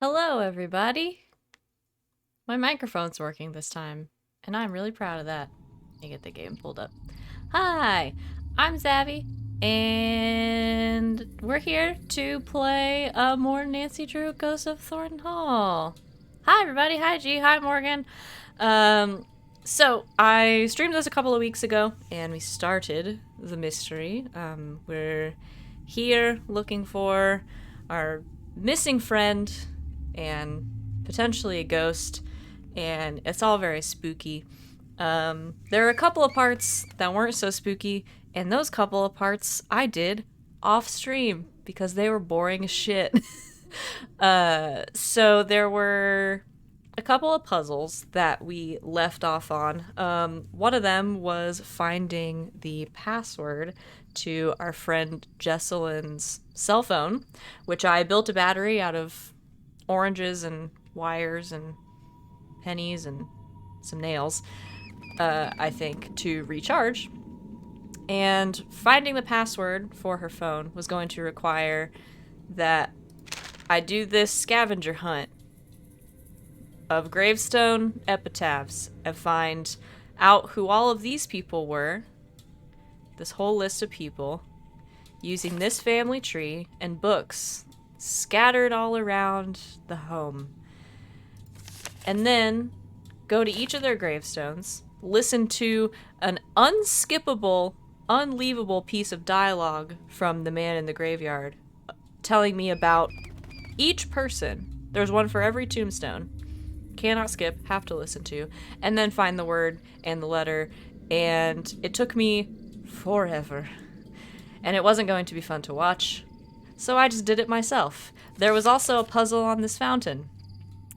Hello, everybody. My microphone's working this time, and I'm really proud of that. Let me get the game pulled up. Hi, I'm Zavvy, and we're here to play more Nancy Drew Ghost of Thornton Hall. Hi, everybody. Hi, G. Hi, Morgan. So I streamed this a couple of weeks ago, and we started the mystery. We're here looking for our missing friend and potentially a ghost, and it's all very spooky. There are a couple of parts that weren't so spooky, and those couple of parts I did off stream because they were boring as shit. So there were a couple of puzzles that we left off on. One of them was finding the password to our friend Jesselyn's cell phone, which I built a battery out of oranges and wires and pennies and some nails, I think, to recharge. And finding the password for her phone was going to require that I do this scavenger hunt of gravestone epitaphs and find out who all of these people were, this whole list of people, using this family tree and books scattered all around the home. And then go to each of their gravestones, listen to an unskippable, unleavable piece of dialogue from the man in the graveyard telling me about each person. There's one for every tombstone. Cannot skip, have to listen to, and then find the word and the letter. And it took me forever. And it wasn't going to be fun to watch, so I just did it myself. There was also a puzzle on this fountain.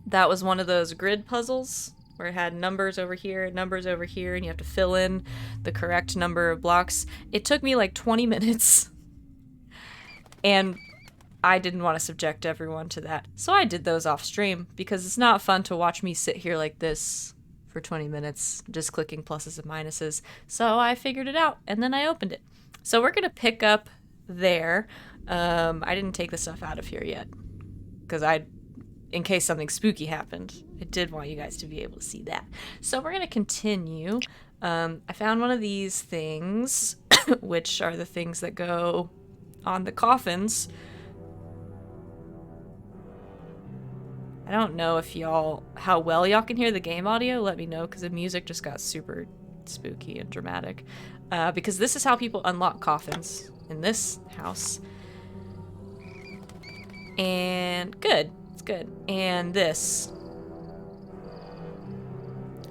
That was one of those grid puzzles where it had numbers over here, and you have to fill in the correct number of blocks. It took me like 20 minutes. And I didn't want to subject everyone to that. So I did those off stream because it's not fun to watch me sit here like this for 20 minutes just clicking pluses and minuses. So I figured it out and then I opened it. So we're going to pick up there. I didn't take the stuff out of here yet because in case something spooky happened, I did want you guys to be able to see that. So we're going to continue. I found one of these things, which are the things that go on the coffins. I don't know if how well y'all can hear the game audio. Let me know, because the music just got super spooky and dramatic. Because this is how people unlock coffins in this house. And good. It's good. And this.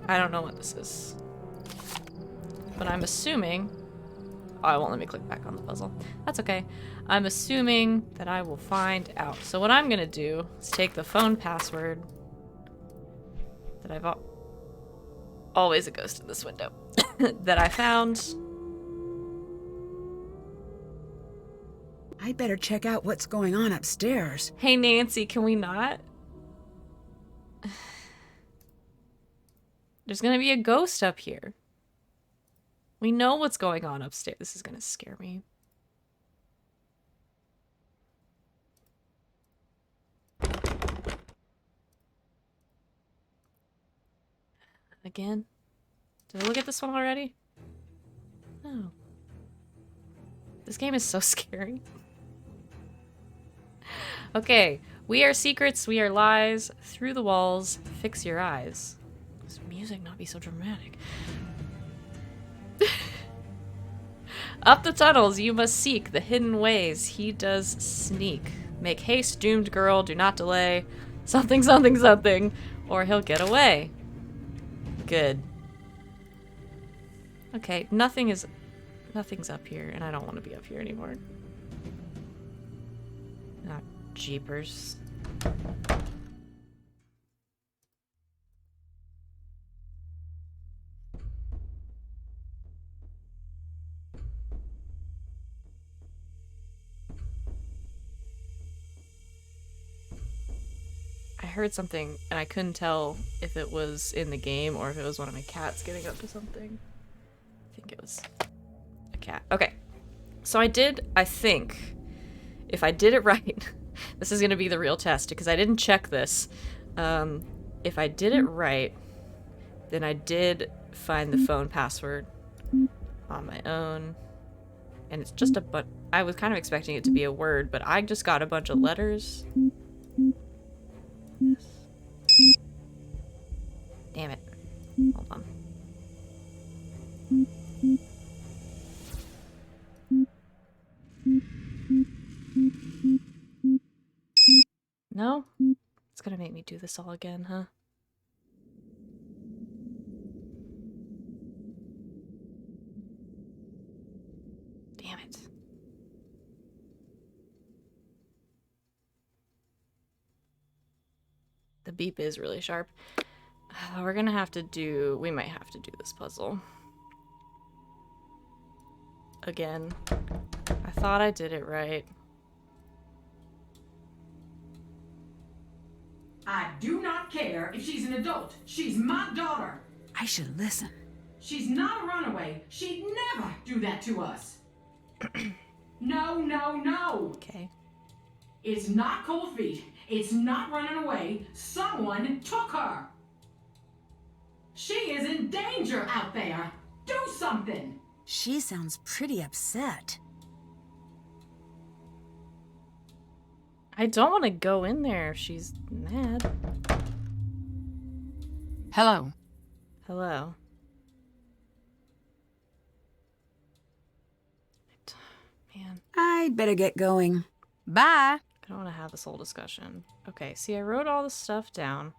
I don't know what this is. But I'm assuming... Oh, it won't let me click back on the puzzle. That's okay. I'm assuming that I will find out. So what I'm gonna do is take the phone password that I've always a ghost in this window that I found. I better check out what's going on upstairs. Hey Nancy, can we not? There's gonna be a ghost up here. We know what's going on upstairs. This is gonna scare me. Again? Did I look at this one already? No. This game is so scary. Okay, we are secrets, we are lies. Through the walls, fix your eyes. This music not be so dramatic. Up the tunnels, you must seek the hidden ways. He does sneak. Make haste, doomed girl, do not delay. Something, something, something, or he'll get away. Good. Okay, nothing's up here, and I don't want to be up here anymore. Not jeepers. I heard something, and I couldn't tell if it was in the game or if it was one of my cats getting up to something. I think it was a cat. Okay. So I think, if I did it right, This is going to be the real test because I didn't check this. If I did it right, then I did find the phone password on my own. And it's just I was kind of expecting it to be a word, but I just got a bunch of letters. Yes. Damn it. Hold on. No? It's gonna make me do this all again, huh? Damn it. The beep is really sharp. We're gonna have to do... We might have to do this puzzle. Again. I thought I did it right. I do not care if she's an adult. She's my daughter. I should listen. She's not a runaway. She'd never do that to us. No, no, no. Okay. It's not cold feet. It's not running away. Someone took her. She is in danger out there. Do something. She sounds pretty upset. I don't want to go in there if she's mad. Hello. Hello. Man, I'd better get going. Bye. I don't want to have this whole discussion. Okay, see, I wrote all this stuff down.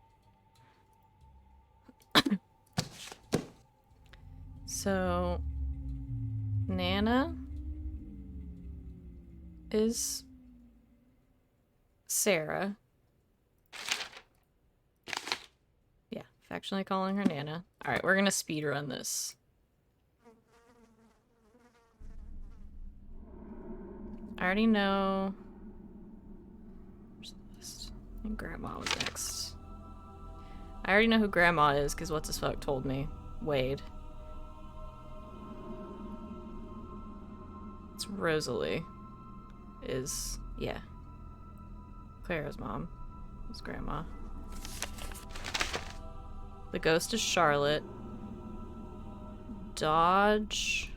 So, Nana is Sarah. Yeah, affectionately calling her Nana. Alright, we're gonna speed run this. I already know. Where's the list? I think Grandma was next. I already know who Grandma is because what's his fuck told me. Wade. It's Rosalie. Is, yeah. Clara's mom. It's Grandma. The ghost is Charlotte. Dodge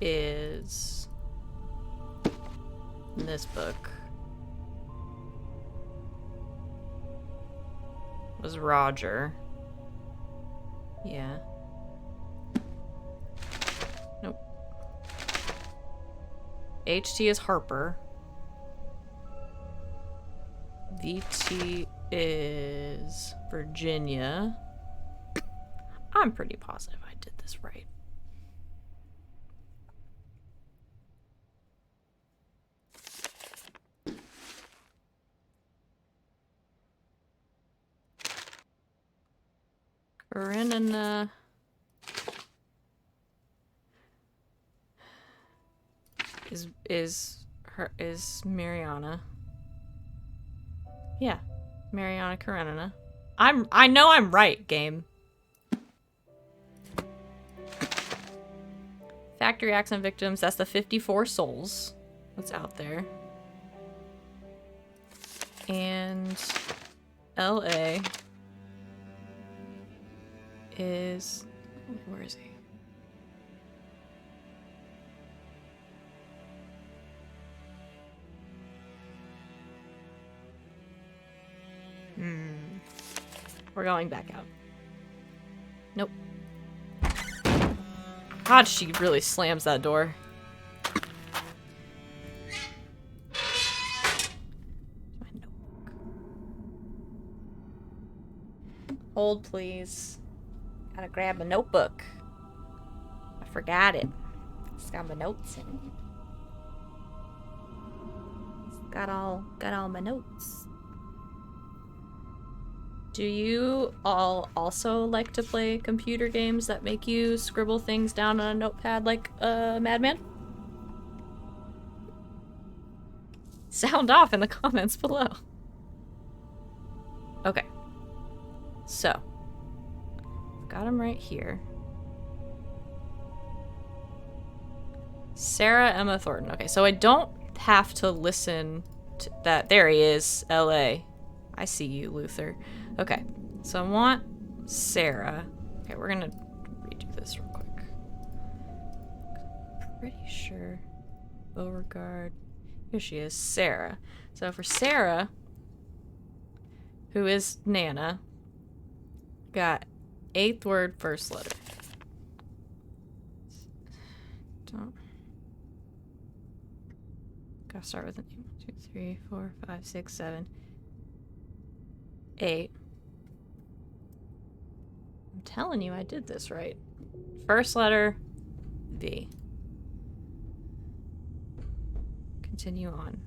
is in this book. Was Roger. Yeah. Nope. HT is Harper. VT is Virginia. I'm pretty positive I did this right. Karenina is Mariana. Yeah, Mariana Karenina. I know I'm right, game. Factory accident victims, that's the 54 souls that's out there. And LA is... Where is he? We're going back out. Nope. God, she really slams that door. My notebook. Hold, please. Gotta grab a notebook. I forgot it. It's got my notes in it. It's got all my notes. Do you all also like to play computer games that make you scribble things down on a notepad like a madman? Sound off in the comments below. Okay. So. Got him right here. Sarah Emma Thornton. Okay, so I don't have to listen to that. There he is, LA. I see you, Luther. Okay, so I want Sarah. Okay, we're gonna redo this real quick. Pretty sure. Beauregard. Here she is, Sarah. So for Sarah, who is Nana, got 8th word, first letter. Don't. Gotta start with a name. 1, 2, 3, 4, 5, 6, 7, 8. I'm telling you, I did this right. First letter, V. Continue on.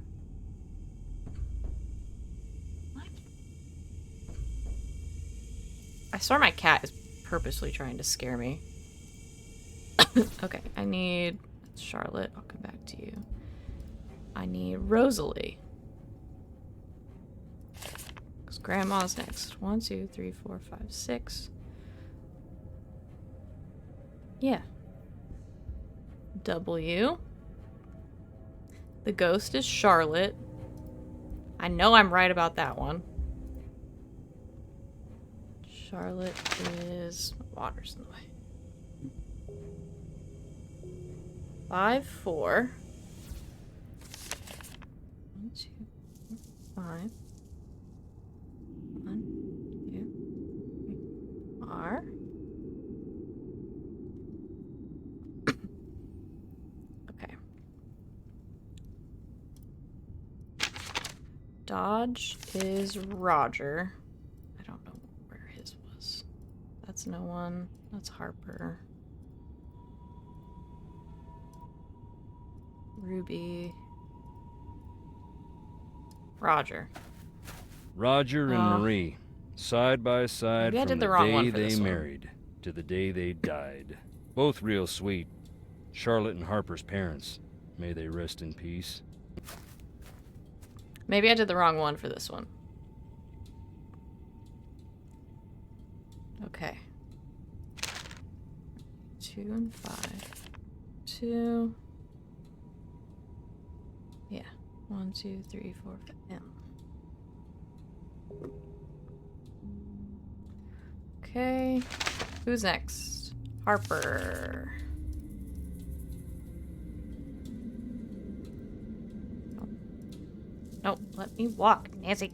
What? I swear my cat is purposely trying to scare me. Okay, I need Charlotte. I'll come back to you. I need Rosalie. Because Grandma's next. 1, 2, 3, 4, 5, 6. Yeah. W. The ghost is Charlotte. I know I'm right about that one. Charlotte is... Water's in the way. 5, 4. 1, 2, 5. 1, 2, 3. R. Okay. Dodge is Roger. I don't know where his was. That's no one. That's Harper. Ruby. Roger. Roger and Marie, side by side Maybe I from did the the wrong day one for they this one. married to the day they died. Both real sweet. Charlotte and Harper's parents. May they rest in peace. Maybe I did the wrong one for this one. Okay. 2 and 5. 2. Yeah. 1, 2, 3, 4, 5. M. Okay. Who's next? Harper. No, let me walk, Nancy.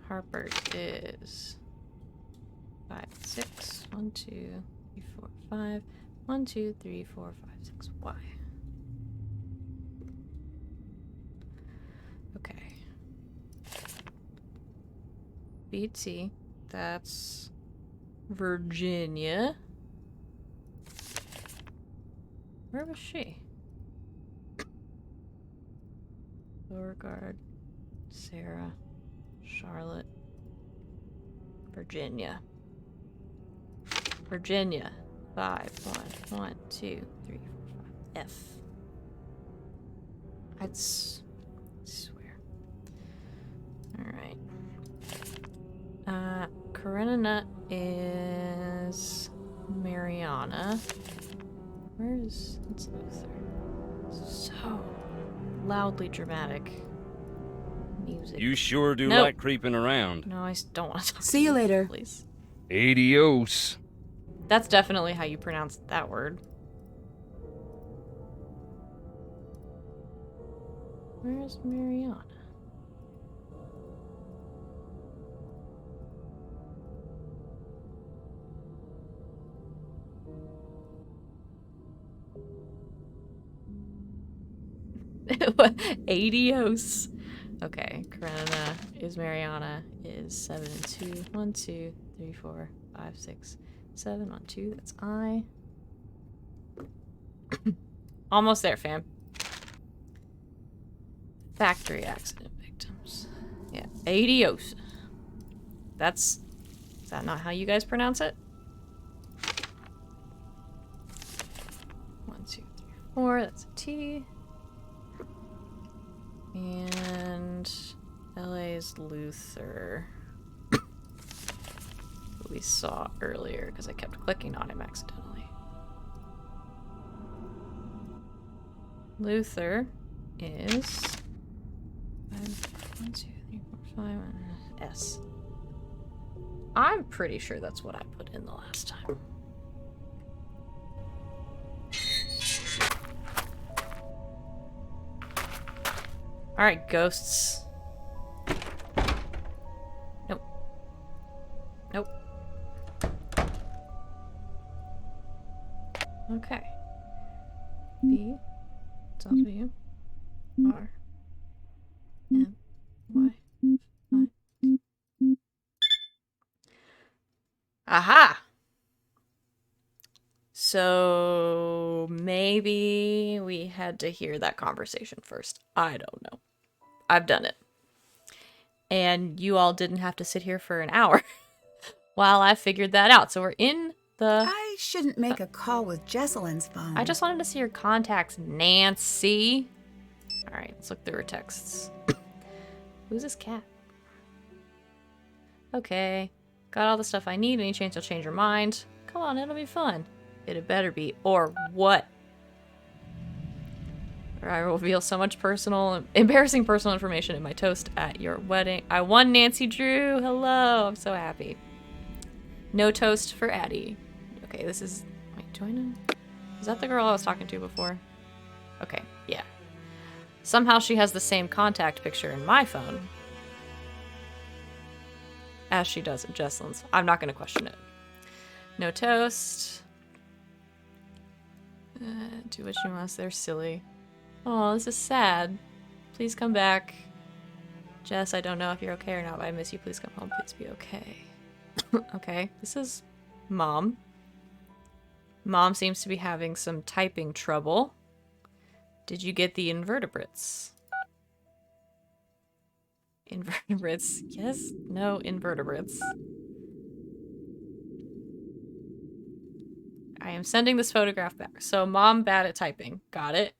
Harper is 5, 6. 1, 2, 3, 4, 5. 1, 2, 3, 4, 5, 6. Y. Okay. BT. That's Virginia. Where was she? Beauregard, Sarah, Charlotte, Virginia. Virginia. 5, 1, 1, 2, 3, 4, 5. F. I'd swear. Alright. Karenina is Mariana. Where's... It's Luther. So loudly dramatic music. You sure do Nope. like creeping around. No, I don't want to talk See to you later. please. Adios. That's definitely how you pronounce that word. Where's Mariana? Adios. Okay, Karenina is Mariana is 7 and 2. 1, 2, 3, 4, 5, 6, 7. 1, 2. That's I. Almost there, fam. Factory accident victims. Yeah, adios. Is that not how you guys pronounce it? 1, 2, 3, 4. That's a T. And LA's Luther. Who we saw earlier because I kept clicking on him accidentally. Luther is 1, 2, 3, 4, 5 S. I'm pretty sure that's what I put in the last time. Alright, ghosts. Nope. Nope. Okay. B. It's also you. R. M. Y. I. Aha! So maybe we had to hear that conversation first. I don't know. I've done it. And you all didn't have to sit here for an hour while I figured that out. So we're in the... I shouldn't make a call with Jesselyn's phone. I just wanted to see your contacts, Nancy. All right, let's look through her texts. Who's this cat? Okay. Got all the stuff I need. Any chance you'll change your mind? Come on, it'll be fun. It better be. Or what? Or I will reveal so much embarrassing personal information in my toast at your wedding. I won, Nancy Drew. Hello. I'm so happy. No toast for Addie. Okay, this is... Wait, do I know? Is that the girl I was talking to before? Okay, yeah. Somehow she has the same contact picture in my phone as she does in Jesselyn's. I'm not going to question it. No toast. Do what you must. They're silly. Oh, this is sad. Please come back. Jess, I don't know if you're okay or not, but I miss you. Please come home. Please be okay. Okay, this is Mom. Mom seems to be having some typing trouble. Did you get the invertebrates? Invertebrates. Yes? No invertebrates. I am sending this photograph back. So, Mom bad at typing. Got it.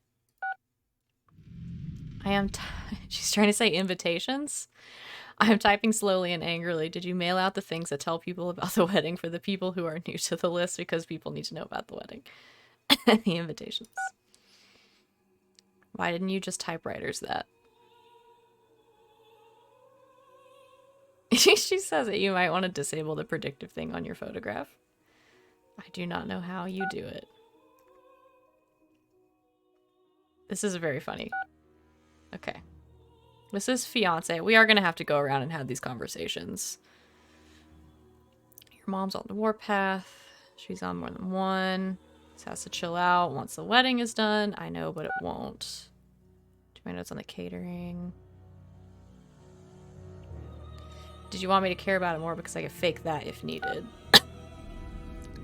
I am... She's trying to say invitations? I am typing slowly and angrily. Did you mail out the things that tell people about the wedding for the people who are new to the list? Because people need to know about the wedding. The invitations. Why didn't you just typewriters that? She says that you might want to disable the predictive thing on your photograph. I do not know how you do it. This is very funny. Okay. This is fiance. We are going to have to go around and have these conversations. Your mom's on the warpath. She's on more than one. This has to chill out once the wedding is done. I know, but it won't. Do my notes on the catering. Did you want me to care about it more? Because I could fake that if needed.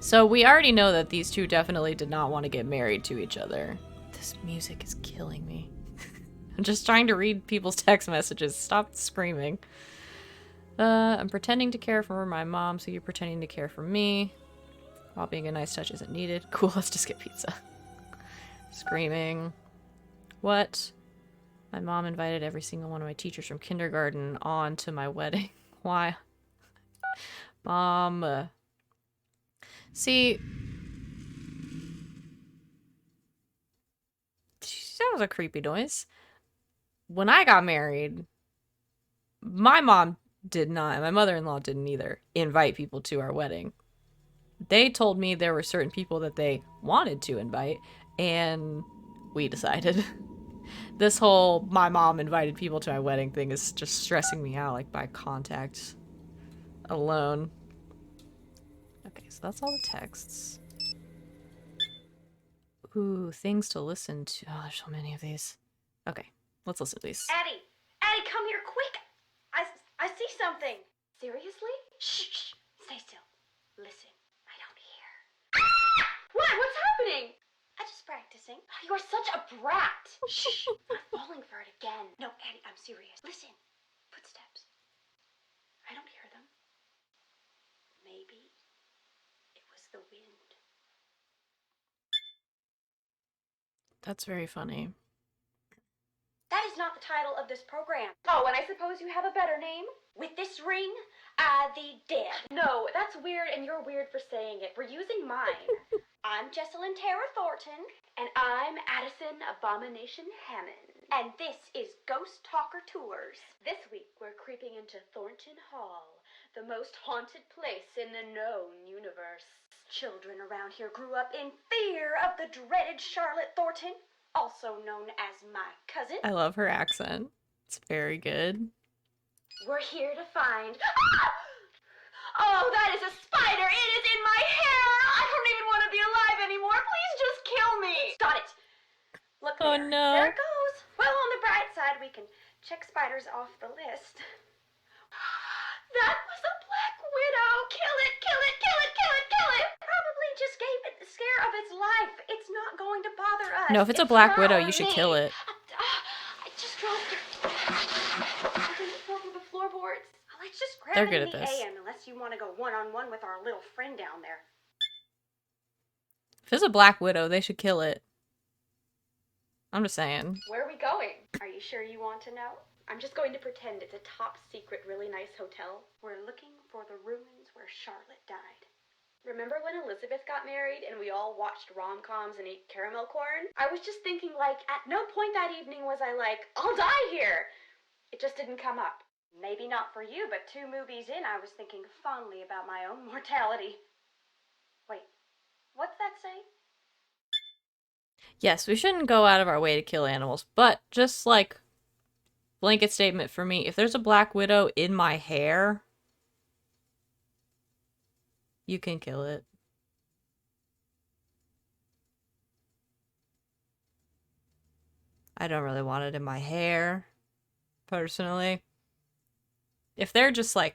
So we already know that these two definitely did not want to get married to each other. This music is killing me. I'm just trying to read people's text messages. Stop screaming. I'm pretending to care for my mom, so you're pretending to care for me. While being a nice touch isn't needed. Cool, let's just get pizza. Screaming. What? My mom invited every single one of my teachers from kindergarten on to my wedding. Why? Mom. See... That was a creepy noise. When I got married, my mom did not, and my mother-in-law didn't either, invite people to our wedding. They told me there were certain people that they wanted to invite, and we decided. This whole my mom invited people to my wedding thing is just stressing me out, like, by contact alone. Okay, so that's all the texts. Ooh, things to listen to. Oh, there's so many of these. Okay, let's listen to these. Addie! Addie, come here, quick! I see something! Seriously? Shh, shh, stay still. Listen, I don't hear. What? What's happening? I'm just practicing. You are such a brat! Shh, I'm falling for it again. No, Addie, I'm serious. Listen, footsteps. I don't hear them. Maybe it was the wind. That's very funny. That is not the title of this program. Oh, and I suppose you have a better name? With this ring? The Dead. No, that's weird, and you're weird for saying it. We're using mine. I'm Jessalyn Tara Thornton. And I'm Addison Abomination Hammond. And this is Ghost Talker Tours. This week we're creeping into Thornton Hall, the most haunted place in the known universe. Children around here grew up in fear of the dreaded Charlotte Thornton, also known as my cousin. I love her accent. It's very good. We're here to find... Oh, that is a spider! It is in my hair! I don't even want to be alive anymore! Please just kill me! Got it! Look Oh, there. no. There it goes. Well, on the bright side, we can check spiders off the list. That was a black widow! Kill it! Kill it! Kill it! Kill it! Kill it! Probably just gave it the scare of its life. It's not going to bother us. No, if it's a black widow, you should kill it. I just dropped it. I think it fell through the floorboards. Let's just grab They're it good in at the this. AM unless you want to go one-on-one with our little friend down there. If it's a black widow, they should kill it. I'm just saying. Where are we going? Are you sure you want to know? I'm just going to pretend it's a top secret, really nice hotel. We're looking for the ruins where Charlotte died. Remember when Elizabeth got married and we all watched rom-coms and ate caramel corn? I was just thinking, like, at no point that evening was I like, I'll die here. It just didn't come up. Maybe not for you, but 2 movies in, I was thinking fondly about my own mortality. Wait, what's that say? Yes, we shouldn't go out of our way to kill animals, but just like blanket statement for me, if there's a black widow in my hair, you can kill it. I don't really want it in my hair, personally. If they're just like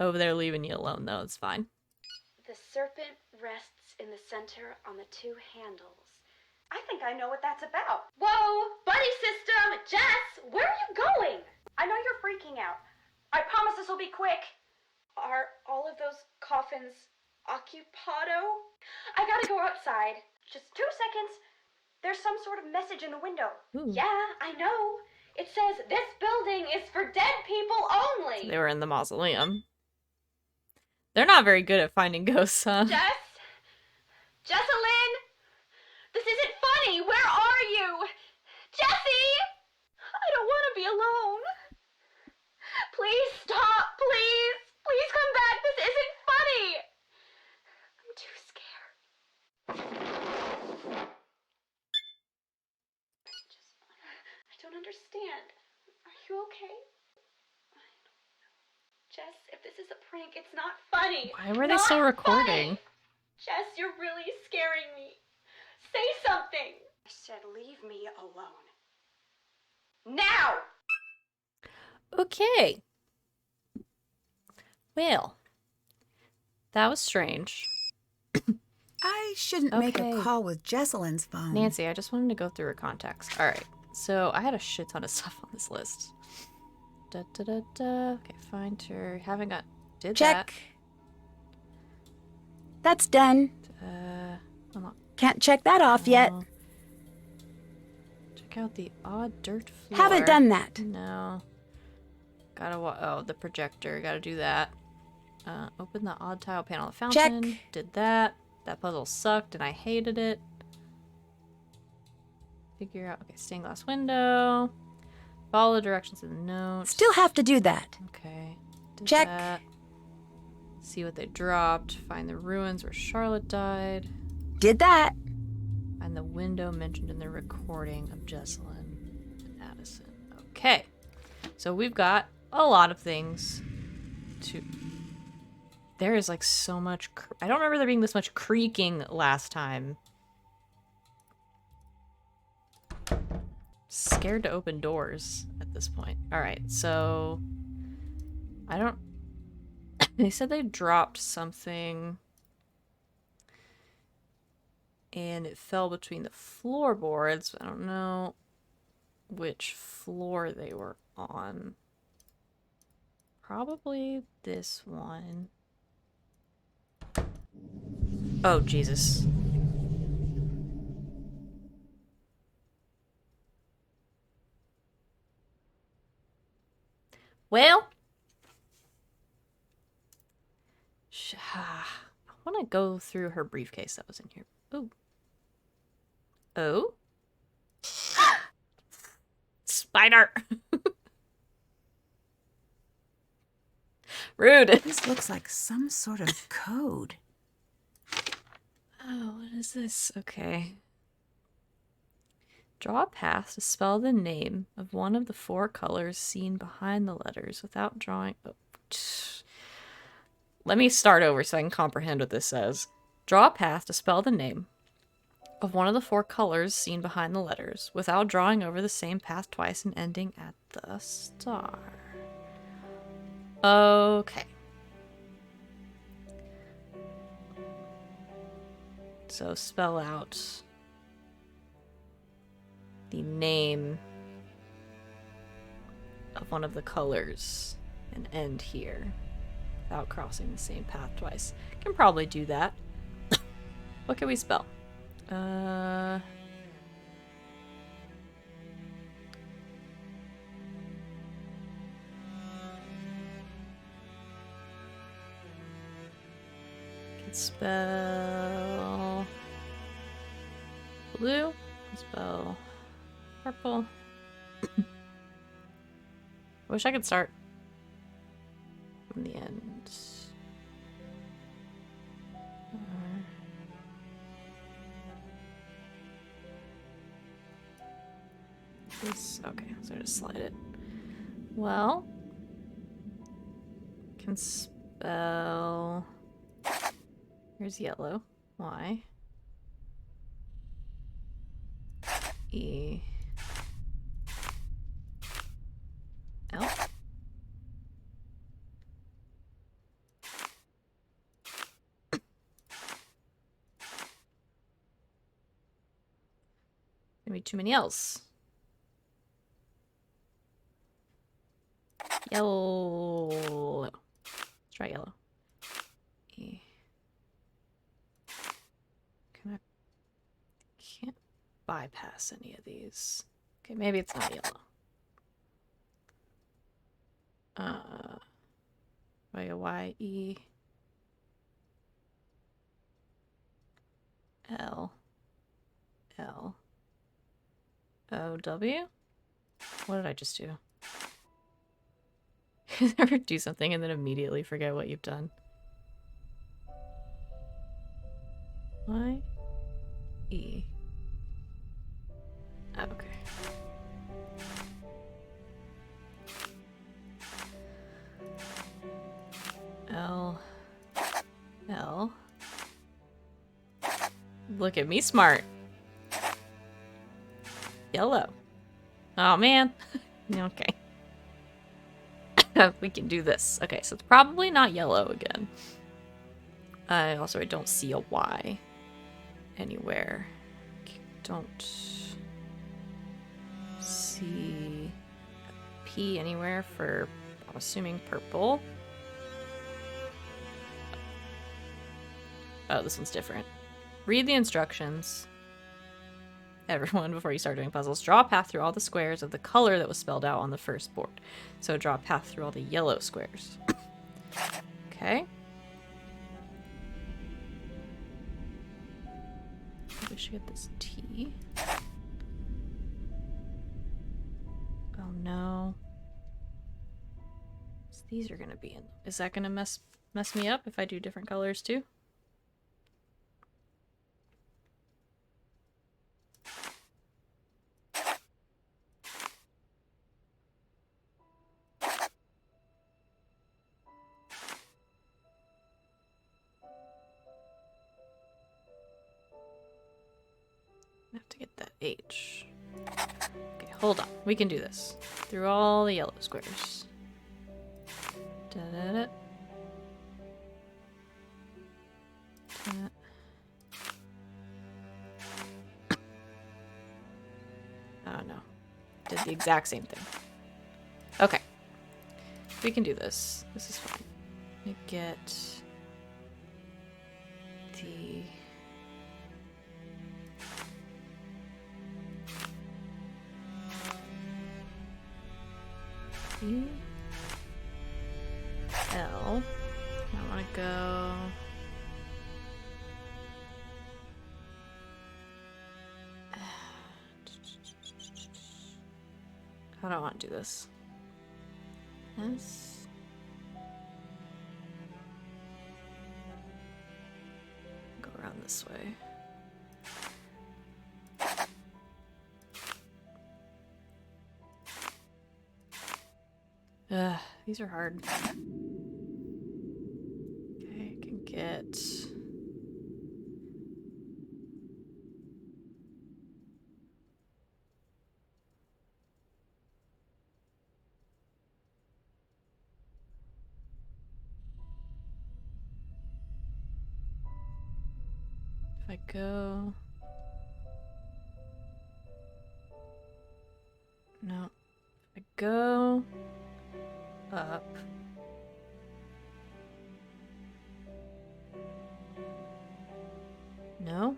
over there leaving you alone, though, it's fine. The serpent rests in the center on the 2 handles. I think I know what that's about. Whoa! Buddy system! Jess! Where are you going? I know you're freaking out. I promise this will be quick. Are all of those coffins occupado? I gotta go outside. Just 2 seconds. There's some sort of message in the window. Ooh. Yeah, I know. It says, this building is for dead people only. They were in the mausoleum. They're not very good at finding ghosts, huh? Jess? Jessalyn? This isn't funny. Where are you? Jessie! I don't want to be alone. Please stop, please. Please come back. This isn't funny. I'm too scared. I don't understand. Are you okay? I don't know. Jess, if this is a prank, it's not funny. Why were they Not still recording? funny. Jess, you're really scaring me. Say something. I said leave me alone. Now! Okay. Well, that was strange. I shouldn't make Okay. a call with Jessalyn's phone. Nancy, I just wanted to go through her context. All right. So I had a shit ton of stuff on this list. Da da da da. Okay, find her. Haven't got. Did Check. That's done. that. Unlock. Can't check that off yet. Oh. Check out the odd dirt floor. Haven't done that. No. Gotta oh, the projector. Gotta do that. Open the odd tile panel. The fountain. Check. Did that. That puzzle sucked and I hated it. Figure out. Okay, stained glass window. Follow the directions in the note. Still have to do that. Okay. Did Check. that. See what they dropped. Find the ruins where Charlotte died. Did that. And the window mentioned in the recording of Jessalyn and Addison. Okay. So we've got a lot of things to... There is like so much... I don't remember there being this much creaking last time. Scared to open doors at this point. Alright, so... I don't... They said they dropped something... and it fell between the floorboards. I don't know which floor they were on. Probably this one. Oh, Jesus. Well, I want want to go through her briefcase that was in here. Ooh. Oh? Spider! Rude. This looks like some sort of code. Oh, what is this? Okay. Draw a path to spell the name of one of the 4 colors seen behind the letters without drawing... Oh. Let me start over so I can comprehend what this says. Draw a path to spell the name of one of the 4 colors seen behind the letters without drawing over the same path twice and ending at the star. Okay. So spell out the name of one of the colors and end here without crossing the same path twice. Can probably do that. What can we spell? Can spell blue. Can spell purple. I wish I could start from the end. This, okay, so just slide it. Well, can spell. Here's yellow. Y. E. L. Maybe too many L's. Yellow. Let's try yellow. E. Can't bypass any of these. Okay, maybe it's not yellow. Y, E, L, L, O, W? What did I just do? You ever do something and then immediately forget what you've done? Y, E. Oh, okay. L. L. Look at me, smart. Yellow. Oh, man. Okay. We can do this. Okay, so it's probably not yellow again. I don't see a Y anywhere. Don't see a P anywhere for, I'm assuming, purple. Oh, this one's different. Read the instructions, everyone, before you start doing puzzles. Draw a path through all the squares of the color that was spelled out on the first board. So draw a path through all the yellow squares. Okay. We should get this T. Oh no. So these are gonna be in. Is that gonna mess me up if I do different colors too? I have to get that H. Okay, hold on. We can do this. Through all the yellow squares. Da-da-da. Da. Oh no. Did the exact same thing. Okay. We can do this. This is fine. Let me get the... L. I want to go How do I want to do this? Yes. Go around this way. Ugh, these are hard. Okay, I can get... If I go... No. If I go... up... No?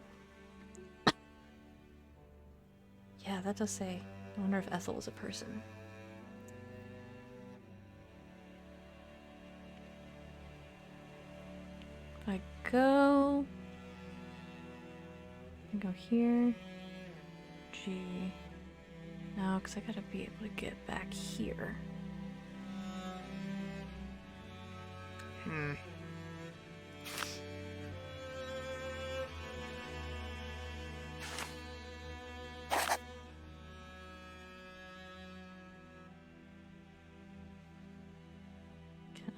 Yeah, that does say. I wonder if Ethel is a person. If I go... I go here. G. No, because I gotta be able to get back here. Can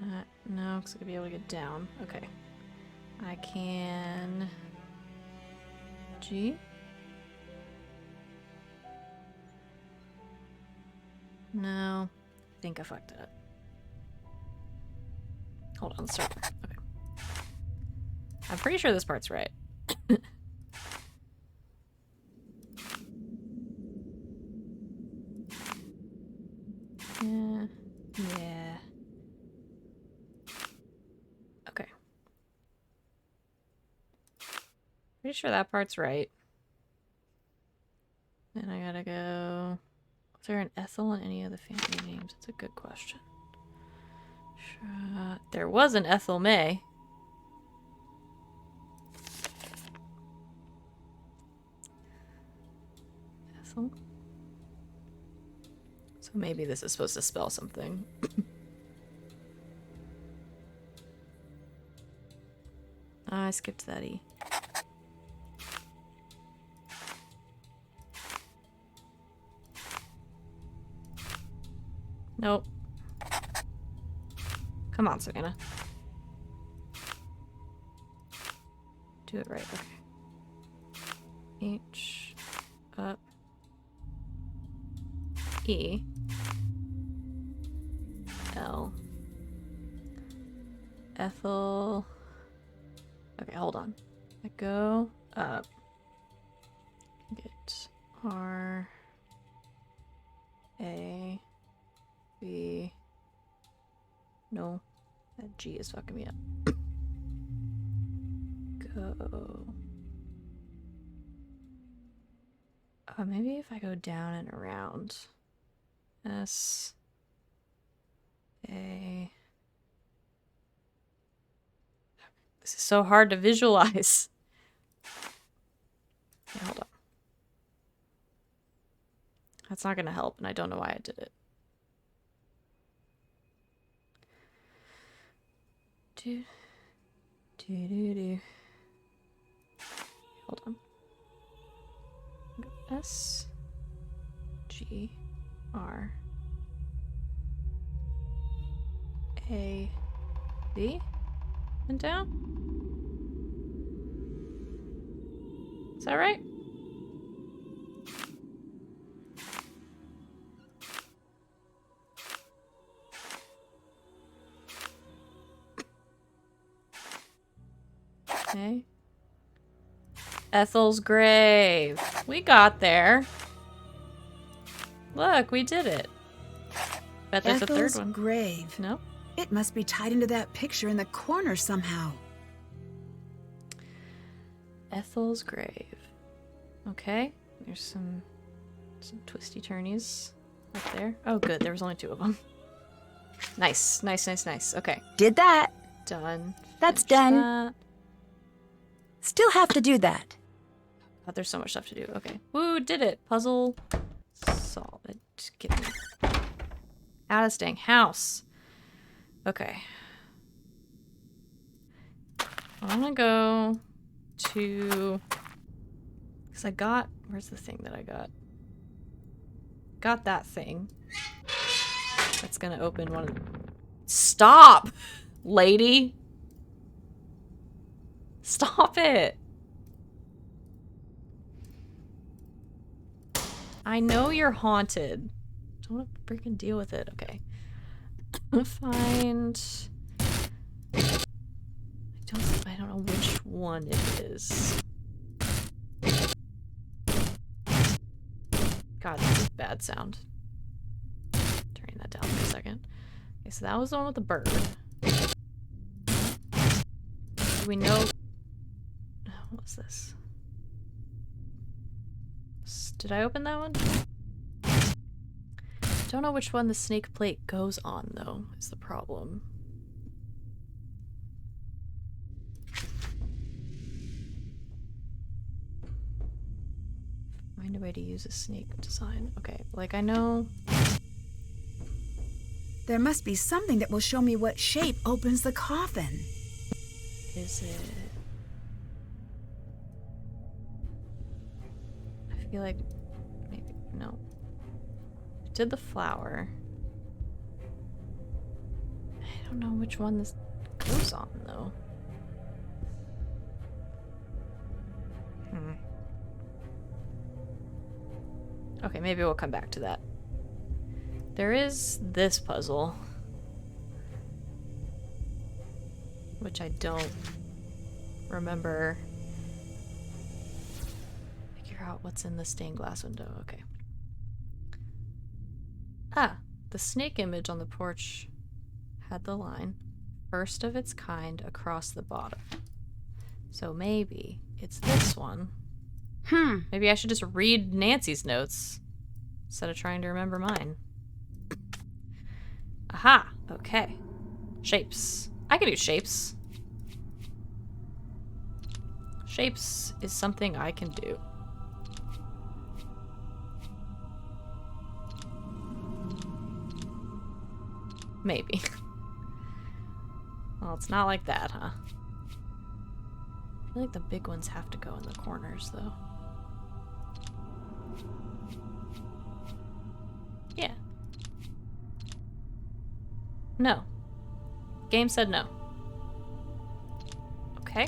I? No, because I gotta be able to get down. Okay. I can... G? No. I think I fucked it up. Hold on, start. Okay. I'm pretty sure this part's right. Yeah. Yeah. Okay. Pretty sure that part's right. Then I gotta go... Is there an Ethel in any of the family names? That's a good question. There was an Ethel May. Ethel? So maybe this is supposed to spell something. I skipped that E. Nope. Come on, Savannah. Do it right, okay. H, up, E, L, Ethel. Okay, hold on. I go up. Get R, A, B. No, that G is fucking me up. Go. Maybe if I go down and around. S. A. This is so hard to visualize. Okay, hold on. That's not gonna help, and I don't know why I did it. Do. Hold on. Go S. G. R. A. B. And down. Is that right? Okay. Ethel's grave. We got there. Look, we did it. Bet there's Ethel's a third one. grave. No? It must be tied into that picture in the corner somehow. Ethel's grave. Okay. There's some twisty turnies up there. Oh, good. There was only 2 of them. Nice. Nice, nice, nice. Okay. Did that. Done. That's Finish done. that. Still have to do that. God, there's so much stuff to do. Okay. Woo, did it. Puzzle solved. Give me Out of staying house. Okay. I'm gonna go to... Because I got... Where's the thing that I got? Got that thing. That's gonna open one of the... Stop! Lady! Stop it! I know you're haunted. Don't want to freaking deal with it. Okay. I'm gonna find... I don't know which one it is. God, that's a bad sound. Turning that down for a second. Okay, so that was the one with the bird. Do we know... What was this? Did I open that one? Don't know which one the snake plate goes on, though, is the problem. Find a way to use a snake design. Okay, like I know... There must be something that will show me what shape opens the coffin. Is it... I feel like... Maybe... No. I did the flower. I don't know which one this goes on, though. Okay, maybe we'll come back to that. There is this puzzle, which I don't remember. Figure out what's in the stained glass window. Okay. Ah, the snake image on the porch had the line, first of its kind across the bottom. So maybe it's this one. Maybe I should just read Nancy's notes instead of trying to remember mine. Aha! Okay. Shapes. I can do shapes. Shapes is something I can do. Maybe. Well, it's not like that, huh? I feel like the big ones have to go in the corners, though. Yeah. No. Game said no. Okay.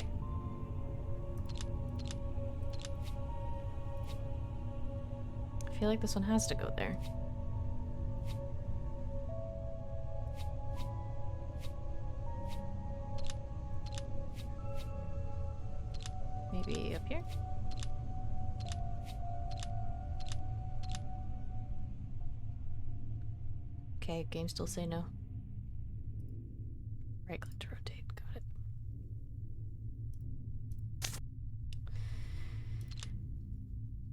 I feel like this one has to go there. Maybe up here? Okay, game still say no. Right click to rotate, got it.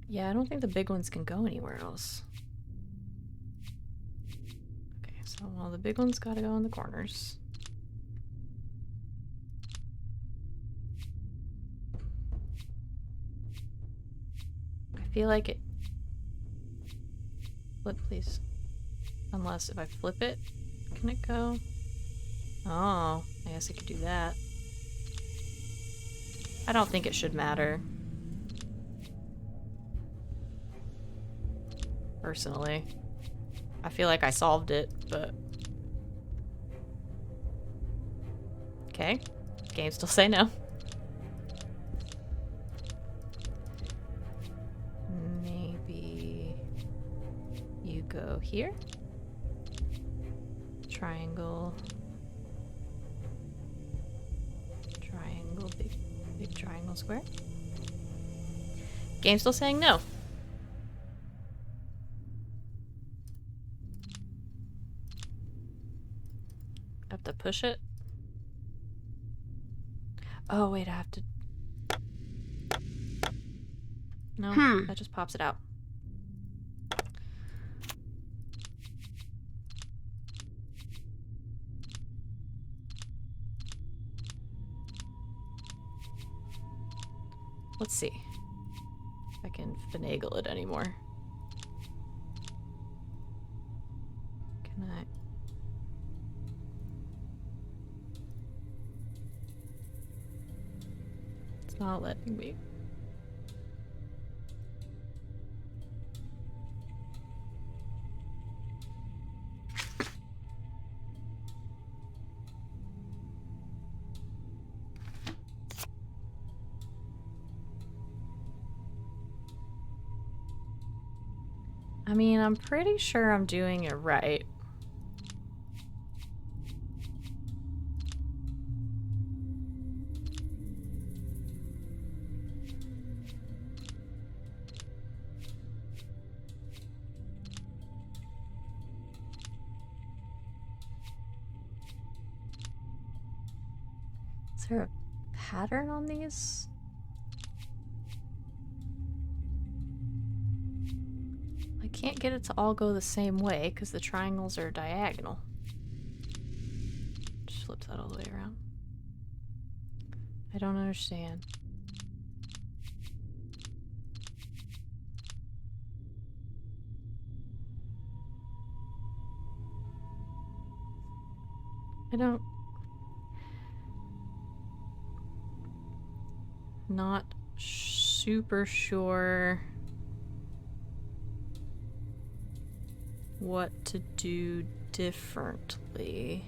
Yeah, I don't think the big ones can go anywhere else. Okay, so well, the big ones gotta go in the corners. I feel like it... Flip, please. Unless if I flip it, can it go? Oh, I guess I could do that. I don't think it should matter. Personally. I feel like I solved it, but... Okay. Game still say no. Maybe... You go here. Triangle. Triangle, big triangle, square. Game still saying no. I have to push it. Oh wait, I have to... No, that just pops it out. Let's see if I can finagle it anymore. Can I? It's not letting me. I mean, I'm pretty sure I'm doing it right. Is there a pattern on these? I can't get it to all go the same way because the triangles are diagonal. Just flip that all the way around. I don't understand. I don't... Not super sure what to do differently.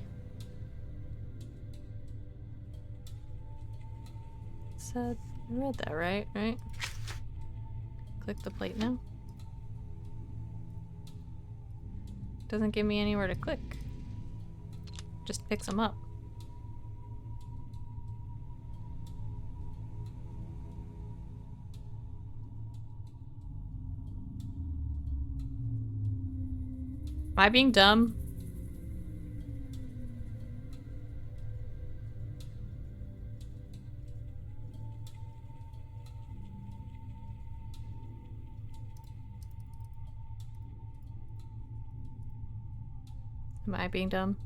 Said, I read that right? Right? Click the plate now. Doesn't give me anywhere to click. Just picks them up. Am I being dumb? Am I being dumb?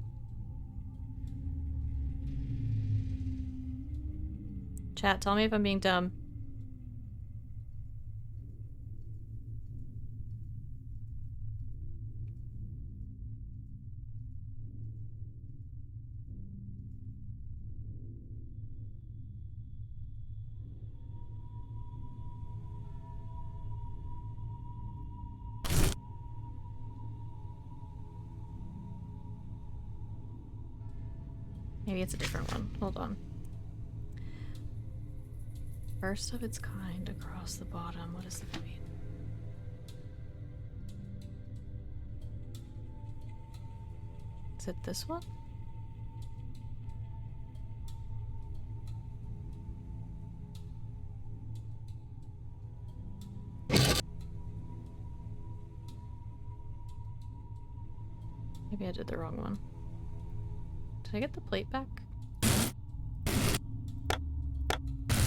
Chat, tell me if I'm being dumb. Maybe it's a different one. Hold on. First of its kind across the bottom. What does that mean? Is it this one? Maybe I did the wrong one. Did I get the plate back? I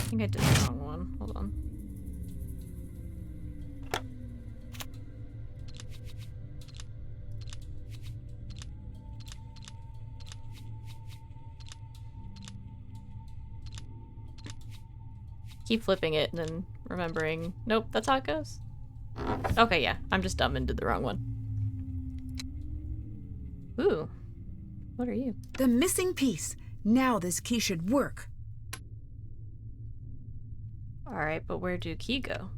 think I did the wrong one. Hold on. Keep flipping it and then remembering. Nope, that's how it goes. Okay, yeah. I'm just dumb and did the wrong one. Ooh. What are you? The missing piece. Now this key should work. Alright, but where do key go?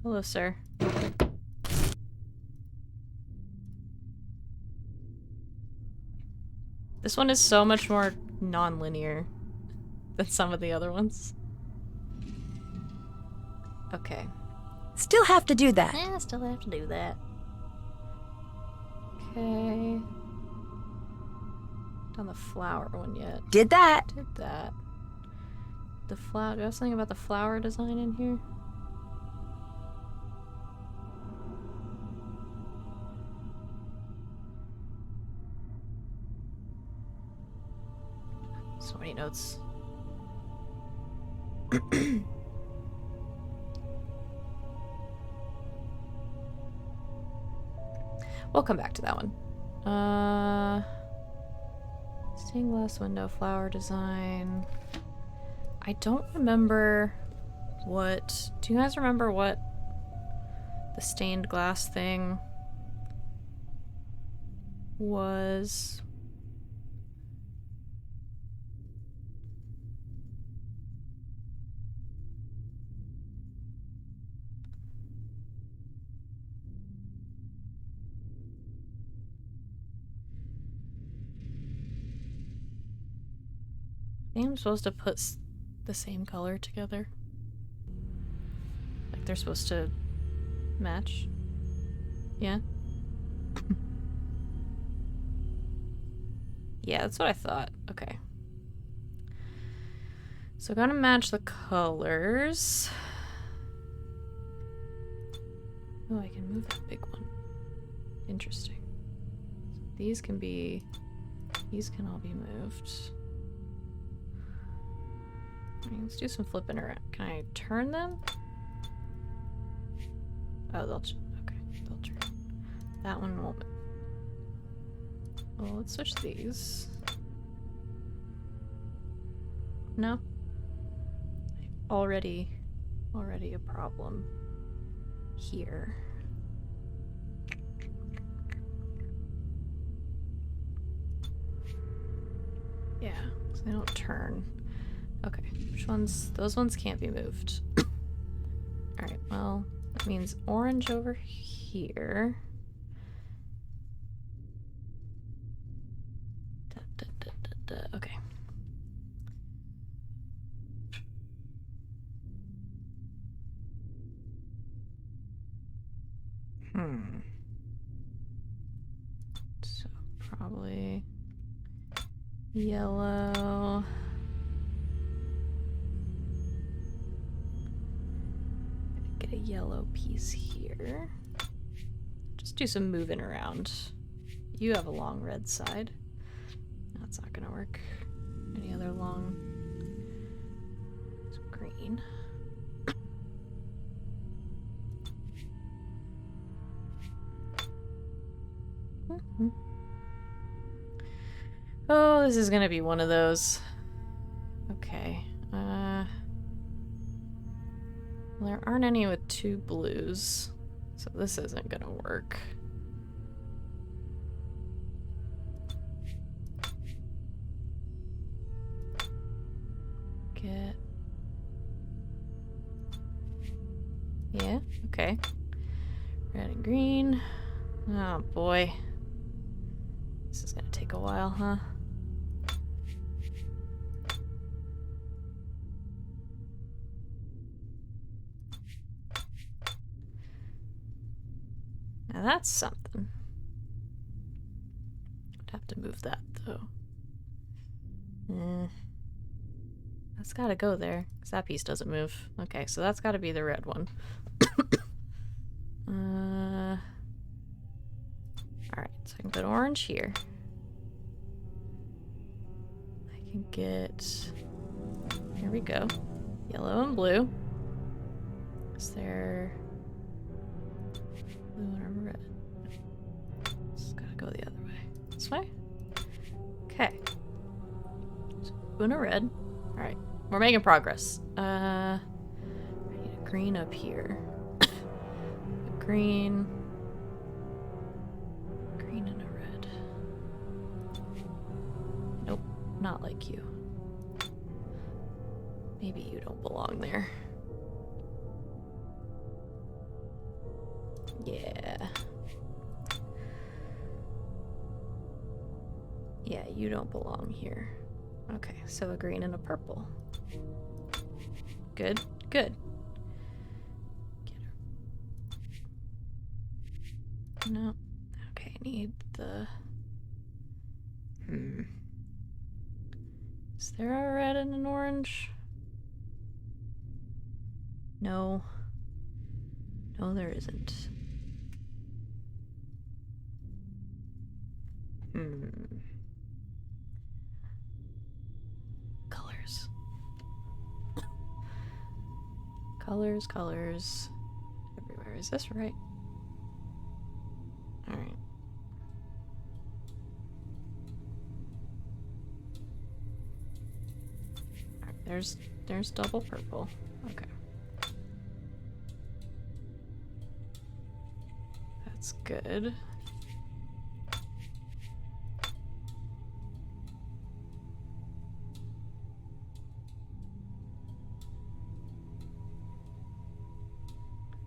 Hello, sir. This one is so much more non-linear than some of the other ones. Okay. Still have to do that. Yeah, still have to do that. Okay. Done the flower one yet. Did that. Did that. The flower. Do I have something about the flower design in here? So many notes. We'll come back to that one. Stained glass window, flower design. I don't remember what... Do you guys remember what the stained glass thing was... I'm supposed to put the same color together. Like they're supposed to match. Yeah? Yeah, that's what I thought. Okay. So gotta match the colors. Oh, I can move that big one. Interesting. So these can all be moved. Let's do some flipping around. Can I turn them? Oh, they'll turn. That one won't. Well, let's switch these. No. Already a problem here. Yeah, so they don't turn. Okay, which ones? Those ones can't be moved. Alright, well, that means orange over here. Okay. So, probably yellow. Get a yellow piece here. Just do some moving around. You have a long red side. That's not gonna work. Any other long? Some green. Oh, this is gonna be one of those. Okay. Well, there aren't any with 2 blues, so this isn't gonna work. Yeah, okay. Red and green. Oh boy. This is gonna take a while, huh? Now that's something. I'd have to move that though. That's gotta go there, because that piece doesn't move. Okay, so that's gotta be the red one. Alright, so I can put orange here. I can get... Here we go. Yellow and blue. Is there... blue and red? It's gotta go the other way. This way? Okay. So blue and a red. Alright, we're making progress. I need a green up here. A green. Green and a red. Nope, not like you. Maybe you don't belong there. Yeah. Yeah, you don't belong here. Okay, so a green and a purple. Good, good. Get her. No. Okay, I need the... Is there a red and an orange? No. No, there isn't. Colors. Colors. Everywhere. Is this right? Alright. There's double purple. Okay. That's good.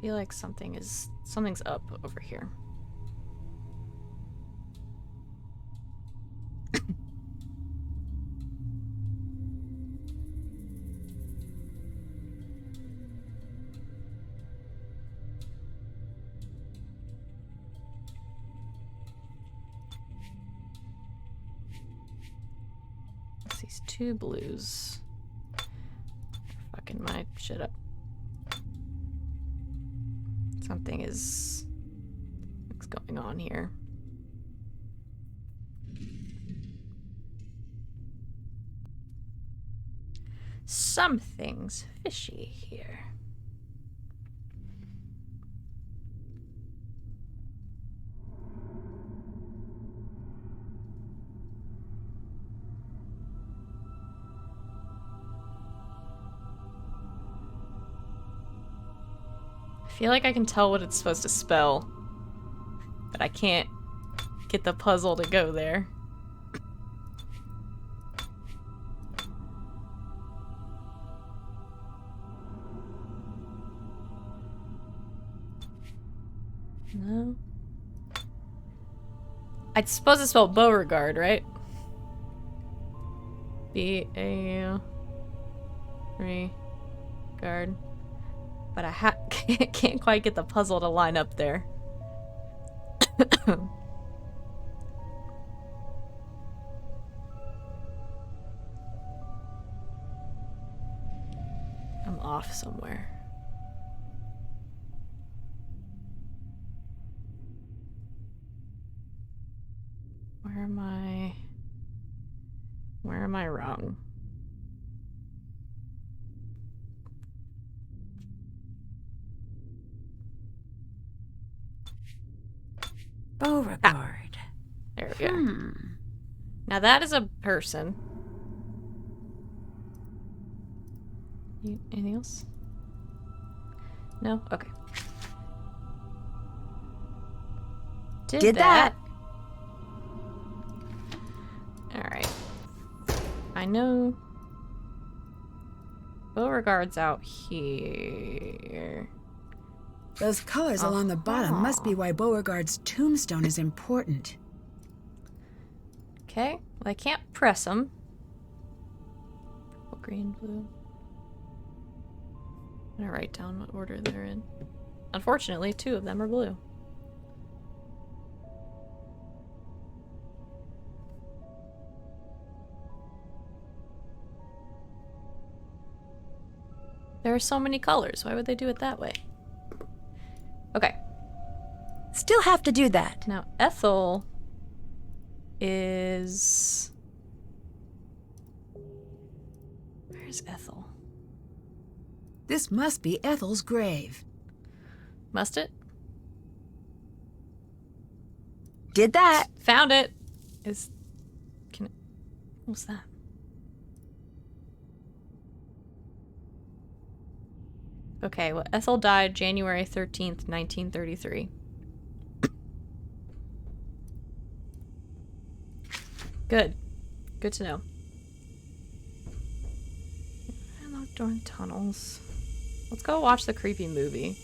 I feel like something's up over here. These two blues. Fucking my shit up. Something's going on here. Something's fishy here. I feel like I can tell what it's supposed to spell, but I can't get the puzzle to go there. No. I suppose it's spelled Beauregard, right? B-A-R-E-G-A-R-D. But I can't quite get the puzzle to line up there. I'm off somewhere. Where am I wrong? Beauregard. There we go. Now that is a person. Anything else? No? Okay. Did that. Alright. I know Beauregard's out here. Those colors along the bottom must be why Beauregard's tombstone is important. Okay. Well, I can't press them. Purple, green, blue. I'm gonna write down what order they're in. Unfortunately, 2 of them are blue. There are so many colors. Why would they do it that way? Okay. Still have to do that. Now, Ethel is... Where's Ethel? This must be Ethel's grave. Must it? Did that. Found it. What's that? Okay, well, Ethel died January 13th, 1933. Good. Good to know. Unlocked door and tunnels. Let's go watch the creepy movie.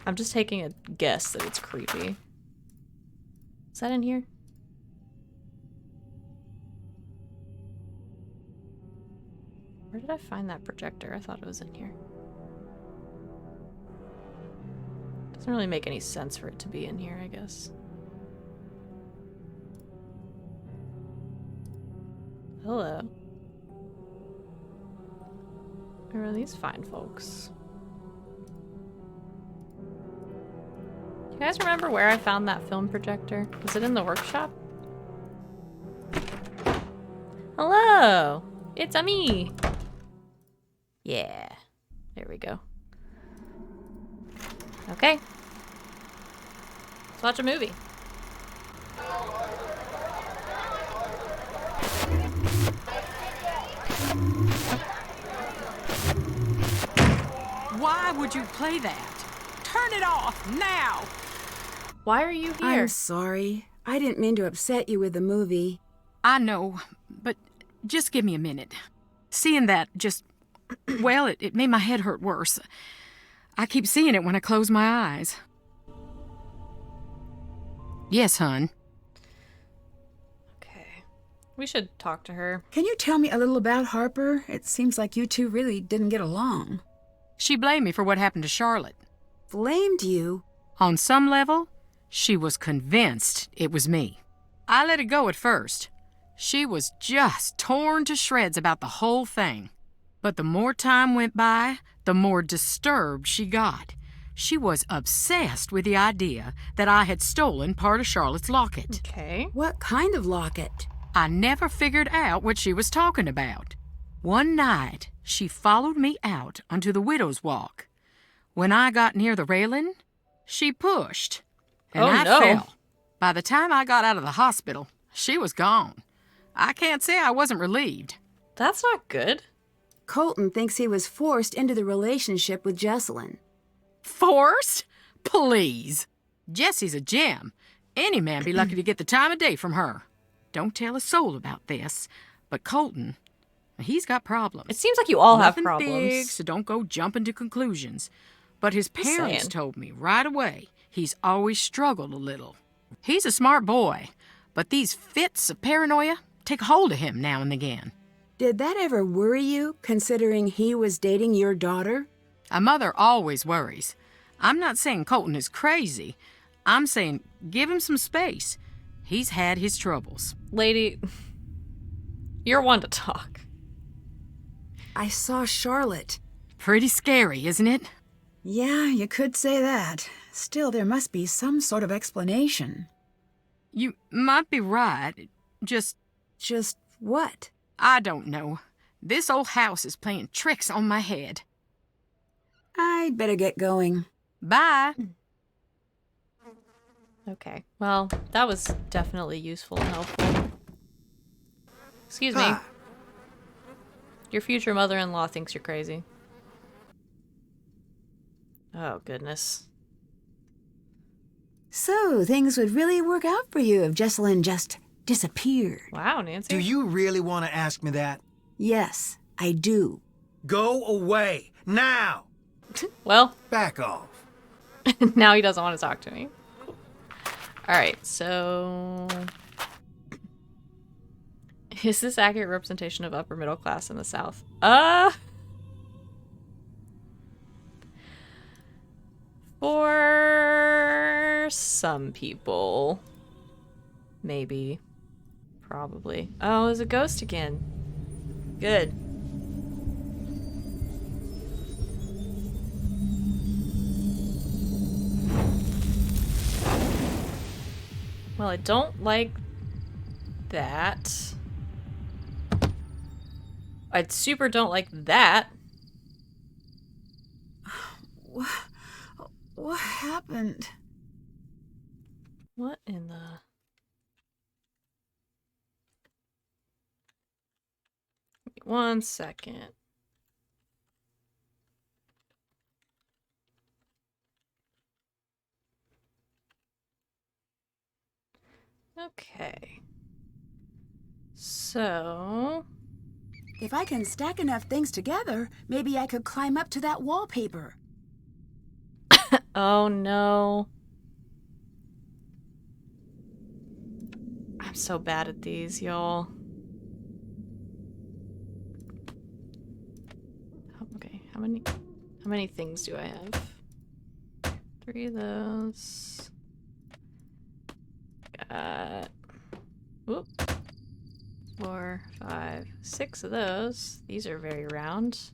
I'm just taking a guess that it's creepy. Is that in here? Where did I find that projector? I thought it was in here. Doesn't really make any sense for it to be in here, I guess. Hello. Where are these fine folks? Do you guys remember where I found that film projector? Was it in the workshop? Hello! It's a me! Yeah. There we go. Okay. Let's watch a movie. Why would you play that? Turn it off now! Why are you here? I'm sorry. I didn't mean to upset you with the movie. I know, but just give me a minute. Seeing that just, well, it made my head hurt worse. I keep seeing it when I close my eyes. Yes, hon. Okay. We should talk to her. Can you tell me a little about Harper? It seems like you two really didn't get along. She blamed me for what happened to Charlotte. Blamed you? On some level, she was convinced it was me. I let it go at first. She was just torn to shreds about the whole thing. But the more time went by, the more disturbed she got. She was obsessed with the idea that I had stolen part of Charlotte's locket. Okay. What kind of locket? I never figured out what she was talking about. One night, she followed me out onto the widow's walk. When I got near the railing, she pushed, and Oh, I no. fell. By the time I got out of the hospital, she was gone. I can't say I wasn't relieved. That's not good. Colton thinks he was forced into the relationship with Jesselyn. Forced? Please. Jessie's a gem. Any man be lucky to get the time of day from her. Don't tell a soul about this, but Colton, he's got problems. It seems like you all have Nothing problems. big, so don't go jumping to conclusions. But his Just parents saying. told me right away he's always struggled a little. He's a smart boy, but these fits of paranoia take hold of him now and again. Did that ever worry you, considering he was dating your daughter? A mother always worries. I'm not saying Colton is crazy. I'm saying give him some space. He's had his troubles. Lady, you're one to talk. I saw Charlotte. Pretty scary, isn't it? Yeah, you could say that. Still, there must be some sort of explanation. You might be right. Just, What? I don't know. This old house is playing tricks on my head. I'd better get going. Bye. Okay. Well, that was definitely useful and helpful. Excuse me. Your future mother-in-law thinks you're crazy. Oh, goodness. So, things would really work out for you if Jesselyn just disappeared. Wow, Nancy. Do you really want to ask me that? Yes, I do. Go away, now! Well, Back off. now he doesn't want to talk to me. Alright, so... Is this accurate representation of upper middle class in the South? For some people. Maybe. Probably. Oh, there's a ghost again. Good. Well, I don't like that. I super don't like that. What happened? What in the... Give me 1 second. Okay. So... If I can stack enough things together, maybe I could climb up to that wallpaper. Oh no. I'm so bad at these, y'all. Okay, how many things do I have? 3 of those. Got... Whoop. 4, 5, 6 of those. These are very round.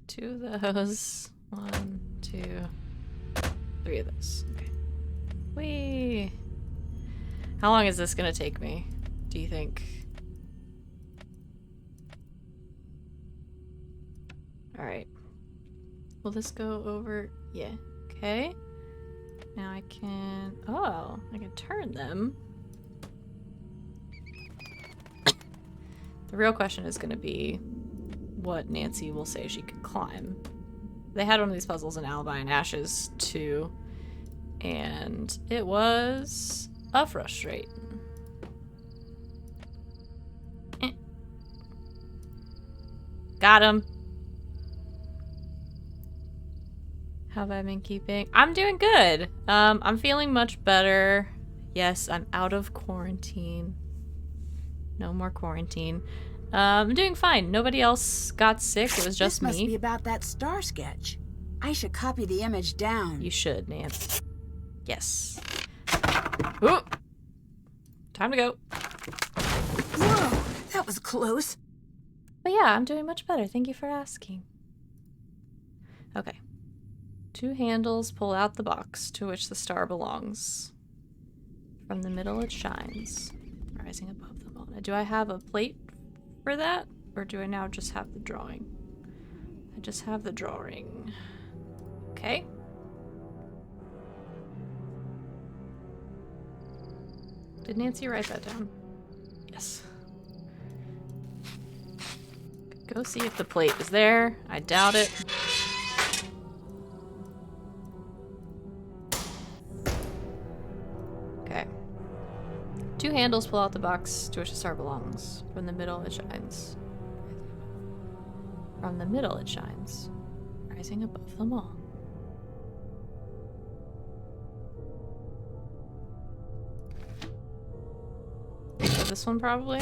2 of those. 1, 2, 3 of those. Okay. Whee! How long is this gonna take me, do you think? Alright. Will this go over? Yeah. Okay. Now I can... Oh, I can turn them. The real question is going to be what Nancy will say she could climb. They had one of these puzzles in Alibi and Ashes too, and it was a frustrate. Got him. How have I been keeping? I'm doing good. I'm feeling much better. Yes, I'm out of quarantine. No more quarantine. I'm doing fine. Nobody else got sick. It was just This must me. be about that star sketch. I should copy the image down. You should, Nance. Yes. Ooh. Time to go. Whoa, that was close. But yeah, I'm doing much better. Thank you for asking. Okay. 2 handles pull out the box to which the star belongs. From the middle it shines, rising above them all. Now, do I have a plate for that? Or do I now just have the drawing? I just have the drawing. Okay. Did Nancy write that down? Yes. Go see if the plate is there. I doubt it. Okay. 2 handles pull out the box to which the star belongs. From the middle it shines. From the middle it shines, rising above them all. So this one probably?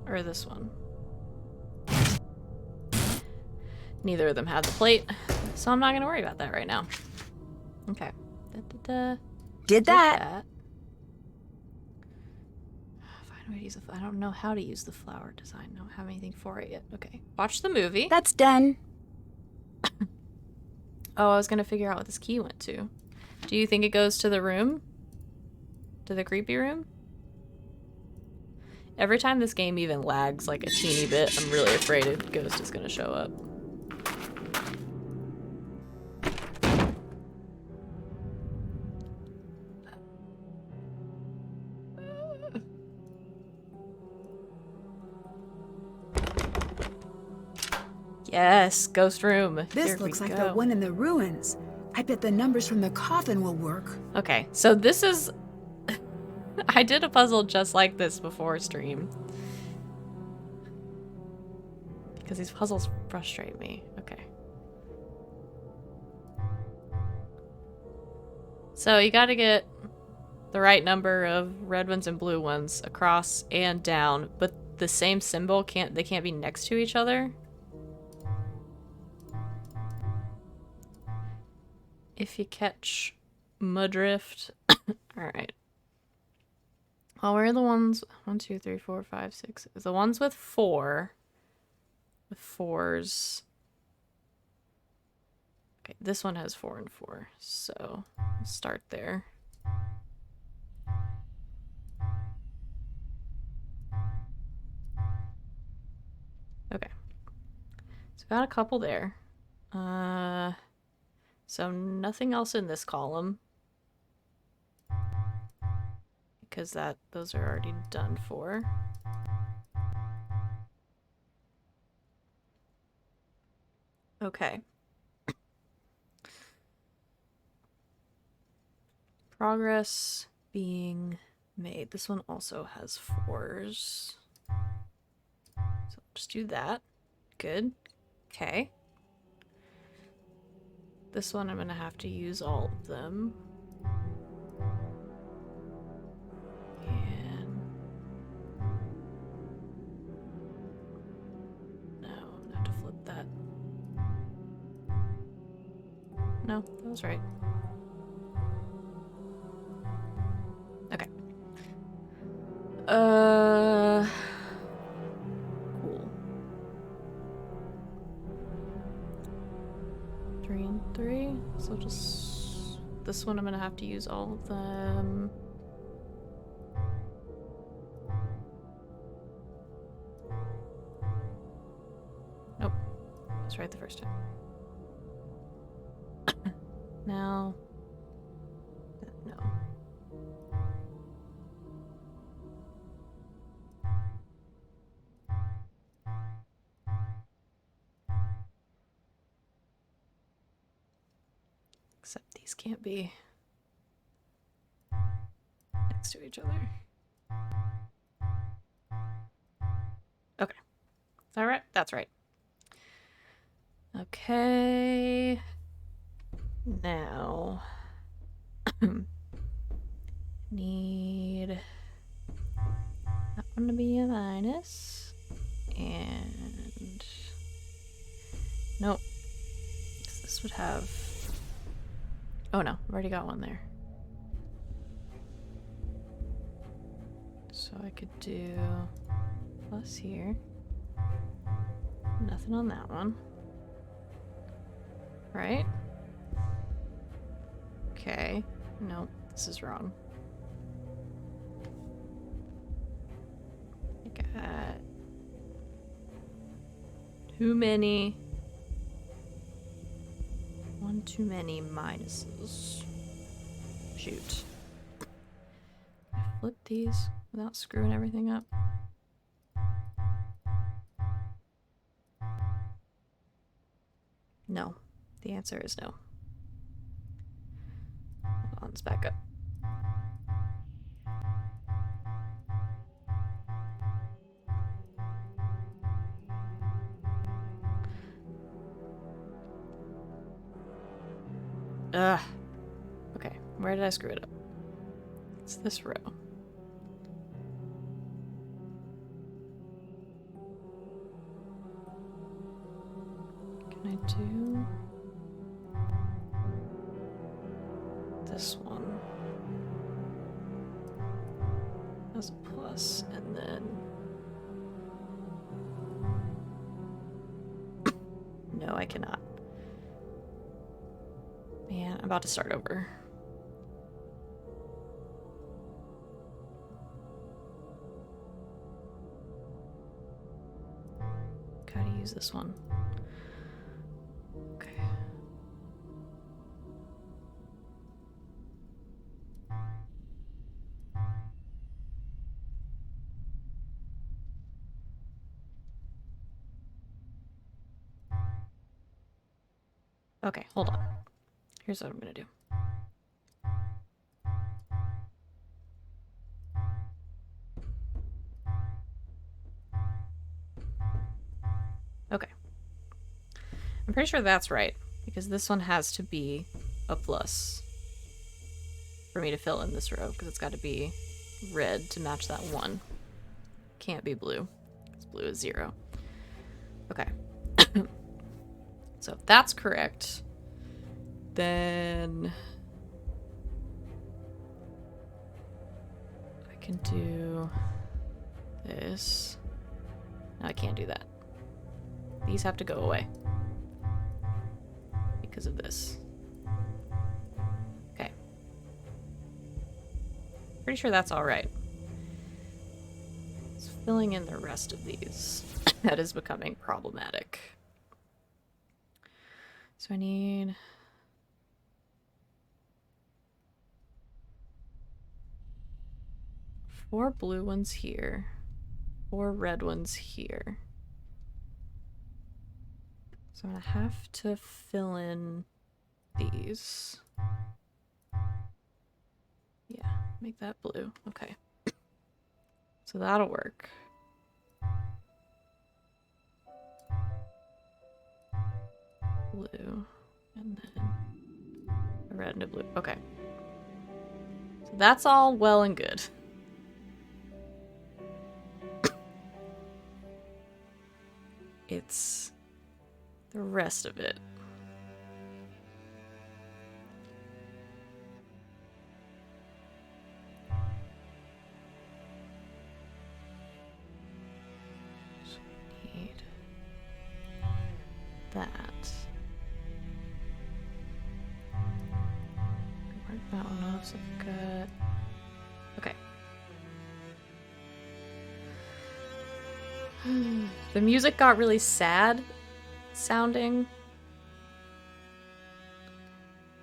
Or this one? Neither of them had the plate, so I'm not going to worry about that right now. Okay. Did that. Find a way to use I don't know how to use the flower design. I don't have anything for it yet. Okay. Watch the movie. That's done. Oh, I was going to figure out what this key went to. Do you think it goes to the room? To the creepy room? Every time this game even lags like a teeny bit, I'm really afraid a ghost is going to show up. Yes, ghost room. This Here looks we like go. the one in the ruins. I bet the numbers from the coffin will work. Okay, so this is... I did a puzzle just like this before stream. Because these puzzles frustrate me. Okay. So you gotta get the right number of red ones and blue ones across and down, but the same symbol can't be next to each other. If you catch Mudrift. Alright. Well, where are the ones? 1, 2, 3, 4, 5, 6. The ones with 4. With 4s. Okay, this one has 4 and 4. So, we'll start there. Okay. So, got a couple there. So nothing else in this column. Because those are already done for. Okay. Progress being made. This one also has 4s. So just do that. Good. Okay. This one I'm gonna have to use all of them. And no, I'm gonna have to flip that. No, that was right. Okay. Cool. 3 and 3. So just this one I'm gonna have to use all of them. Nope. That's right the first time. Now. No. Except these can't be next to each other. Okay. Is that right? That's right. Okay. Now, need that one to be a minus, and nope. This would have. Oh no, I've already got one there. So I could do plus here. Nothing on that one. Right? Okay. Nope, this is wrong. I got too many. One too many minuses. Shoot. Can I flip these without screwing everything up? No. The answer is no. Hold on, let's back up. Ugh. Okay, where did I screw it up? It's this row. Can I do this one as a plus, and then no, I cannot. Man, I'm about to start over. Gotta use this one. Okay. Okay, hold on. Here's what I'm gonna do. Okay. I'm pretty sure that's right, because this one has to be a plus for me to fill in this row, because it's got to be red to match that one. Can't be blue, because blue is 0. Okay. So if that's correct, then I can do this. No, I can't do that. These have to go away because of this. Okay. Pretty sure that's all right. It's filling in the rest of these that is becoming problematic. So I need 4 blue ones here, 4 red ones here. So I'm gonna have to fill in these. Yeah, make that blue. Okay. So that'll work. Blue, and then a red and a blue. Okay. So that's all well and good. It's the rest of it. So we need that. Mark that one off, so I've got... Okay. The music got really sad sounding.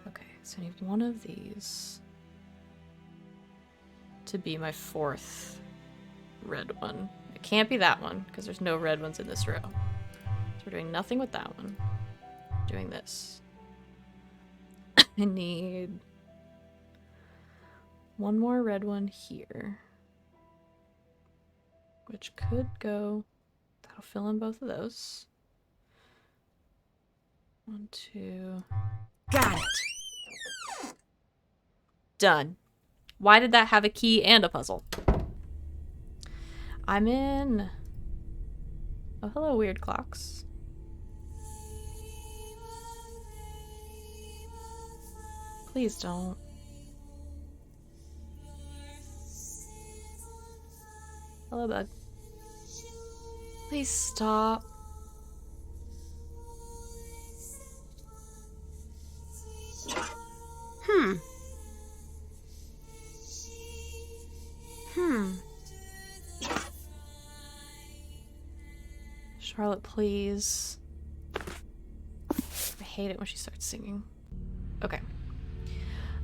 Okay, so I need one of these to be my 4th red one. It can't be that one, because there's no red ones in this row. So we're doing nothing with that one. Doing this. I need one more red one here, which could go... That'll fill in both of those. 1, 2... Got it! Done. Why did that have a key and a puzzle? I'm in. Oh, hello, weird clocks. Please don't. Hello, bug. Please stop. Charlotte, please. I hate it when she starts singing. Okay.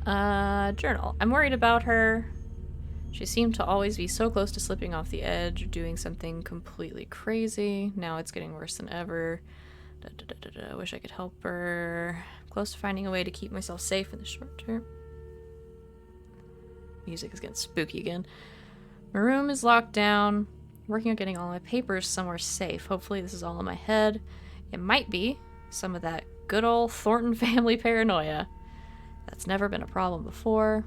Journal. I'm worried about her. She seemed to always be so close to slipping off the edge or doing something completely crazy. Now it's getting worse than ever. I wish I could help her. I'm close to finding a way to keep myself safe in the short term. Music is getting spooky again. My room is locked down. Working on getting all my papers somewhere safe. Hopefully this is all in my head. It might be some of that good old Thornton family paranoia. That's never been a problem before.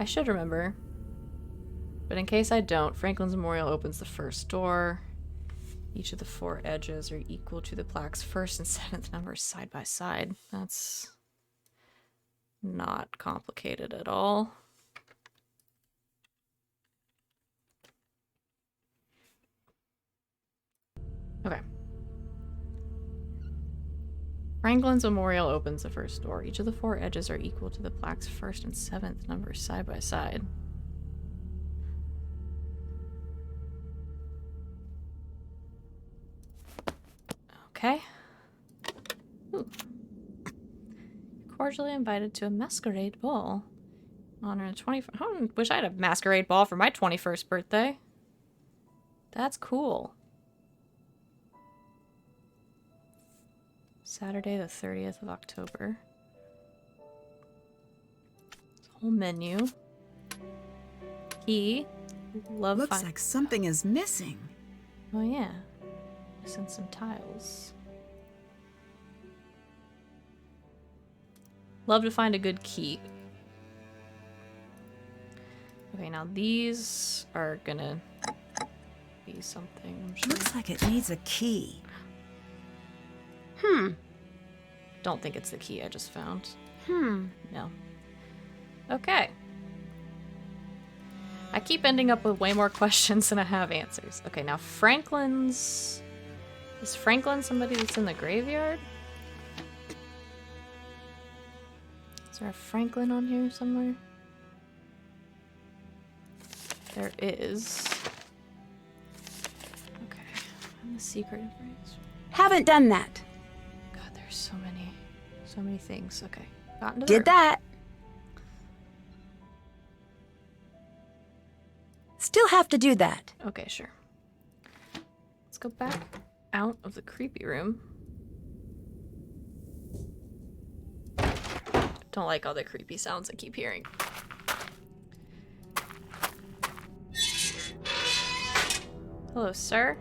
I should remember. But in case I don't, Franklin's Memorial opens the first door. Each of the 4 edges are equal to the plaque's 1st and 7th numbers side by side. That's not complicated at all. Okay. Franklin's Memorial opens the first door. Each of the 4 edges are equal to the plaque's 1st and 7th numbers side by side. Okay. Ooh. Cordially invited to a masquerade ball. Honor 21st. I wish I had a masquerade ball for my 21st birthday. That's cool. Saturday the 30th of October. Whole menu. Key. Love. Looks like something is missing. Oh yeah. Missing some tiles. Love to find a good key. Okay, now these are gonna be something, I'm sure. Looks like it needs a key. Don't think it's the key I just found. No. Okay. I keep ending up with way more questions than I have answers. Okay, now Franklin's... Is Franklin somebody that's in the graveyard? Is there a Franklin on here somewhere? There is. Okay. And the secret information. Haven't done that. God, there's so many things. Okay. Got into Did that. Still have to do that. Okay, sure. Let's go back out of the creepy room. Don't like all the creepy sounds I keep hearing. Hello, sir.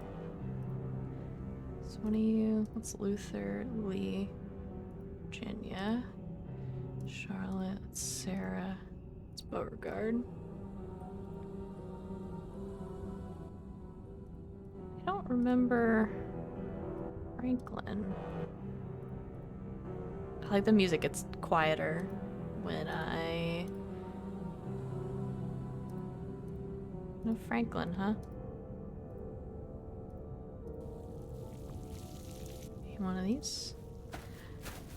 So one of you. What's Luther, Lee, Virginia, Charlotte, Sarah. It's Beauregard. I don't remember Franklin. I like the music gets quieter when I... No Franklin, huh? One of these?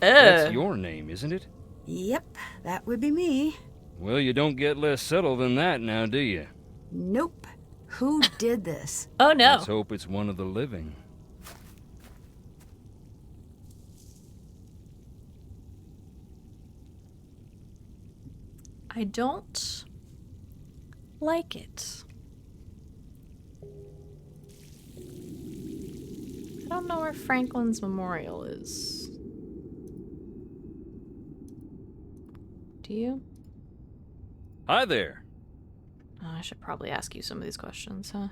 That's your name, isn't it? Yep, that would be me. Well, you don't get less subtle than that now, do you? Nope. Who did this? Oh no. Let's hope it's one of the living. I don't like it. I don't know where Franklin's memorial is. Do you? Hi there. Oh, I should probably ask you some of these questions, huh?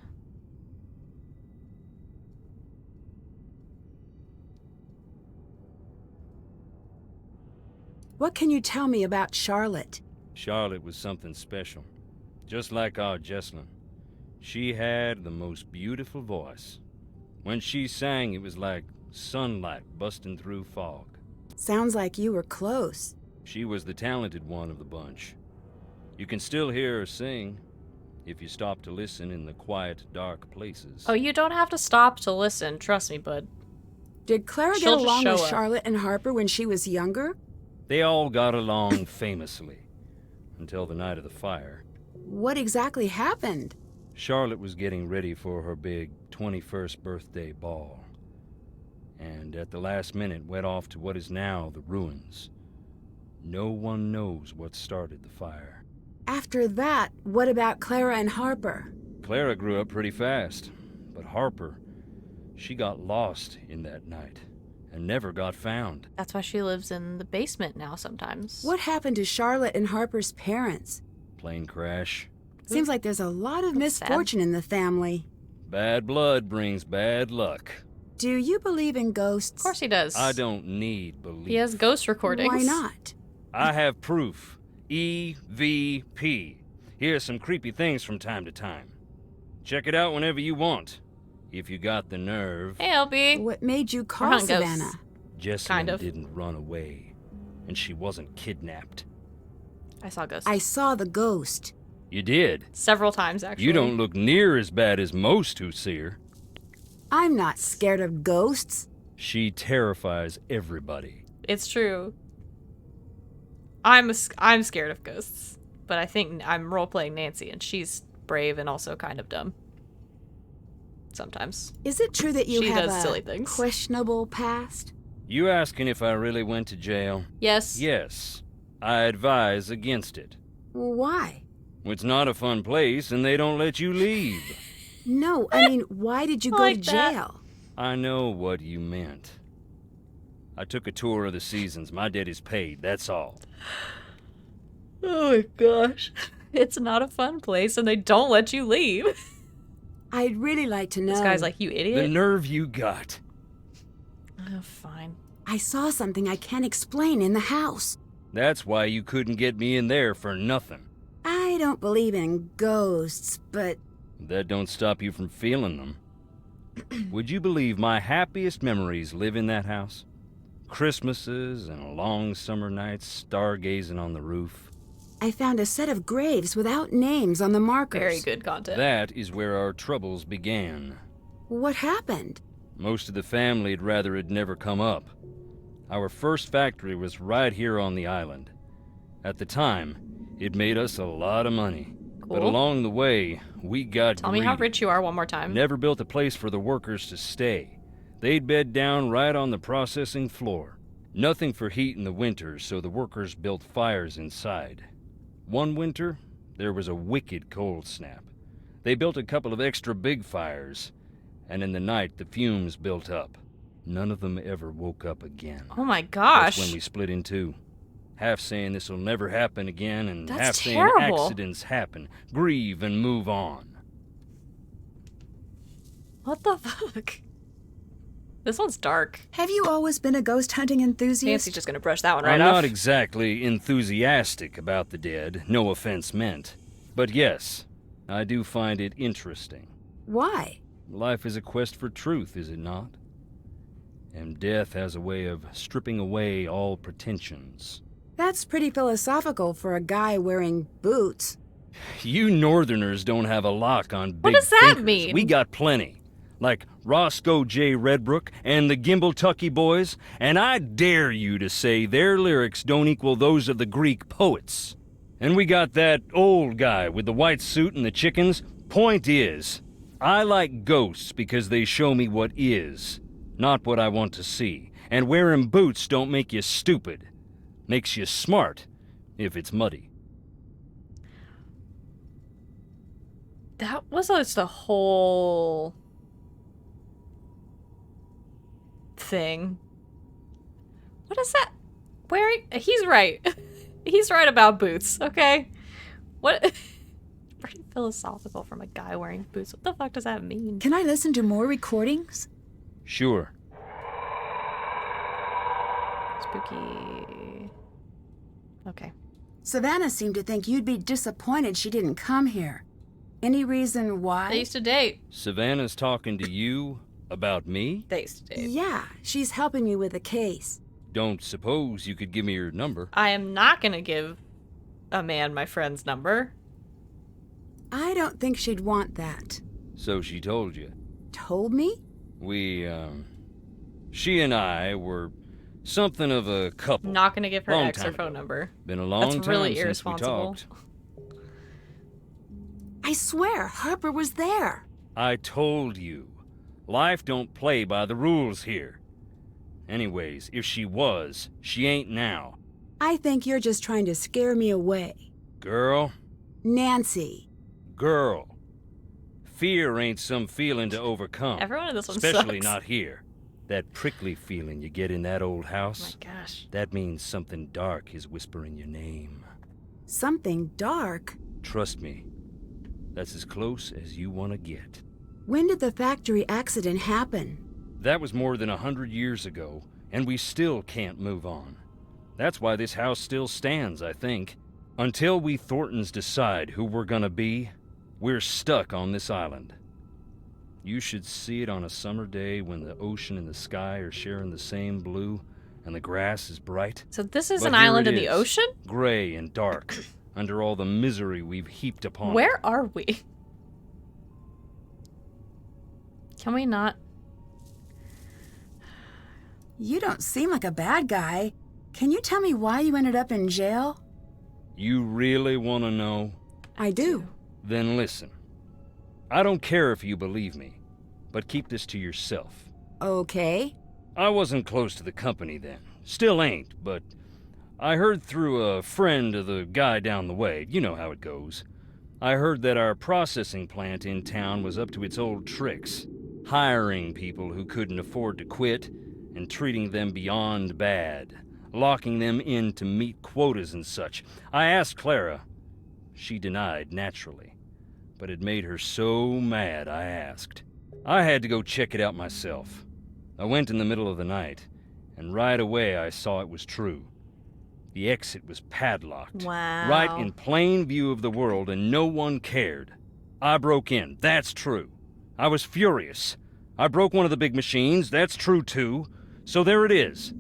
What can you tell me about Charlotte? Charlotte was something special. Just like our Jessalyn. She had the most beautiful voice. When she sang, it was like sunlight busting through fog. Sounds like you were close. She was the talented one of the bunch. You can still hear her sing, if you stop to listen in the quiet, dark places. Oh, you don't have to stop to listen. Trust me, bud. Did Clara get She'll just along show with up. Charlotte and Harper when she was younger? They all got along famously, until the night of the fire. What exactly happened? Charlotte was getting ready for her big 21st birthday ball, and at the last minute went off to what is now the ruins. No one knows what started the fire. After that, what about Clara and Harper? Clara grew up pretty fast, but Harper, she got lost in that night and never got found. That's why she lives in the basement now sometimes. What happened to Charlotte and Harper's parents? Plane crash. Seems like there's a lot of That's sad. misfortune in the family. Bad blood brings bad luck. Do you believe in ghosts? Of course he does. I don't need belief. He has ghost recordings. Why not? I have proof. EVP. Here's some creepy things from time to time. Check it out whenever you want, if you got the nerve. Hey, LB. What made you We're call hunting Savannah? ghosts. Jessalyn Kind of. didn't run away, and she wasn't kidnapped. I saw ghosts. I saw the ghost. You did. Several times, actually. You don't look near as bad as most who see her. I'm not scared of ghosts. She terrifies everybody. It's true. I'm scared of ghosts, but I think I'm role-playing Nancy, and she's brave and also kind of dumb. Sometimes. Is it true that you She have does a silly things. questionable past? You asking if I really went to jail? Yes. Yes. I advise against it. Why? It's not a fun place, and they don't let you leave. No, I mean, why did you I go like to that. jail? I know what you meant. I took a tour of the seasons. My debt is paid, that's all. Oh my gosh. It's not a fun place, and they don't let you leave. I'd really like to know. This guy's like, you The idiot. nerve you got. Oh, fine. I saw something I can't explain in the house. That's why you couldn't get me in there for nothing. I don't believe in ghosts, but That don't stop you from feeling them. Would you believe my happiest memories live in that house? Christmases and long summer nights stargazing on the roof. I found a set of graves without names on the markers. Very good content. That is where our troubles began. What happened? Most of the family'd rather it never come up. Our first factory was right here on the island. At the time, it made us a lot of money. But Cool. along the way, we got Tell me how rich you are one more time. Never built a place for the workers to stay. They'd bed down right on the processing floor. Nothing for heat in the winters, so the workers built fires inside. One winter, there was a wicked cold snap. They built a couple of extra big fires, and in the night the fumes built up. None of them ever woke up again. Oh my gosh. That's when we split in two. Half saying this will never happen again, and That's half saying terrible. accidents happen. Grieve and move on. What the fuck? This one's dark. Have you always been a ghost hunting enthusiast? Nancy's just gonna brush that one right I'm off. not exactly enthusiastic about the dead, no offense meant. But yes, I do find it interesting. Why? Life is a quest for truth, is it not? And death has a way of stripping away all pretensions. That's pretty philosophical for a guy wearing boots. You northerners don't have a lock on big does that thinkers. mean? We got plenty. Like Roscoe J. Redbrook and the Gimble Tucky Boys, and I dare you to say their lyrics don't equal those of the Greek poets. And we got that old guy with the white suit and the chickens. Point is, I like ghosts because they show me what is, not what I want to see. And wearing boots don't make you stupid. Makes you smart, if it's muddy. That was just a whole thing. What is that? He's right. He's right about boots, okay? What? Pretty philosophical from a guy wearing boots. What the fuck does that mean? Can I listen to more recordings? Sure. Spooky. Okay. Savannah seemed to think you'd be disappointed she didn't come here. Any reason why? They used to date. Savannah's talking to you about me? They used to date. Yeah, she's helping me with a case. Don't suppose you could give me your number? I am not gonna give a man my friend's number. I don't think she'd want that. So she told you. Told me? She and I were something of a couple. Not gonna give her Long ex her time phone ago. number. Been a long That's time really since we irresponsible. talked. I swear, Harper was there. I told you. Life don't play by the rules here. Anyways, if she was, she ain't now. I think you're just trying to scare me away. Girl, Nancy. girl. Fear ain't some feeling to overcome. Everyone in this one Especially sucks. not here. That prickly feeling you get in that old Oh house. my gosh. That means something dark is whispering your name. Something dark? Trust me. That's as close as you want to get. When did the factory accident happen? That was more than 100 years ago, and we still can't move on. That's why this house still stands, I think. Until we Thorntons decide who we're gonna be, we're stuck on this island. You should see it on a summer day when the ocean and the sky are sharing the same blue, and the grass is bright. So this is But an here island it in the is, ocean? Gray and dark, under all the misery we've heaped upon it. Where are we? Can we not? You don't seem like a bad guy. Can you tell me why you ended up in jail? You really want to know? I do. Then listen. I don't care if you believe me, but keep this to yourself. Okay. I wasn't close to the company then. Still ain't, but I heard through a friend of the guy down the way. You know how it goes. I heard that our processing plant in town was up to its old tricks, hiring people who couldn't afford to quit and treating them beyond bad, locking them in to meet quotas and such. I asked Clara. She denied, naturally. But it made her so mad I asked. I had to go check it out myself. I went in the middle of the night, and right away I saw it was true. The exit was padlocked. Wow. Right in plain view of the world, and no one cared. I broke in, that's true. I was furious. I broke one of the big machines, that's true too. So there it is.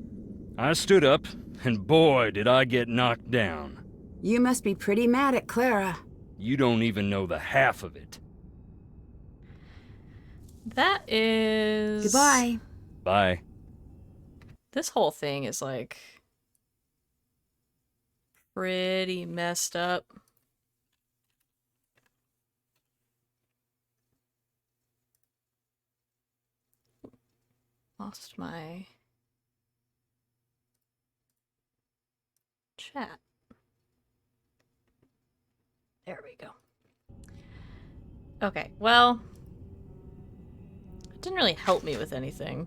I stood up, and boy, did I get knocked down. You must be pretty mad at Clara. You don't even know the half of it. That is... Goodbye. Bye. This whole thing is like... pretty messed up. Lost my... chat. There we go. Okay, well... it didn't really help me with anything.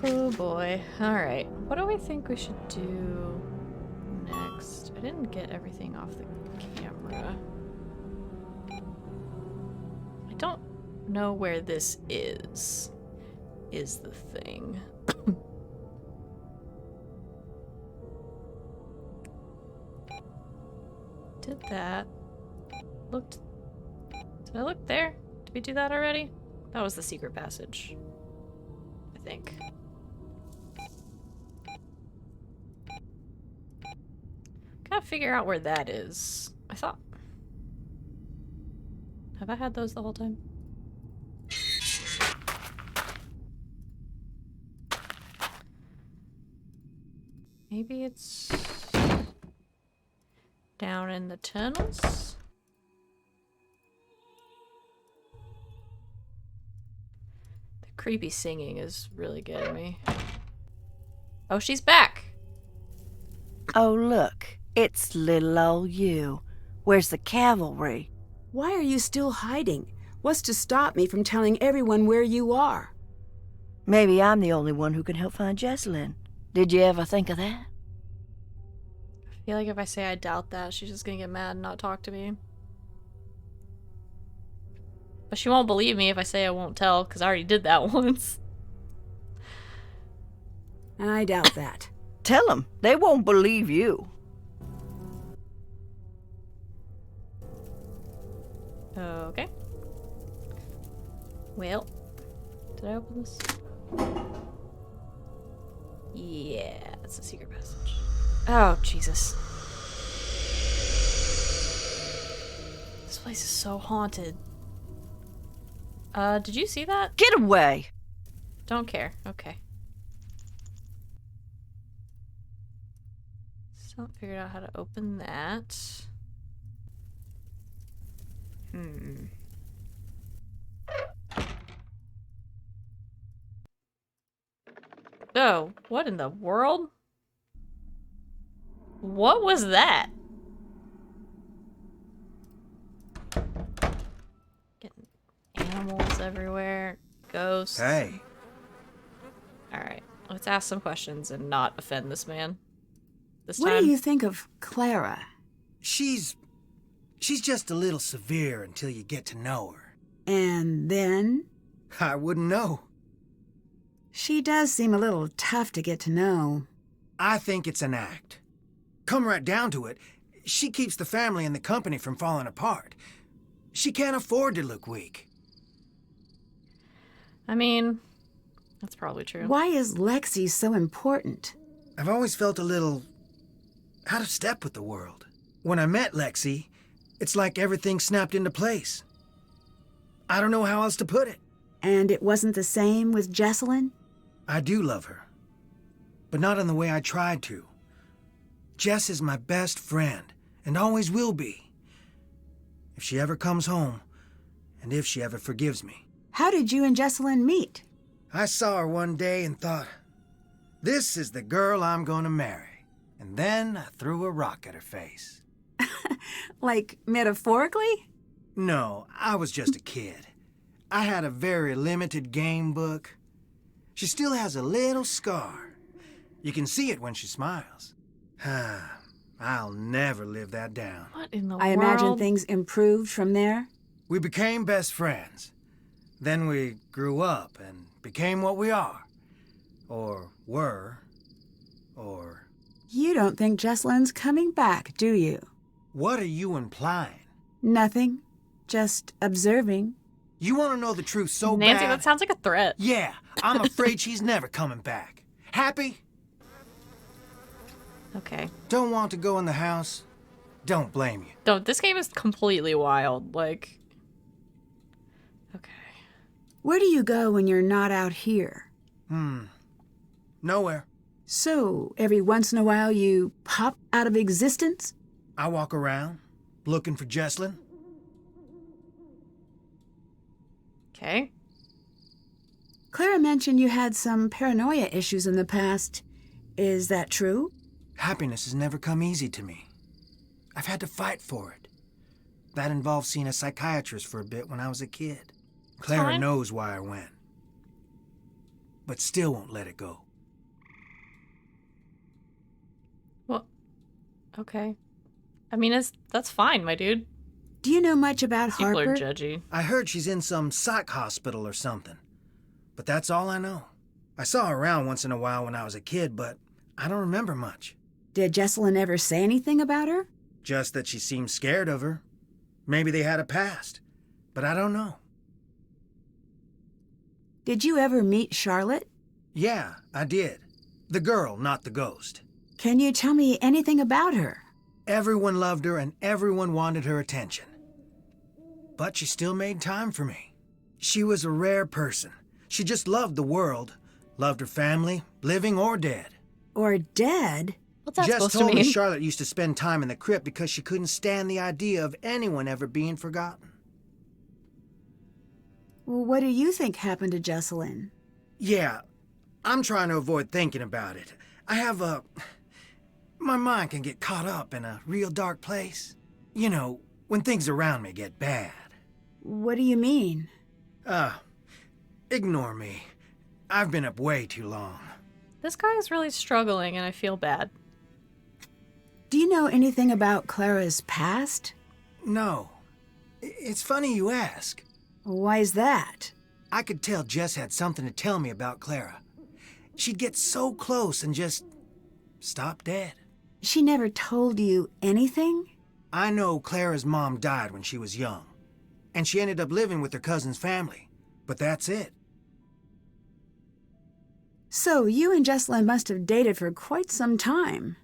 Oh boy. Alright. What do we think we should do next? I didn't get everything off the camera. I don't know where this is the thing. Did that. Looked. Did I look there? Did we do that already? That was the secret passage. I think. Gotta figure out where that is. I thought... have I had those the whole time? Maybe it's... down in the tunnels? The creepy singing is really getting me. Oh, she's back! Oh, look. It's little old you. Where's the cavalry? Why are you still hiding? What's to stop me from telling everyone where you are? Maybe I'm the only one who can help find Jessalyn. Did you ever think of that? I feel like if I say I doubt that, she's just gonna get mad and not talk to me. But she won't believe me if I say I won't tell, because I already did that once. I doubt that. Tell them. They won't believe you. Okay. Well, did I open this? Yeah, it's a secret passage. Oh, Jesus. This place is so haunted. Did you see that? Get away! Don't care. Okay. Still not figured out how to open that. Oh, what in the world? What was that? Getting animals everywhere. Ghosts. Hey. Alright, let's ask some questions and not offend this man. This What time. do you think of Clara? She's just a little severe until you get to know her. And then? I wouldn't know. She does seem a little tough to get to know. I think it's an act. Come right down to it, she keeps the family and the company from falling apart. She can't afford to look weak. I mean, that's probably true. Why is Lexi so important? I've always felt a little out of step with the world. When I met Lexi, it's like everything snapped into place. I don't know how else to put it. And it wasn't the same with Jessalyn? I do love her, but not in the way I tried to. Jess is my best friend, and always will be. If she ever comes home, and if she ever forgives me. How did you and Jessalyn meet? I saw her one day and thought, this is the girl I'm gonna marry. And then I threw a rock at her face. Like, metaphorically? No, I was just a kid. I had a very limited game book. She still has a little scar. You can see it when she smiles. I'll never live that down. What in the I world? imagine things improved from there. We became best friends. Then we grew up and became what we are. Or were. Or... You don't think Jessalyn's coming back, do you? What are you implying? Nothing. Just observing. You want to know the truth so Nancy, bad? that sounds like a threat. Yeah, I'm afraid she's never coming back. Happy? Okay. Don't want to go in the house? Don't blame you. Don't. This game is completely wild. Like. Okay. Where do you go when you're not out here? Nowhere. So, every once in a while you pop out of existence? I walk around, looking for Jessalyn. Okay. Clara mentioned you had some paranoia issues in the past. Is that true? Happiness has never come easy to me. I've had to fight for it. That involved seeing a psychiatrist for a bit when I was a kid. Clara fine. knows why I went. But still won't let it go. Well, okay. I mean, that's fine, my dude. Do you know much about People Harper? are judgy. I heard she's in some psych hospital or something. But that's all I know. I saw her around once in a while when I was a kid, but I don't remember much. Did Jessalyn ever say anything about her? Just that she seemed scared of her. Maybe they had a past, but I don't know. Did you ever meet Charlotte? Yeah, I did. The girl, not the ghost. Can you tell me anything about her? Everyone loved her and everyone wanted her attention. But she still made time for me. She was a rare person. She just loved the world, loved her family, living or dead. Or dead? What's that Jess supposed to told me mean? Charlotte used to spend time in the crypt because she couldn't stand the idea of anyone ever being forgotten. Well, what do you think happened to Jessalyn? Yeah, I'm trying to avoid thinking about it. My mind can get caught up in a real dark place. You know, when things around me get bad. What do you mean? Ignore me. I've been up way too long. This guy is really struggling and I feel bad. Do you know anything about Clara's past? No. It's funny you ask. Why is that? I could tell Jess had something to tell me about Clara. She'd get so close and just stop dead. She never told you anything? I know Clara's mom died when she was young, and she ended up living with her cousin's family, but that's it. So you and Jessalyn must have dated for quite some time.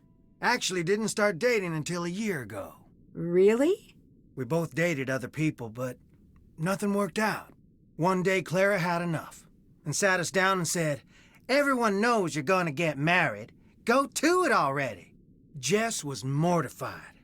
Actually didn't start dating until a year ago. Really? We both dated other people, but nothing worked out. One day Clara had enough and sat us down and said, "Everyone knows you're gonna get married. Go to it already." Jess was mortified.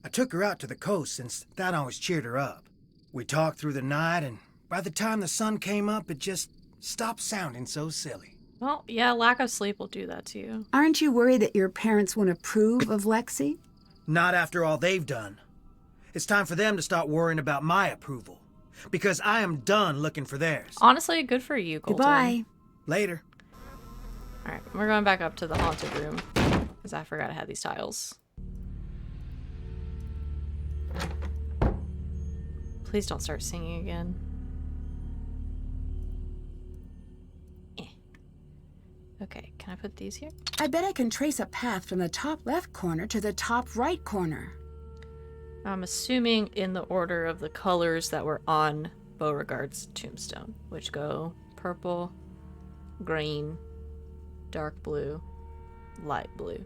I took her out to the coast since that always cheered her up. We talked through the night, and by the time the sun came up, it just stopped sounding so silly. Well, yeah, lack of sleep will do that to you. Aren't you worried that your parents won't approve of Lexi? Not after all they've done. It's time for them to start worrying about my approval, because I am done looking for theirs. Honestly, good for you, Colton. Goodbye. Later. Alright, we're going back up to the haunted room, because I forgot I had these tiles. Please don't start singing again. Okay, can I put these here? I bet I can trace a path from the top left corner to the top right corner. I'm assuming in the order of the colors that were on Beauregard's tombstone, which go purple, green, dark blue, light blue.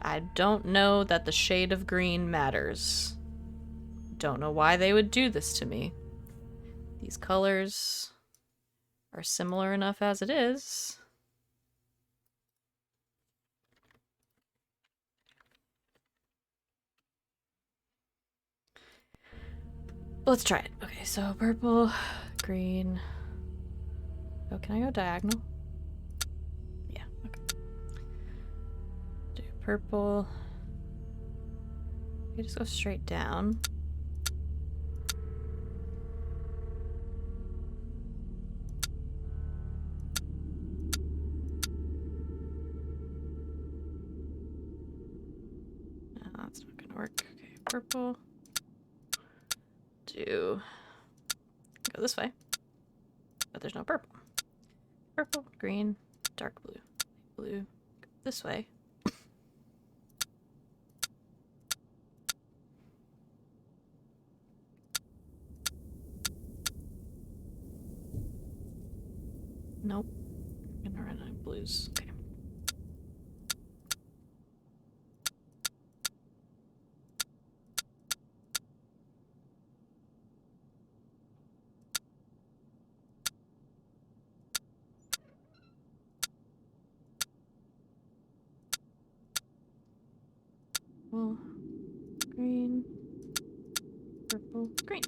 I don't know that the shade of green matters. Don't know why they would do this to me. These colors are similar enough as it is. Let's try it. Okay, so purple, green. Oh, can I go diagonal? Yeah, okay. Do purple. You just go straight down. No, that's not gonna work. Okay, purple. Go this way, but there's no purple. Purple, green, dark blue, blue. Go this way. Nope. I'm gonna run out of blues. Okay. Purple, green, purple, green.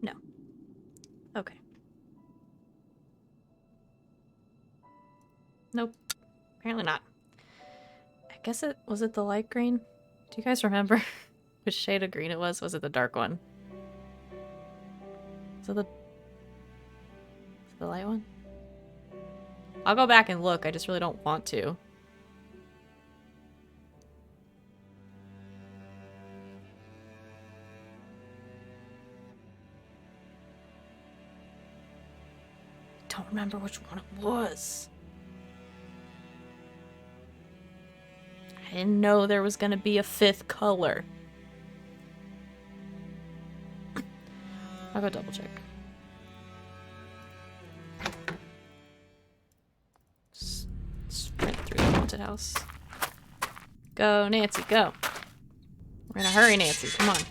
No. Okay. Nope. Apparently not. I guess was it the light green? Do you guys remember which shade of green it was? Was it the dark one? Was it the light one? I'll go back and look. I just really don't want to. Don't remember which one it was. I didn't know there was gonna be a fifth color. I'll go double check. Sprint through the haunted house. Go, Nancy, go. We're in a hurry, Nancy. Come on.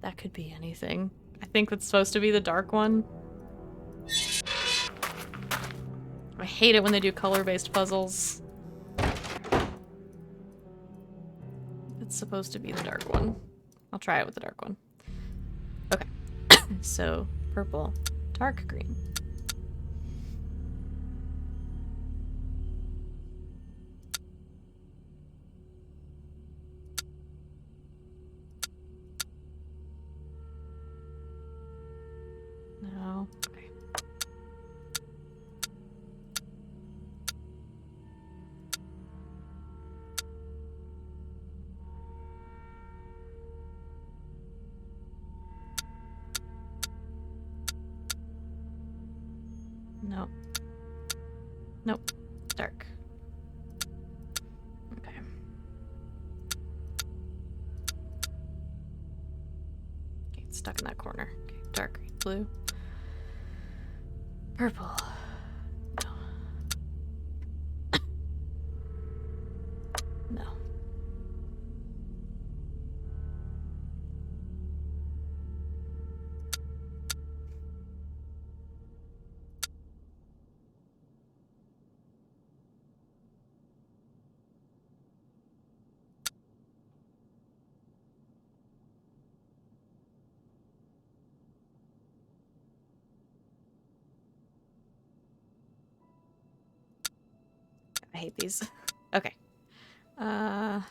That could be anything. I think that's supposed to be the dark one. I hate it when they do color-based puzzles. It's supposed to be the dark one. I'll try it with the dark one. Okay. So, purple, dark green. No. Okay. No. Nope. Dark. Okay. Okay, it's stuck in that corner. Okay, dark green, blue. Purple. No. No. I hate these. Okay. Ah!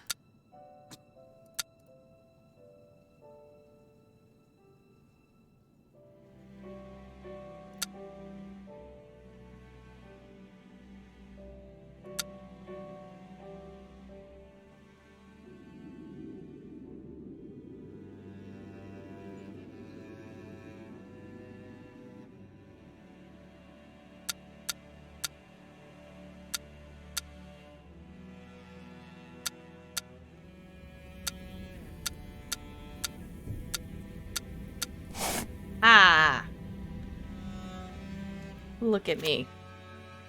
Look at me.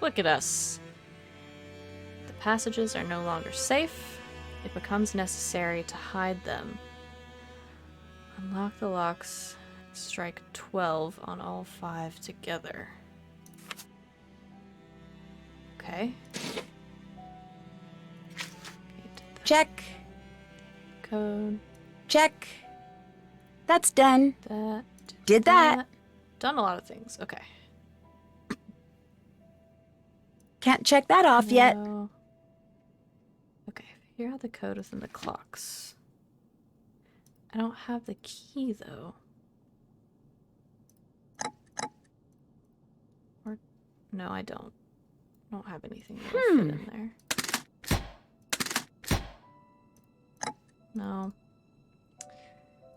Look at us. The passages are no longer safe. It becomes necessary to hide them. Unlock the locks. Strike 12 on all 5 together. Okay. Check. Code. Check. That's done. That. Did that. Done a lot of things. Okay. Can't check that off yet. No. Okay, figure out the code within the clocks. I don't have the key though. Or no, I don't. I don't have anything that will fit in there. No.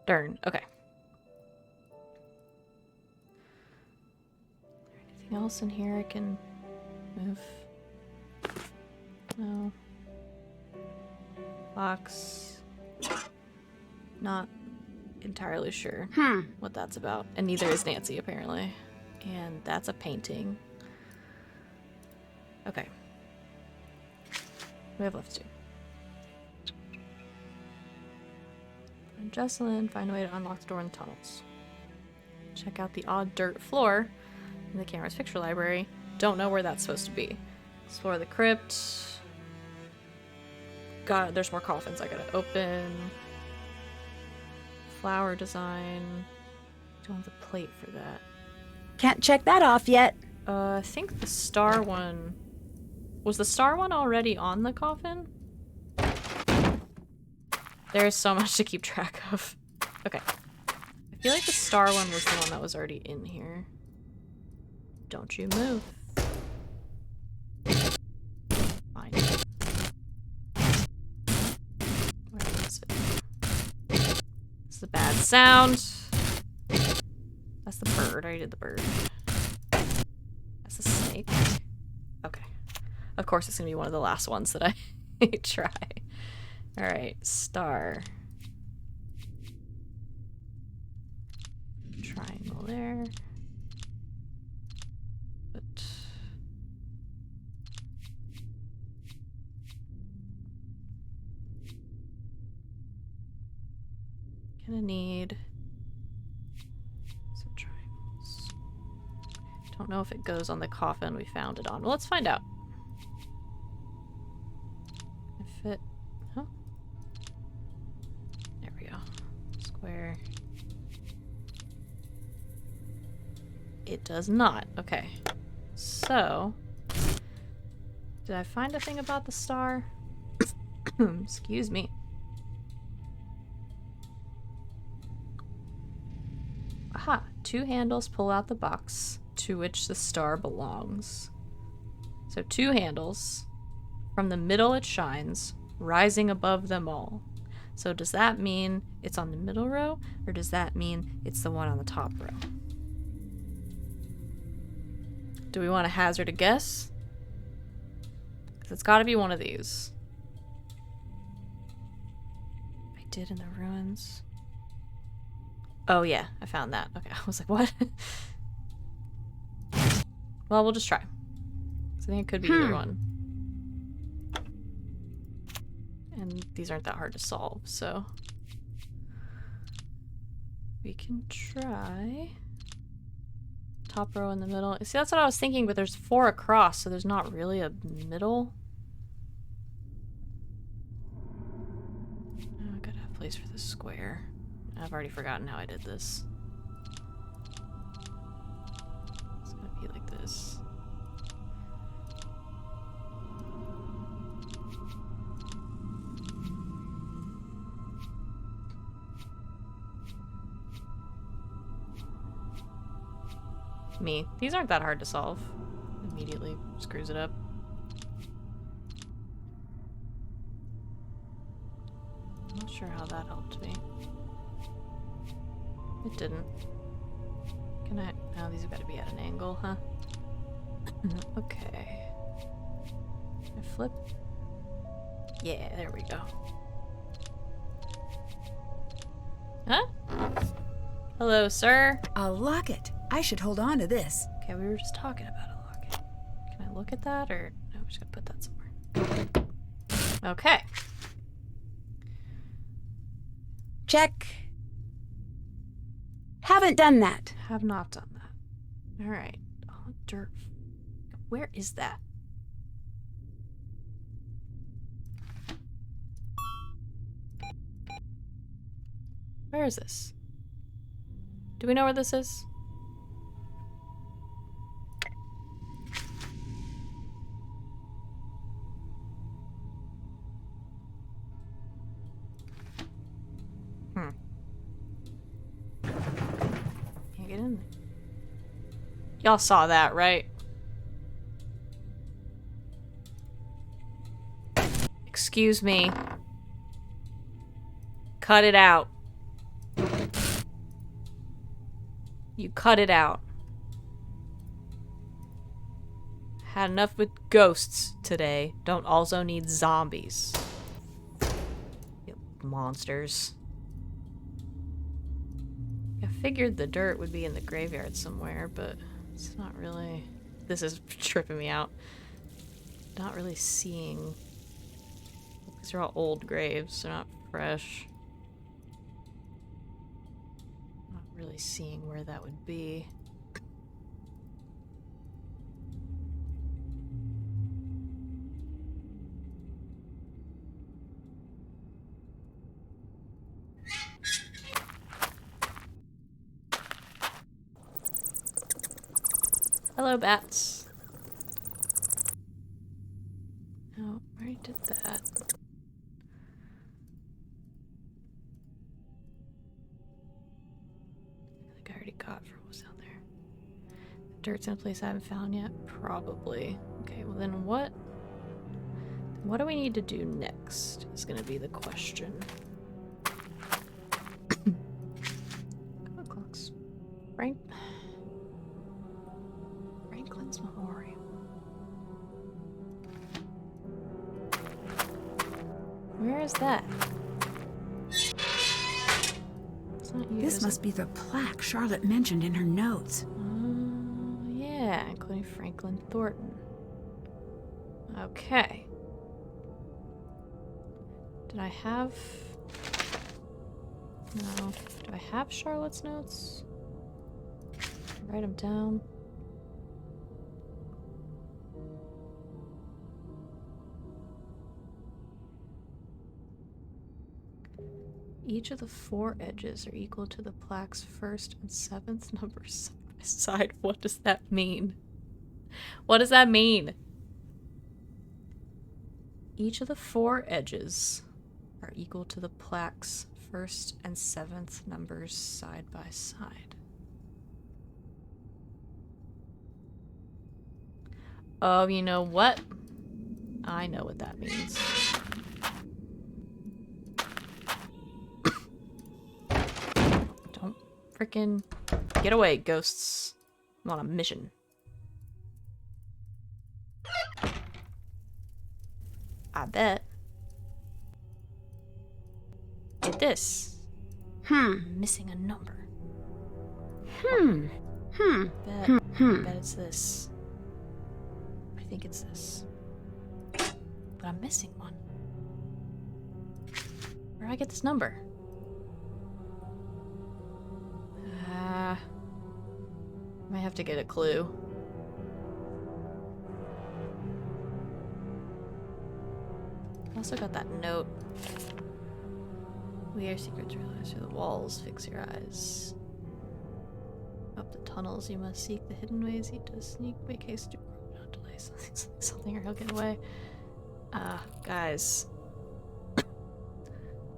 Darn. Okay. Is there anything else in here I can move? No. Box. Not entirely sure what that's about. And neither is Nancy, apparently. And that's a painting. Okay. We have left 2. And Jesselyn, find a way to unlock the door in the tunnels. Check out the odd dirt floor in the camera's picture library. Don't know where that's supposed to be. Explore the crypt. There's more coffins I gotta open. Flower design. Don't have the plate for that. Can't check that off yet. I think the star one... Was the star one already on the coffin? There's so much to keep track of. Okay. I feel like the star one was the one that was already in here. Don't you move. Fine. Where is it? This is a bad sound. That's the bird. I already did the bird. That's the snake. Okay. Of course it's gonna be one of the last ones that I try. Alright, star. Triangle there. But gonna need some triangles. Don't know if it goes on the coffin we found it on. Well, let's find out. If it... Oh. There we go. Square. It does not. Okay. So... Did I find a thing about the star? Excuse me. aha, 2 handles pull out the box to which the star belongs. So 2 handles. From the middle it shines, rising above them all. So does that mean it's on the middle row, or does that mean it's the one on the top row? Do we want to hazard a guess? Because it's got to be one of these. I did in the ruins. Oh yeah, I found that. Okay, I was like, what? Well, we'll just try. I think it could be either one. And these aren't that hard to solve, so we can try. Top row in the middle. See, that's what I was thinking, but there's 4 across, so there's not really a middle. Oh, I gotta have a place for the square. I've already forgotten how I did this. It's gonna be like this. Me. These aren't that hard to solve. Immediately screws it up. I'm not sure how that helped me. It didn't. Can I? Oh, these have got to be at an angle, huh? Okay. Can I flip? Yeah, there we go. Huh? Hello, sir. A locket. I should hold on to this. Okay, we were just talking about a locket. Can I look at that, or no? I'm just gonna put that somewhere. Okay. Check. Haven't done that. Have not done that. All right. Oh, dirt. Where is that? Where is this? Do we know where this is? Can't get in there. Y'all saw that, right? Excuse me. Cut it out. You cut it out. Had enough with ghosts today. Don't also need zombies. You monsters. I figured the dirt would be in the graveyard somewhere, but it's not really... This is tripping me out. Not really seeing... These are all old graves, they're not fresh. Not really seeing where that would be. Hello, bats. Oh, I already did that. I think I already got from what was down there. Dirt's in a place I haven't found yet? Probably. Okay, well then what do we need to do next is gonna be the question. Come on, clocks. Franklin's Memorial. Where is that? It's not you. This must be the plaque Charlotte mentioned in her notes. Yeah, including Franklin Thornton. Okay. Did I have... No. Do I have Charlotte's notes? Write them down. Each of the 4 edges are equal to the plaque's first and 7th numbers side by side. What does that mean? What does that mean? Each of the 4 edges are equal to the plaque's first and 7th numbers side by side. Oh, you know what? I know what that means. Don't frickin' get away, ghosts. I'm on a mission. I bet. Get this. I'm missing a number. Bet it's this. I think it's this. But I'm missing one. Where do I get this number? Might have to get a clue. I also got that note. We are secrets realized through the walls. Fix your eyes. Up the tunnels you must seek the hidden ways. He does sneak. Make haste to not delay something or he'll get away. Guys.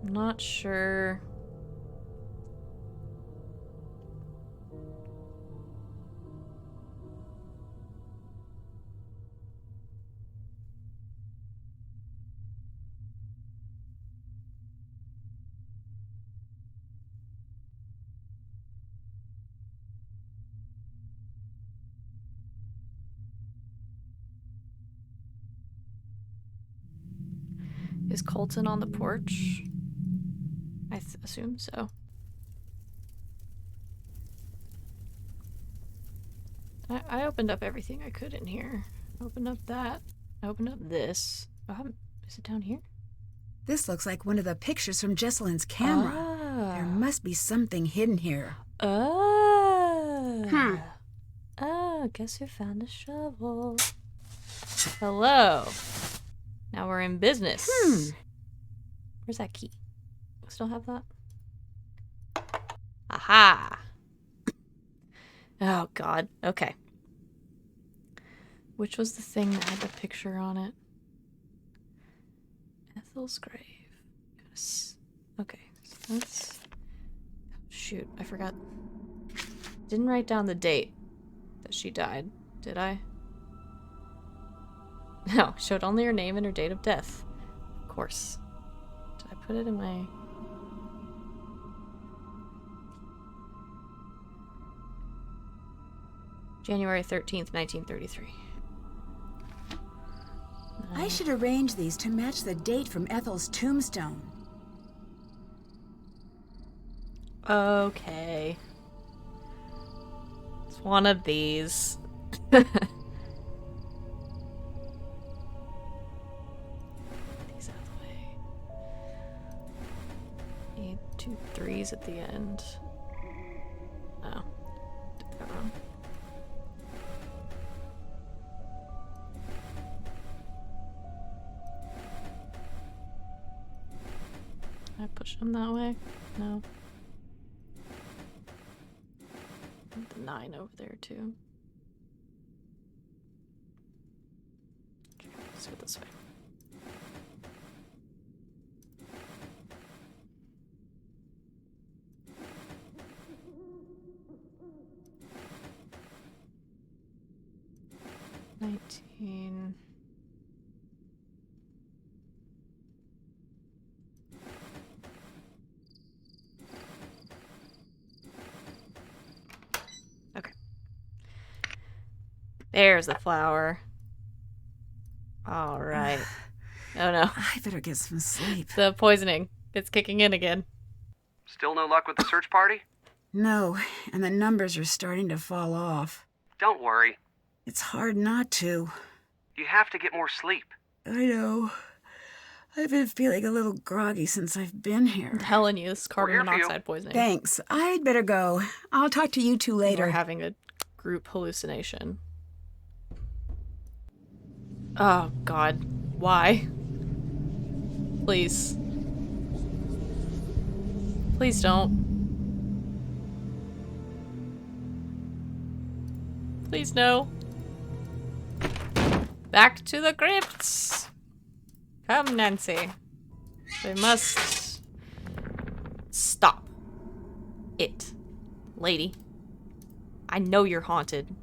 I'm not sure. Is Colton on the porch? I assume so. I opened up everything I could in here. I opened up that. I opened up this. Is it down here? This looks like one of the pictures from Jesselyn's camera. There must be something hidden here. Oh. Oh, guess who found a shovel? Hello. Now we're in business. Where's that key? Still have that? Aha! Oh, God. Okay. Which was the thing that had the picture on it? Ethel's grave. Okay. So let's... Shoot, I forgot. Didn't write down the date that she died, did I? No, showed only her name and her date of death. Of course. Did I put it in my... January 13th, 1933. I should arrange these to match the date from Ethel's tombstone. Okay. It's one of these. These out of the way. Need 2 3s at the end. Oh. Did that wrong. Can I push them that way? No. The 9 over there too. Okay, let's go this way. $19. There's the flower. All right. Oh no. I better get some sleep. The poisoning. It's kicking in again. Still no luck with the search party? No, and the numbers are starting to fall off. Don't worry. It's hard not to. You have to get more sleep. I know. I've been feeling a little groggy since I've been here. I'm telling you, this is carbon We're here for you. monoxide poisoning. Thanks. I'd better go. I'll talk to you two later. We're having a group hallucination. Oh, God. Why? Please. Please don't. Please no. Back to the crypts. Come, Nancy. We must stop it. Lady. I know you're haunted.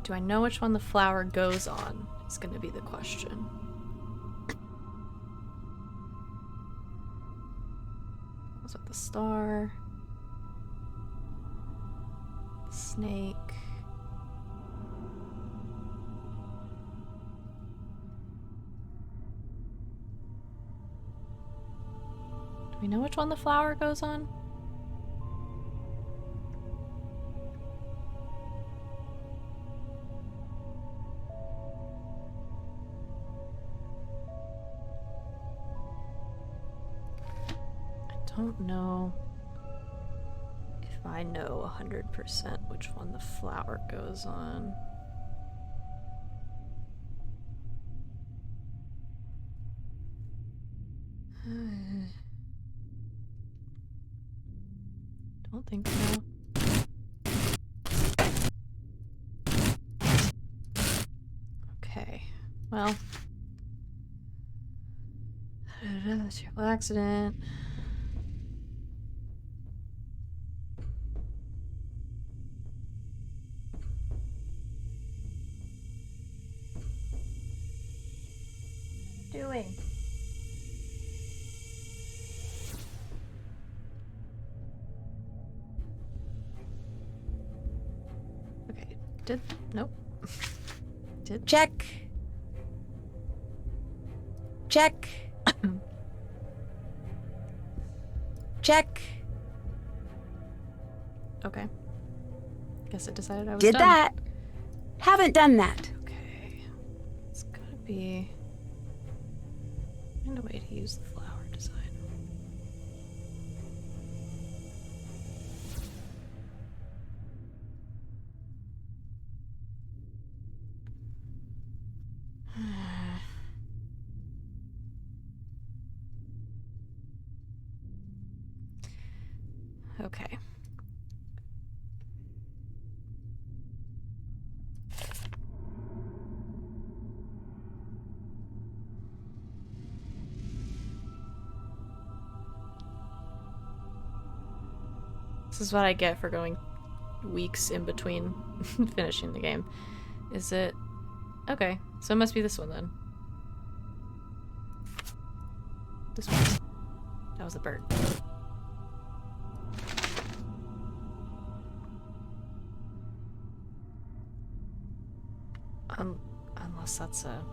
Do I know which one the flower goes on? Is going to be the question. Was it the star? Snake. Do we know which one the flower goes on? I don't know if I know 100% which one the flower goes on. Don't think so. Okay, well. Terrible accident. What are you doing? Okay, nope. Check. Check. Check. Okay. Guess it decided I was Did done. that. Haven't done that. Okay. It's gotta be... Find a way to use the flower design. Okay. This is what I get for going weeks in between finishing the game. Is it... Okay, so it must be this one then. This one. That was the bird. Unless that's a...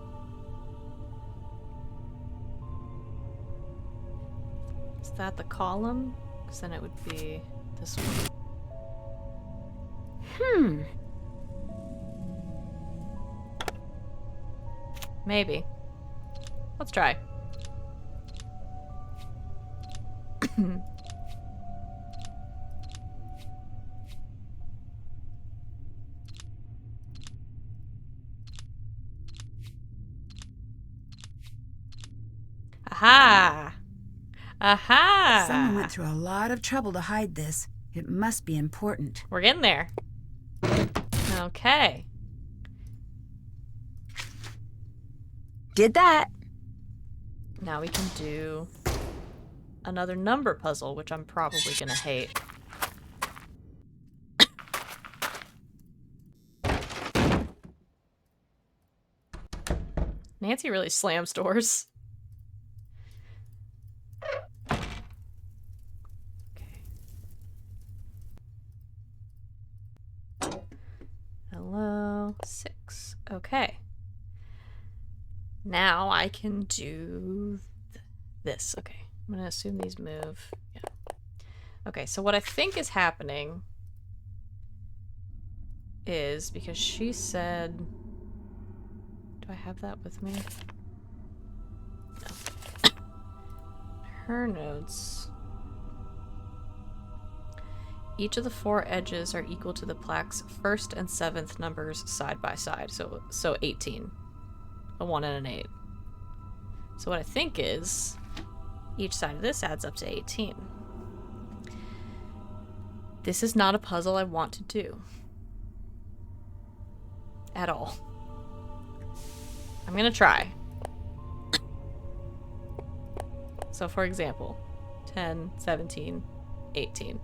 Is that the column? Because then it would be this one. Maybe. Let's try. Aha! Aha! Someone went through a lot of trouble to hide this. It must be important. We're getting there. Okay. Did that. Now we can do another number puzzle, which I'm probably gonna hate. Nancy really slams doors. Hello, 6. Okay. Now I can do this. Okay, I'm gonna assume these move. Yeah. Okay, so what I think is happening is because she said... Do I have that with me? No. Her notes... Each of the 4 edges are equal to the plaque's 1st and 7th numbers side by side. So 18. A 1 and an 8. So what I think is, each side of this adds up to 18. This is not a puzzle I want to do. At all. I'm gonna try. So for example, 10, 17, 18.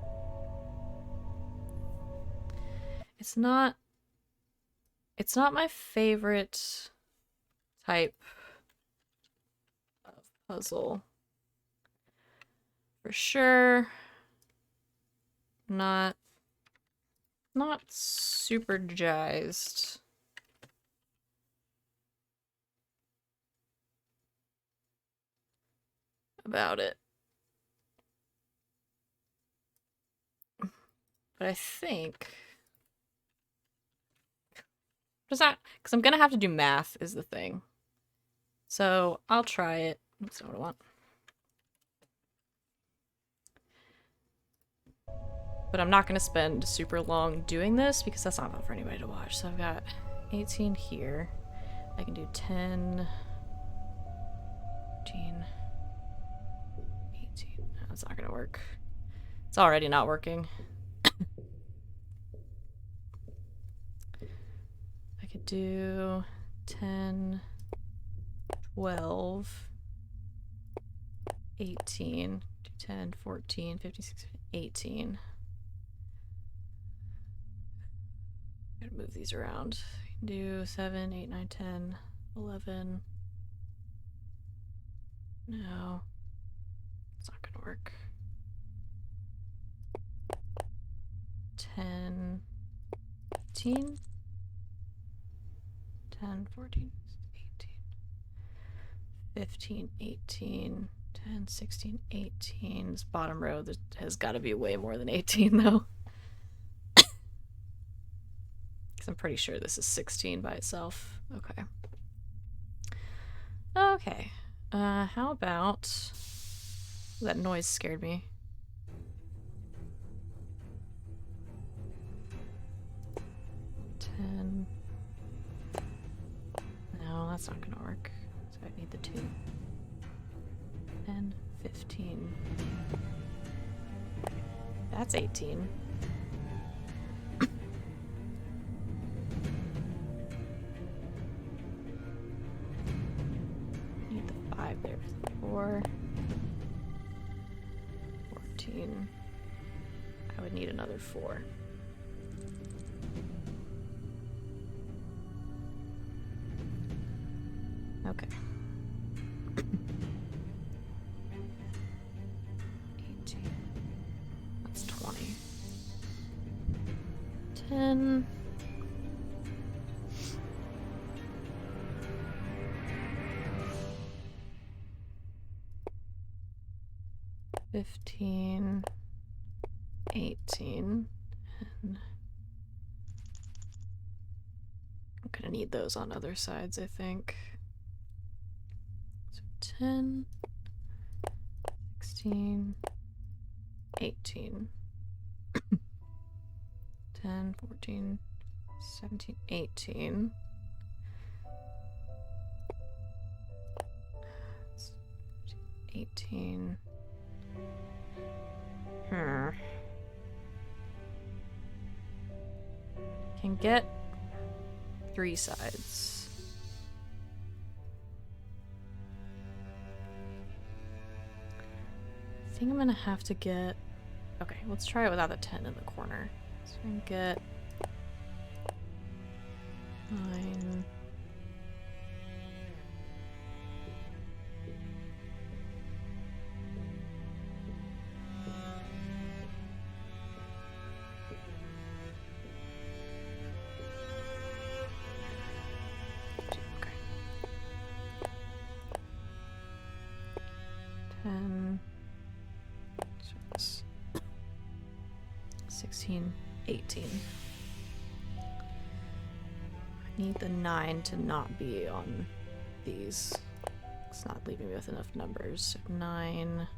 It's not It's not my favorite type of puzzle. For sure. Not super jazzed about it. But I think... Does that... Because I'm going to have to do math is the thing. So I'll try it. That's not what I want. But I'm not going to spend super long doing this because that's not fun for anybody to watch. So I've got 18 here. I can do 10, 14, 18. No, that's not going to work. It's already not working. I could do 10, 12, 18, 10, 14, 15, 16, 18. I'm gonna move these around. I can do 7, 8, 9, 10, 11. No. It's not gonna work. 10, 15. 10, 14, 18. 15, 18. 10, 16, 18. This bottom row has got to be way more than 18, though. Because I'm pretty sure this is 16 by itself. Okay. Okay. How about... That noise scared me. $10. No, that's not going to work. So I need the 2. 10, 15. That's 18. Need the 5 there. 4. 14. I would need another 4. Okay. 18. That's 20. 10. 15. 18. And I'm gonna need those on other sides, I think. 10, 16, 18, 10, 14, 17, 18. 18. Can get 3 sides. I think I'm gonna have to get... Okay, let's try it without the 10 in the corner. So we can get 9. Okay. 10. 16, 18. I need the 9 to not be on these. It's not leaving me with enough numbers. 9.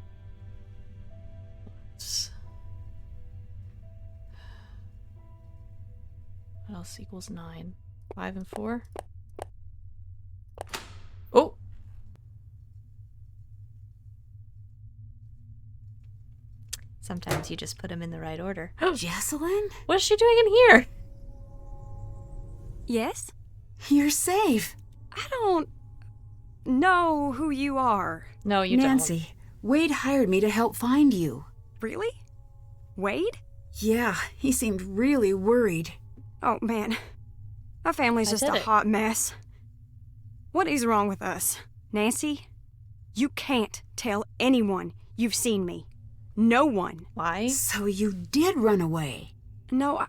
What else equals 9? 5 and 4? Oh! Sometimes you just put them in the right order. Jessalyn? What is she doing in here? Yes? You're safe. I don't know who you are. No, you Nancy, Wade hired me to help find you. Really? Wade? Yeah, he seemed really worried. Oh, man. Our family's I just did a it. hot mess. What is wrong with us? Nancy, you can't tell anyone you've seen me. No one. Why? So you did run away. No,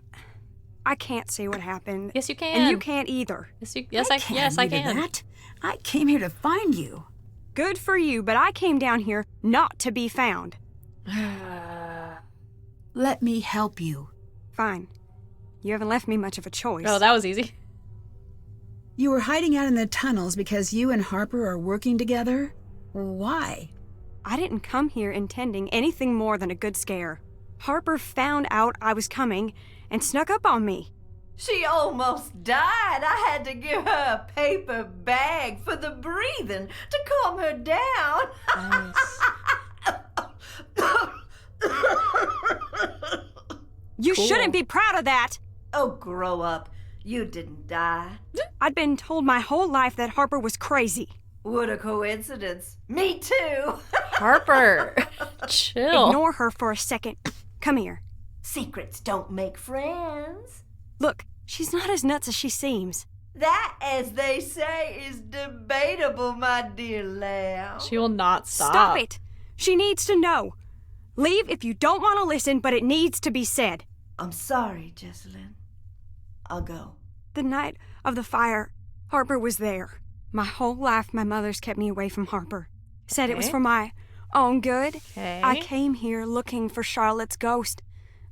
I can't say what happened. Yes, you can. And you can't either. Yes, I can't I agree to can. that. I came here to find you. Good for you, but I came down here not to be found. Let me help you. Fine. You haven't left me much of a choice. Oh, that was easy. You were hiding out in the tunnels because you and Harper are working together? Why? I didn't come here intending anything more than a good scare. Harper found out I was coming and snuck up on me. She almost died. I had to give her a paper bag for the breathing to calm her down. You Cool. shouldn't be proud of that. Oh, grow up. You didn't die. I'd been told my whole life that Harper was crazy. What a coincidence. Me too. Harper, chill. Ignore her for a second. Come here. Secrets don't make friends. Look, she's not as nuts as she seems. That, as they say, is debatable, my dear lamb. She will not stop. Stop it. She needs to know. Leave if you don't want to listen, but it needs to be said. I'm sorry, Jessalyn. I'll go. The night of the fire, Harper was there. My whole life, my mother's kept me away from Harper. Said it was Okay. for my own good. Okay. I came here looking for Charlotte's ghost,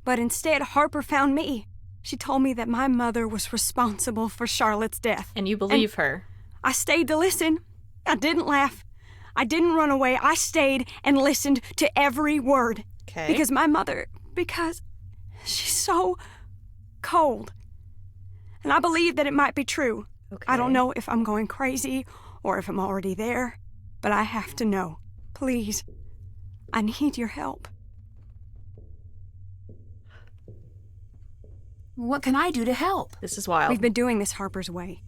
but instead Harper found me. She told me that my mother was responsible for Charlotte's death. And you believe her. I stayed to listen. I didn't laugh. I didn't run away. I stayed and listened to every word. Okay. Because she's so cold. And I believe that it might be true. Okay. I don't know if I'm going crazy or if I'm already there, but I have to know. Please, I need your help. What can I do to help? This is wild. We've been doing this Harper's way,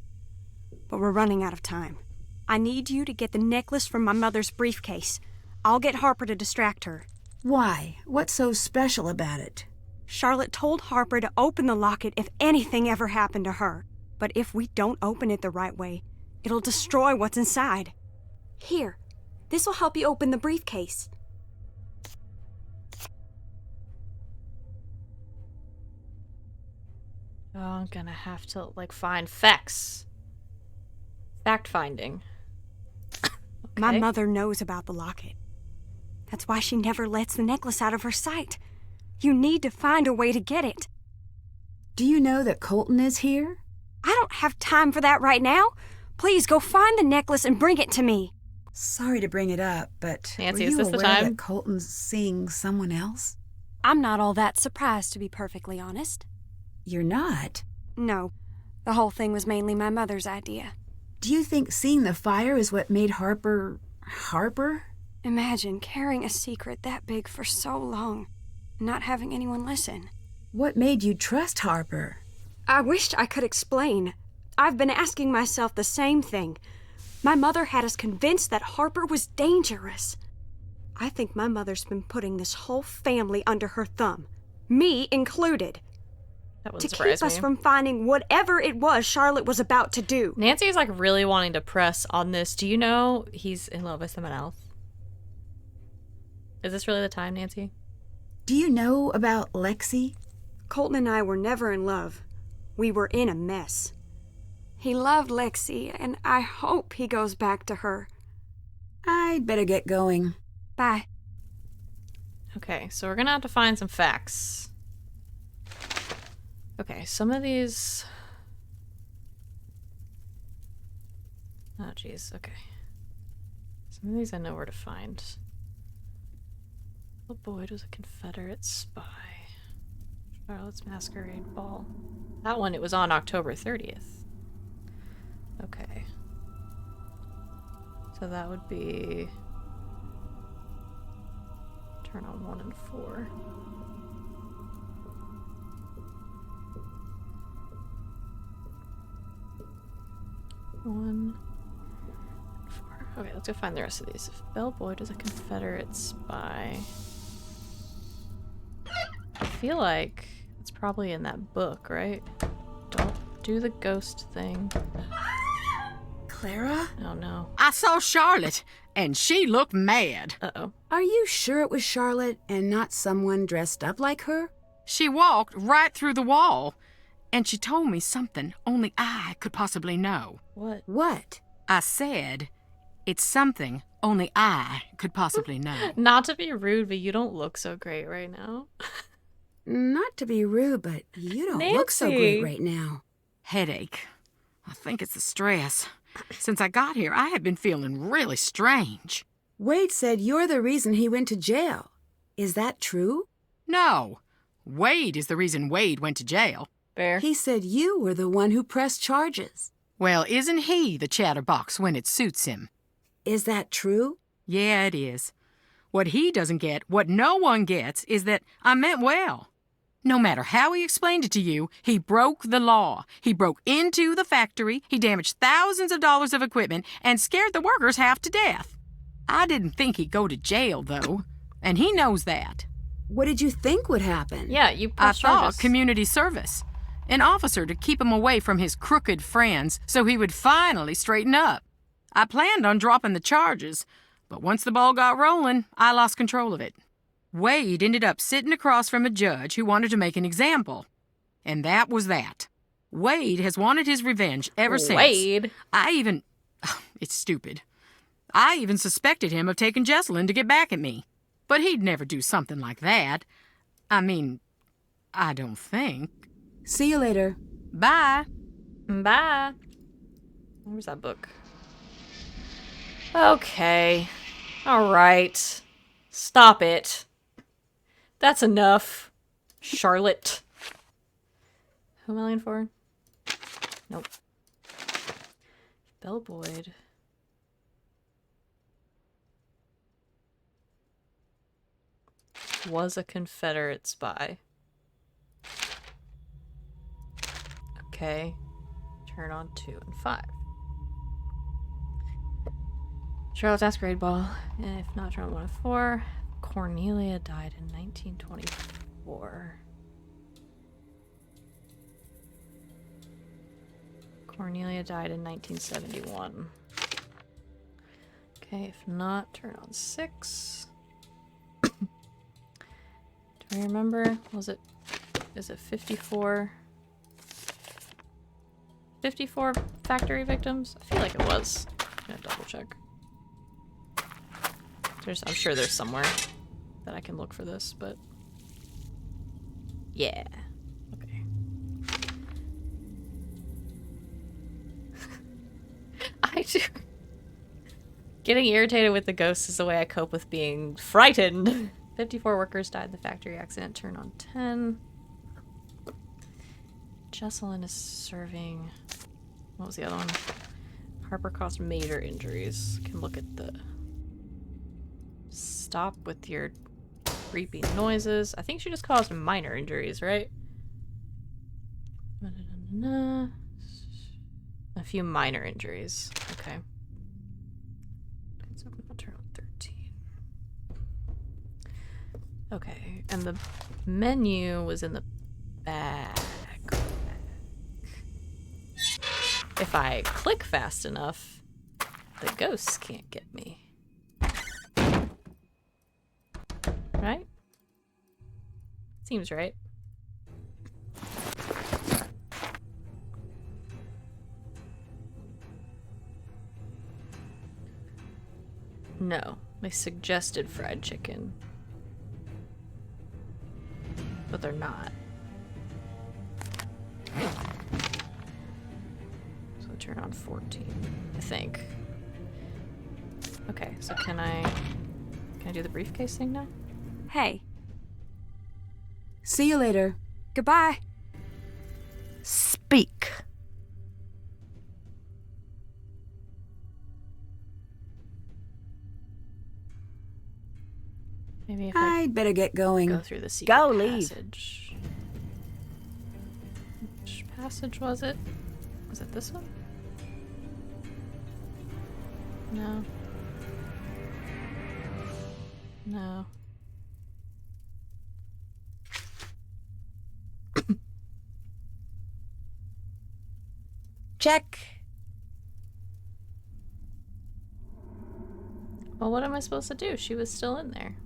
but we're running out of time. I need you to get the necklace from my mother's briefcase. I'll get Harper to distract her. Why? What's so special about it? Charlotte told Harper to open the locket if anything ever happened to her. But if we don't open it the right way, it'll destroy what's inside. Here, this'll help you open the briefcase. Oh, I'm gonna have to, find facts. Fact-finding. My Okay. mother knows about the locket. That's why she never lets the necklace out of her sight. You need to find a way to get it. Do you know that Colton is here? I don't have time for that right now. Please go find the necklace and bring it to me. Sorry to bring it up, but Nancy, were is you this the aware time? that Colton's seeing someone else? I'm not all that surprised, to be perfectly honest. You're not. No, the whole thing was mainly my mother's idea. Do you think seeing the fire is what made Harper... Imagine carrying a secret that big for so long and not having anyone listen. What made you trust Harper? I wished I could explain. I've been asking myself the same thing. My mother had us convinced that Harper was dangerous. I think my mother's been putting this whole family under her thumb, me included, That to wouldn't keep surprise us me. from finding whatever it was Charlotte was about to do. Nancy's really wanting to press on this. Do you know he's in love with someone else? Is this really the time, Nancy? Do you know about Lexi? Colton and I were never in love. We were in a mess. He loved Lexi, and I hope he goes back to her. I'd better get going. Bye. Okay, so we're gonna have to find some facts. Okay, some of these... Oh, jeez, okay. Some of these I know where to find. Little Boyd was a Confederate spy. Charlotte's Masquerade Ball. That one, it was on October 30th. Okay. So that would be... Turn on 1 and 4. One, and 4. Okay, let's go find the rest of these. If Belle Boyd was a Confederate spy, I feel like it's probably in that book, right? Do the ghost thing. Clara? Oh no. I saw Charlotte, and she looked mad. Uh-oh. Are you sure it was Charlotte and not someone dressed up like her? She walked right through the wall, and she told me something only I could possibly know. What? What? I said, it's something only I could possibly know. Not to be rude, but you don't look so great right now. Not to be rude, but you don't look so great right now. Headache. I think it's the stress. Since I got here, I have been feeling really strange. Wade said you're the reason he went to jail. Is that true? No. Wade is the reason Wade went to jail. Fair. He said you were the one who pressed charges. Well, isn't he the chatterbox when it suits him? Is that true? Yeah, it is. What he doesn't get, what no one gets, is that I meant well. No matter how he explained it to you, he broke the law. He broke into the factory, he damaged thousands of dollars of equipment, and scared the workers half to death. I didn't think he'd go to jail, though, and he knows that. What did you think would happen? Yeah, you I pressed thought charges. community service. An officer to keep him away from his crooked friends so he would finally straighten up. I planned on dropping the charges, but once the ball got rolling, I lost control of it. Wade ended up sitting across from a judge who wanted to make an example. And that was that. Wade has wanted his revenge ever since. Wade? It's stupid. I even suspected him of taking Jesselyn to get back at me. But he'd never do something like that. I mean, I don't think. See you later. Bye. Bye. Where's that book? Okay. All right. Stop it. That's enough. Charlotte. Who am I looking for? Nope. Belle Boyd. Was a Confederate spy. Okay. Turn on 2 and 5. Charlotte's Masquerade Ball. And if not, turn on 1 and 4. Cornelia died in 1924. Cornelia died in 1971. Okay, if not, turn on 6. Do I remember? Is it 54? 54 factory victims? I feel like it was. I'm gonna double check. I'm sure there's somewhere that I can look for this, but yeah. Okay. I do. Getting irritated with the ghosts is the way I cope with being frightened. 54 workers died in the factory accident. Turn on 10. Jesselyn is serving... What was the other one? Harper caused major injuries. Can look at the... Stop with your creepy noises. I think she just caused minor injuries, right? A few minor injuries. Okay. So I'll turn on 13. Okay, and the menu was in the back. If I click fast enough, the ghosts can't get me. Right? Seems right. No, they suggested fried chicken. But they're not. So turn on 14, I think. Okay, so can I do the briefcase thing now? Hey. See you later. Goodbye. Speak. Maybe if I'd better get going. go through the secret Go, leave. passage. Which passage was it? Was it this one? No. No. Check. Well, what am I supposed to do? She was still in there.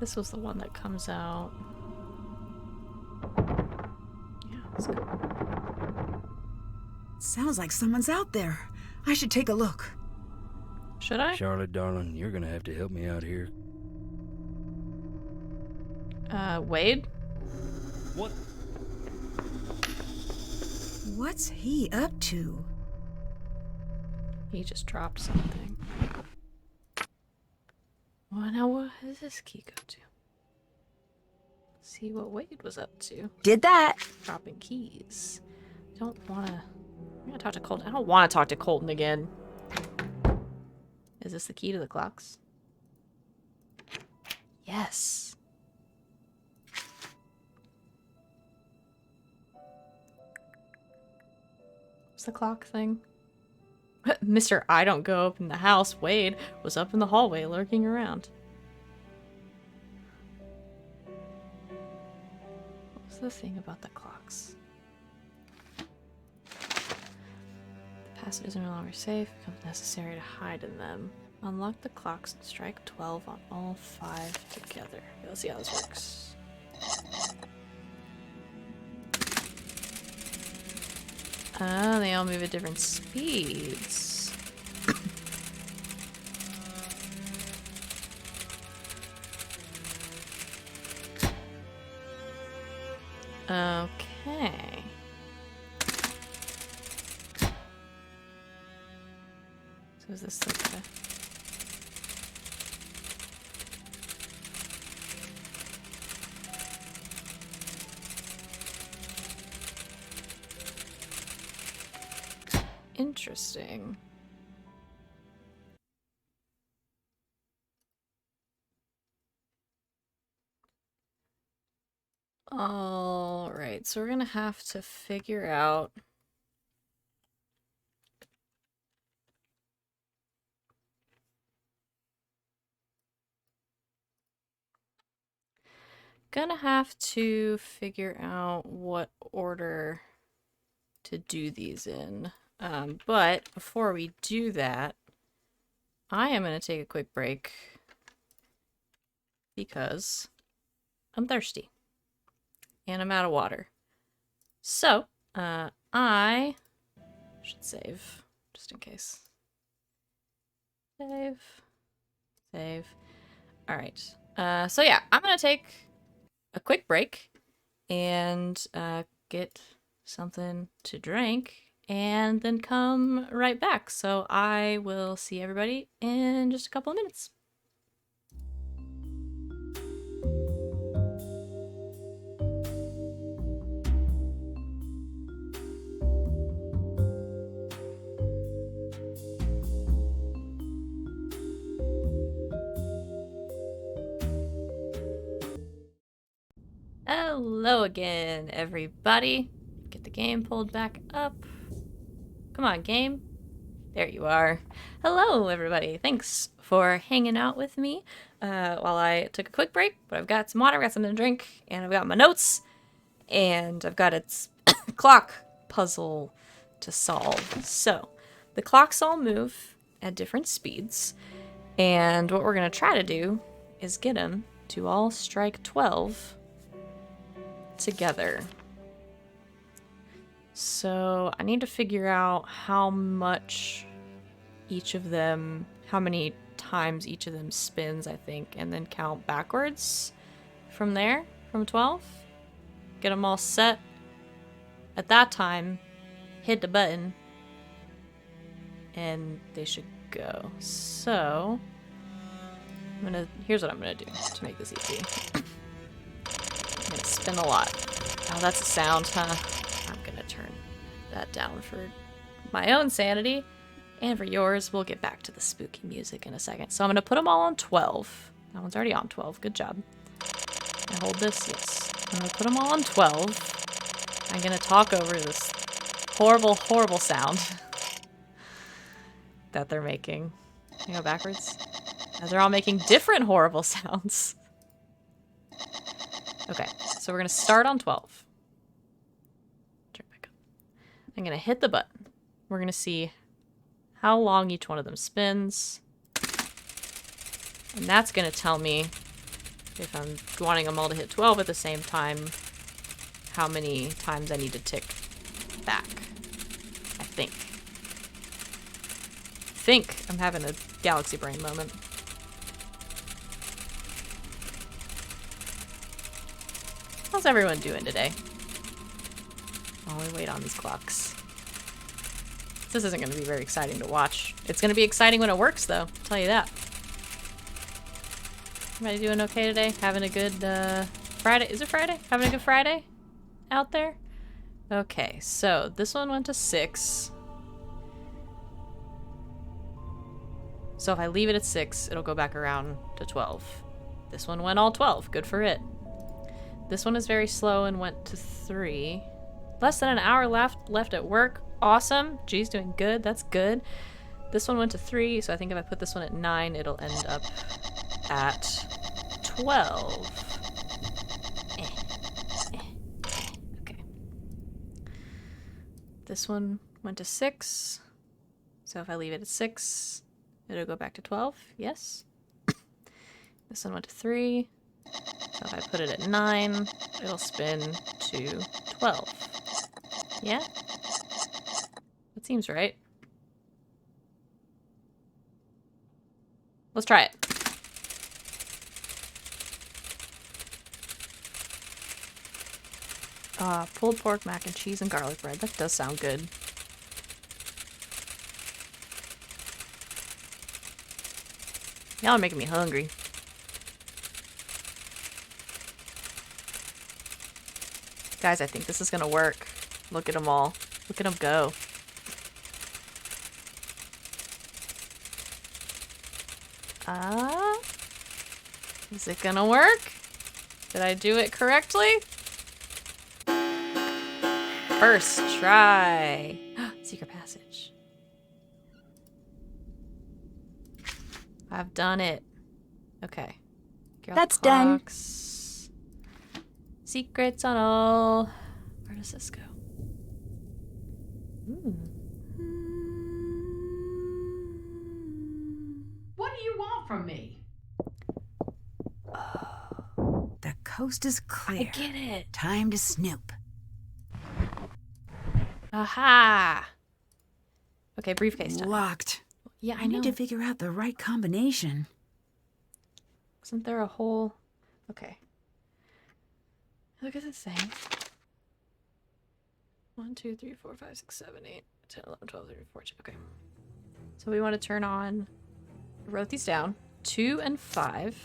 This was the one that comes out. Yeah, let's go. Sounds like someone's out there. I should take a look. Should I? Charlotte, darling, you're gonna have to help me out here. Wade? What? What's he up to? He just dropped something. Well, now what does this key go to? See what Wade was up to. Did that. Dropping keys. Don't wanna... I'm gonna talk to Colton. I don't want to talk to Colton again. Is this the key to the clocks? Yes. What's the clock thing? Mr. I don't go up in the house. Wade was up in the hallway lurking around. What's the thing about the clocks? The password is no longer safe. It becomes necessary to hide in them. Unlock the clocks and strike 12 on all 5 together. Okay, let's see how this works. Oh, they all move at different speeds. Okay. So is this like a... Interesting. All right, so we're gonna have to figure out what order to do these in. But before we do that, I am going to take a quick break because I'm thirsty and I'm out of water. So, I should save just in case. Save. All right. So yeah, I'm going to take a quick break and get something to drink and then come right back. So I will see everybody in just a couple of minutes. Hello again, everybody. Get the game pulled back up. Come on, game. There you are. Hello, everybody. Thanks for hanging out with me while I took a quick break. But I've got some water, I've got something to drink, and I've got my notes, and I've got its clock puzzle to solve. So, the clocks all move at different speeds, and what we're going to try to do is get them to all strike 12 together. So I need to figure out how much each of them, how many times each of them spins, I think, and then count backwards from there, from 12. Get them all set. At that time, hit the button, and they should go. So, here's what I'm gonna do to make this easy. I'm gonna spin a lot. Oh, that's a sound, huh? I'm gonna turn that down for my own sanity and for yours. We'll get back to the spooky music in a second. So I'm gonna put them all on 12. That one's already on 12. Good job. I hold this. Yes. I'm gonna put them all on 12. I'm gonna talk over this horrible, horrible sound that they're making. Can you go backwards? As they're all making different horrible sounds. Okay, so we're going to start on 12. Turn back up. I'm going to hit the button. We're going to see how long each one of them spins. And that's going to tell me, if I'm wanting them all to hit 12 at the same time, how many times I need to tick back. I think I'm having a galaxy brain moment. How's everyone doing today? While we wait on these clocks. This isn't going to be very exciting to watch. It's going to be exciting when it works, though. I'll tell you that. Everybody doing okay today? Having a good Friday? Is it Friday? Having a good Friday out there? Okay, so this one went to 6. So if I leave it at 6, it'll go back around to 12. This one went all 12. Good for it. This one is very slow and went to 3. Less than an hour left at work. Awesome. G's doing good. That's good. This one went to 3, so I think if I put this one at 9, it'll end up at 12. Okay. This one went to 6, so if I leave it at 6, it'll go back to 12. Yes. This one went to 3. So if I put it at 9, it'll spin to 12. Yeah? That seems right. Let's try it. Pulled pork, mac and cheese, and garlic bread. That does sound good. Y'all are making me hungry. Guys, I think this is gonna work. Look at them all. Look at them go. Is it gonna work? Did I do it correctly? First try. Secret passage. I've done it. Okay. That's done. Secrets on all. Where does this go? What do you want from me? The coast is clear. I get it. Time to snoop. Aha! Okay, briefcase time. Locked. Yeah, I need to figure out the right combination. Wasn't there a whole... Okay. Look at this thing. 1, 2, 3, 4, 5, 6, 7, 8, 10, 11, 12, 13, 14. Okay. So we want to turn on... I wrote these down. 2 and 5.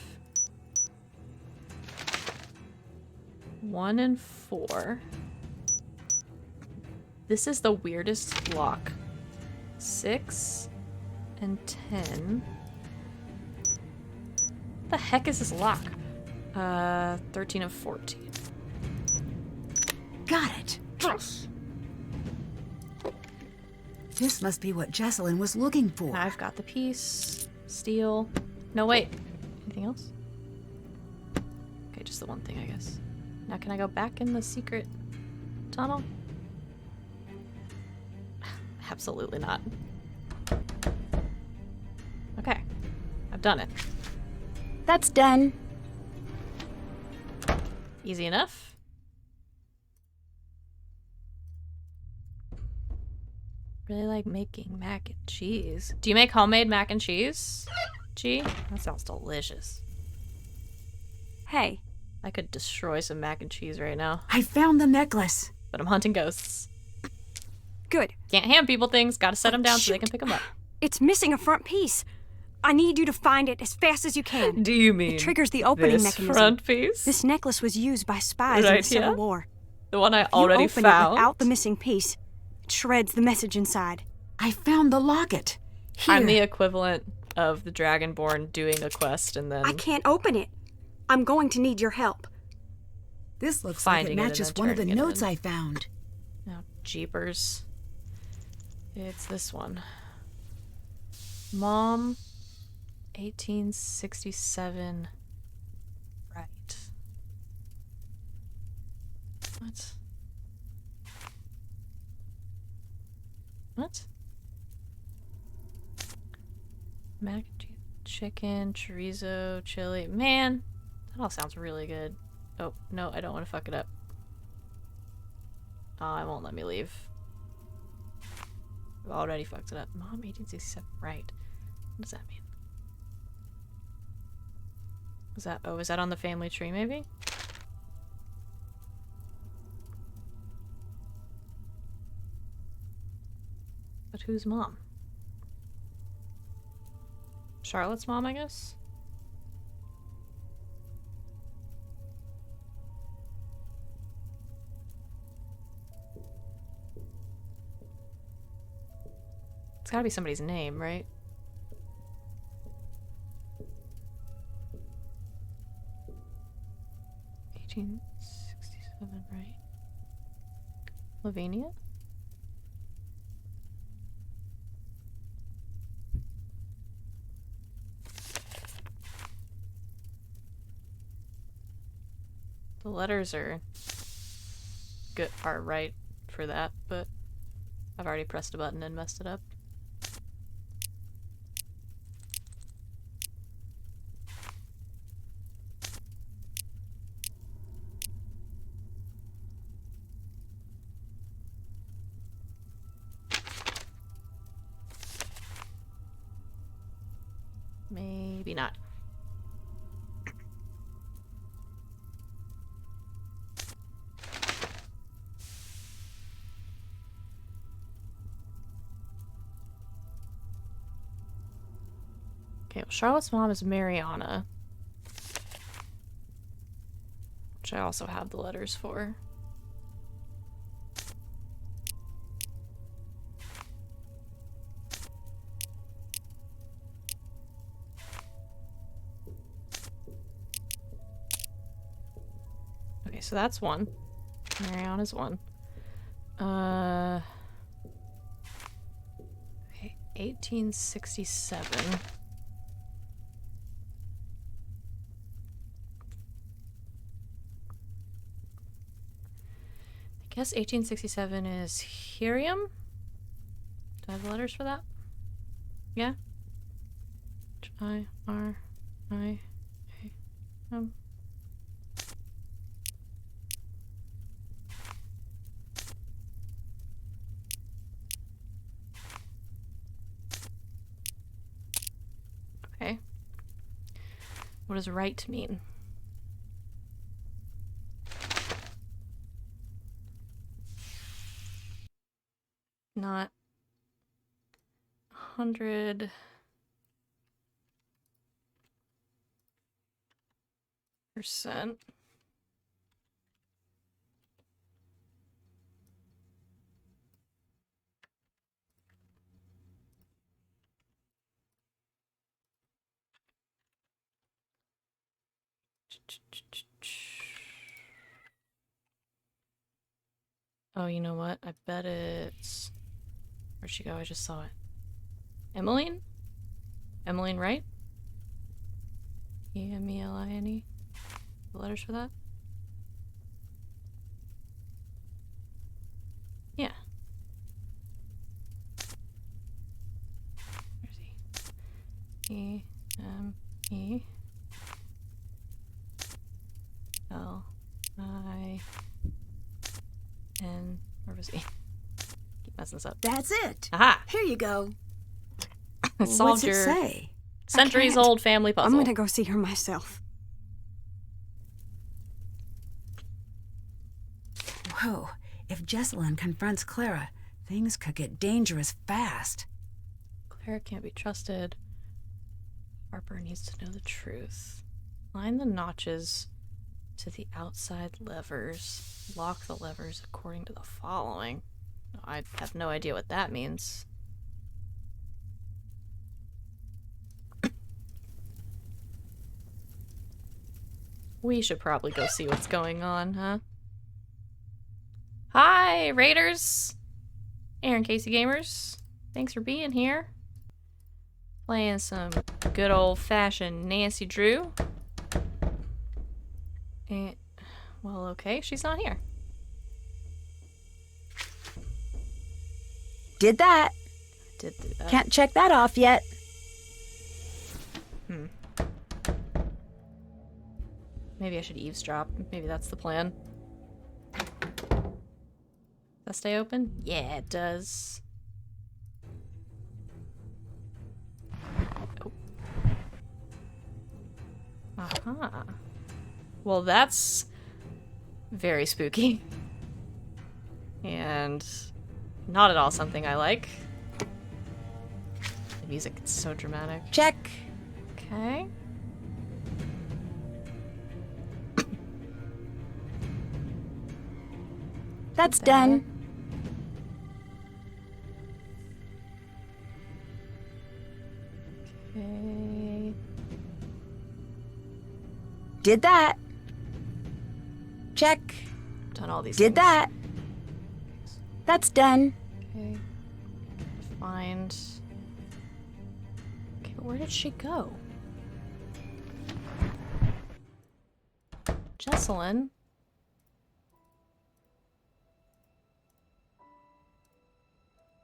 1 and 4. This is the weirdest lock. 6 and 10. What the heck is this lock? 13 and 14. Got it. Yes. This must be what Jessalyn was looking for. I've got the piece. Steel. No, wait. Anything else? Okay, just the one thing, I guess. Now can I go back in the secret tunnel? Absolutely not. Okay. I've done it. That's done. Easy enough. Really like making mac and cheese. Do you make homemade mac and cheese? Gee, that sounds delicious. Hey. I could destroy some mac and cheese right now. I found the necklace. But I'm hunting ghosts. Good. Can't hand people things. Gotta set them down so they can pick them up. It's missing a front piece. I need you to find it as fast as you can. Do you mean it triggers the opening this mechanism. Front piece? This necklace was used by spies in the Civil War. The one I if already you open found. It without the missing piece, it shreds the message inside. I found the locket. Here. I'm the equivalent of the Dragonborn doing a quest and then... I can't open it. I'm going to need your help. This looks like it matches one of the notes I found. Oh, jeepers. It's this one. Mom, 1867. Right. What? What? Mac and cheese, chicken, chorizo, chili. Man, that all sounds really good. Oh, no, I don't want to fuck it up. Oh, it won't let me leave. I've already fucked it up. Mom, 1867. Right. What does that mean? Is that, oh, is that on the family tree maybe? But whose mom? Charlotte's mom, I guess? It's gotta be somebody's name, right? $1867, right? Lavinia? The letters are good, are right for that, but I've already pressed a button and messed it up. Maybe not. Okay, well, Charlotte's mom is Mariana, which I also have the letters for. Okay, so that's one. Mariana's one. Okay, 1867. I guess 1867 is Herium? Do I have the letters for that? Yeah? H-I-R-I-A-M. Okay. What does right mean? Not 100%. Oh, you know what? I bet it's... Where'd she go? I just saw it. Emmeline? Emmeline Wright? E-M-E-L-I-N-E? The letters for that? Yeah. Where's he? E-M-E-L-I-N... Where was he? Keep messing this up. That's it. Aha! Here you go. Solved What's it your say? centuries-old family puzzle. I'm gonna go see her myself. Whoa. If Jessalyn confronts Clara, things could get dangerous fast. Clara can't be trusted. Harper needs to know the truth. Line the notches to the outside levers. Lock the levers according to the following. I have no idea what that means. We should probably go see what's going on, huh? Hi, Raiders! Aaron Casey Gamers. Thanks for being here. Playing some good old-fashioned Nancy Drew. And, well, okay, she's not here. Did that. Did do that. Can't check that off yet. Maybe I should eavesdrop. Maybe that's the plan. Does that stay open? Yeah, it does. Oh. Aha. Well, that's very spooky. And not at all something I like. The music is so dramatic. Check. Okay. That's done. Okay. Did that. Check. Done all these Did things. that. That's done. Okay. Find. Okay, but where did she go? Jesselyn?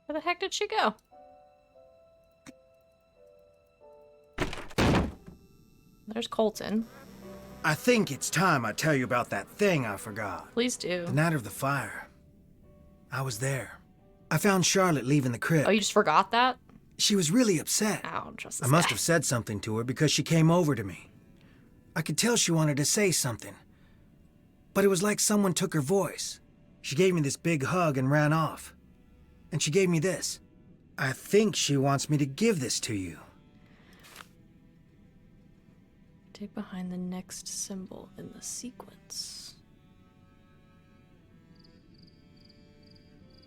Where the heck did she go? There's Colton. I think it's time I tell you about that thing I forgot. Please do. The night of the fire. I was there. I found Charlotte leaving the crib. Oh, you just forgot that? She was really upset. I don't trust I this must guy. have said something to her because she came over to me. I could tell she wanted to say something. But it was like someone took her voice. She gave me this big hug and ran off. And she gave me this. I think she wants me to give this to you. Dig behind the next symbol in the sequence.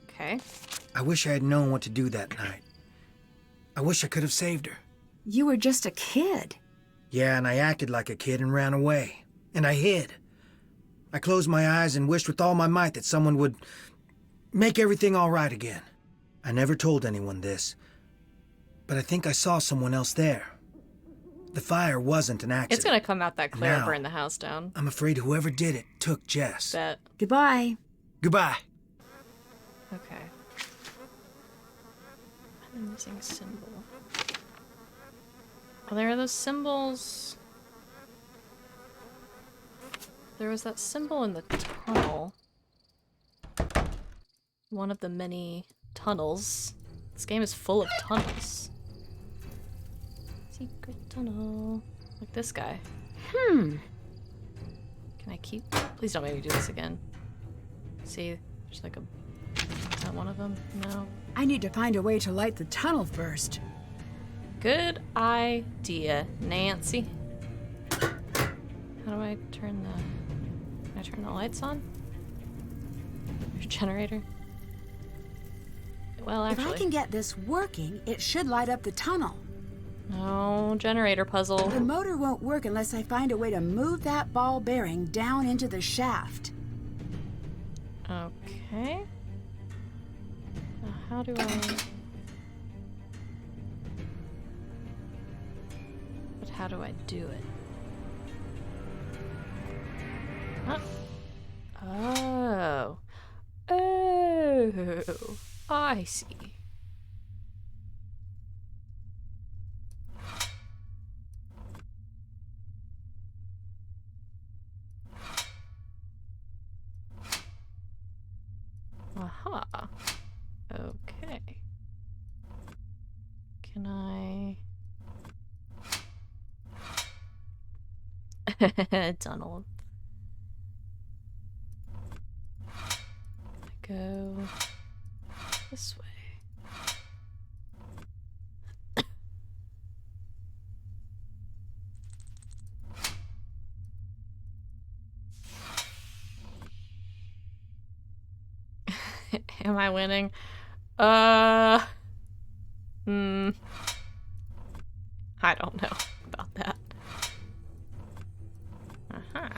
Okay. I wish I had known what to do that night. I wish I could have saved her. You were just a kid. Yeah, and I acted like a kid and ran away. And I hid. I closed my eyes and wished with all my might that someone would make everything all right again. I never told anyone this, but I think I saw someone else there. The fire wasn't an accident. It's gonna come out that Claire Now, burned the house down. I'm afraid whoever did it took Jess. Bet. Goodbye. Goodbye. Okay. I'm missing a symbol. Oh, there are those symbols. There was that symbol in the tunnel. One of the many tunnels. This game is full of tunnels. Secret tunnel. Like this guy. Can I keep? Please don't make me do this again. See, there's like a. Is that one of them? No. I need to find a way to light the tunnel first. Good idea, Nancy. How do I turn the... Can I turn the lights on? There's a generator. Well, If actually... I can get this working, it should light up the tunnel. No, generator puzzle. The motor won't work unless I find a way to move that ball bearing down into the shaft. Okay. Now, how do I... But how do I do it? Huh? Oh. Oh. I see. Aha. Okay. Can I... Tunnel. I go this way. Am I winning? I don't know about that. Aha.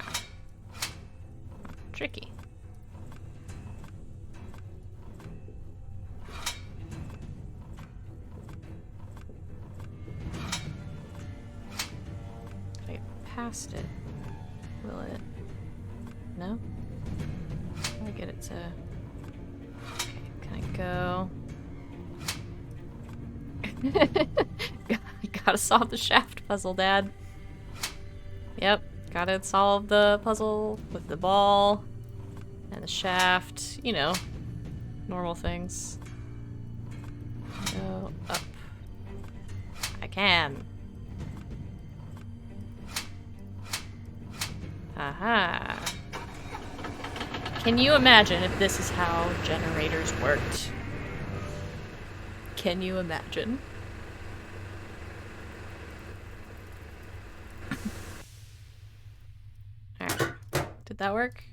Tricky. If I get past it, will it? No? How do I get it to... Okay, can I go Gotta solve the shaft puzzle, Dad. Yep, gotta solve the puzzle with the ball and the shaft. You know, normal things. Go up. I can. Aha. Can you imagine if this is how generators worked? Can you imagine? Alright. Did that work?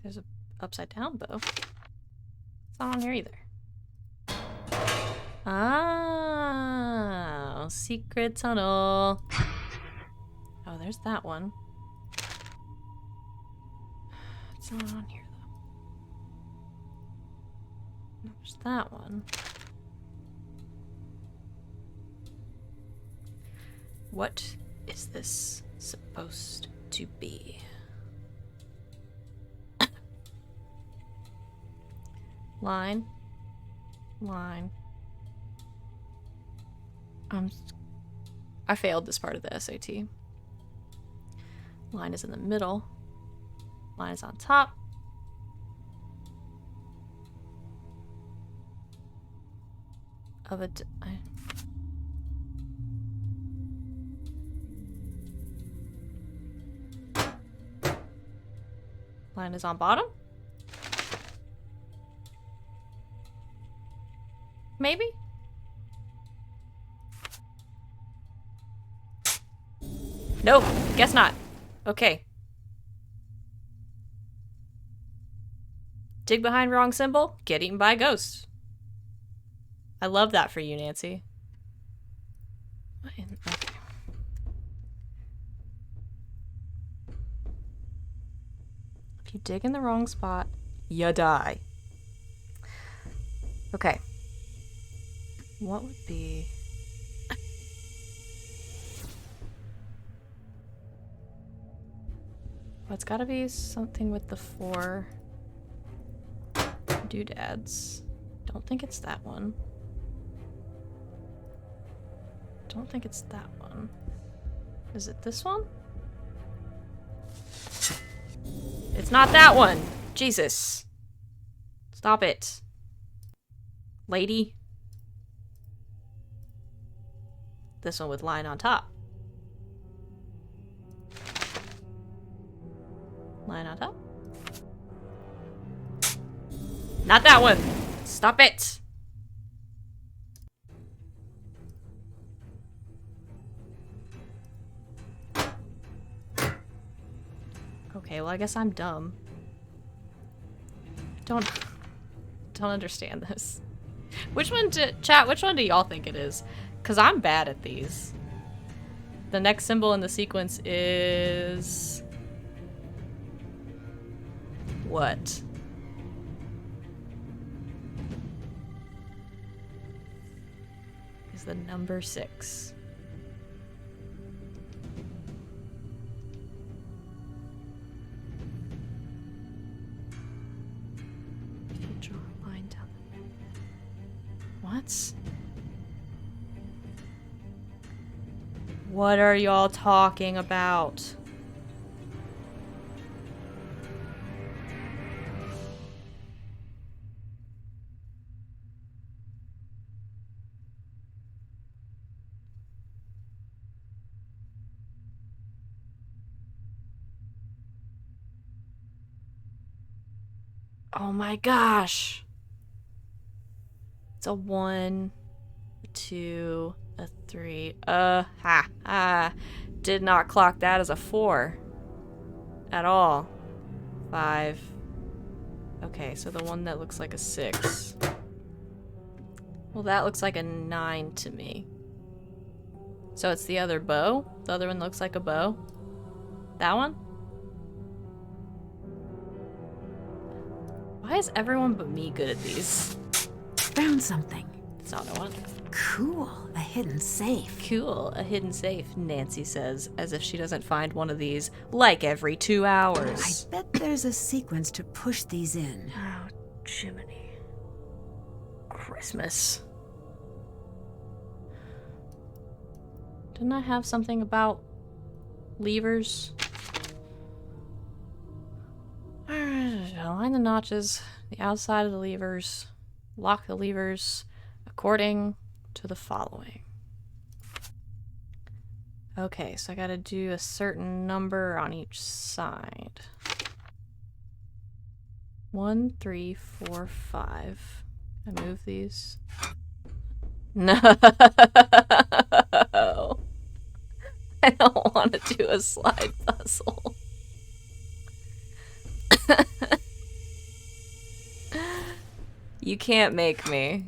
There's a upside down bow. It's not on here either. Ah, secret tunnel. Oh, there's that one. It's not on here though. There's that one. What is this supposed to be? Line. Line. I failed this part of the SAT. Line is in the middle. Line is on top. Of a... Line is on bottom? Maybe? Nope, guess not. Okay. Dig behind wrong symbol, get eaten by a ghost. I love that for you, Nancy. Okay. If you dig in the wrong spot, you die. Okay. What would be... Well, it's gotta be something with the 4 doodads. Don't think it's that one. Don't think it's that one. Is it this one? It's not that one! Jesus. Stop it. Lady. This one with line on top. Line on top. Not that one! Stop it! Okay, well I guess I'm dumb. Don't understand this. Which one chat, which one do y'all think it is? Because I'm bad at these. The next symbol in the sequence is... what? Is the number 6. If you draw a line down the... What? What are y'all talking about? Oh my gosh. It's a 1, a 2, a 3. Did not clock that as a 4 at all. 5. Okay, so the one that looks like a 6. Well, that looks like a 9 to me. So it's the other bow? The other one looks like a bow? That one? Why is everyone but me good at these? Found something. It's not a one. Cool, a hidden safe. Cool, a hidden safe, Nancy says, as if she doesn't find one of these like every 2 hours. I bet there's a sequence to push these in. Oh, Jiminy. Christmas. Didn't I have something about levers? Align the notches, the outside of the levers, lock the levers according to the following. Okay, so I gotta do a certain number on each side. 1, 3, 4, 5. I move these. No. I don't want to do a slide puzzle. You can't make me.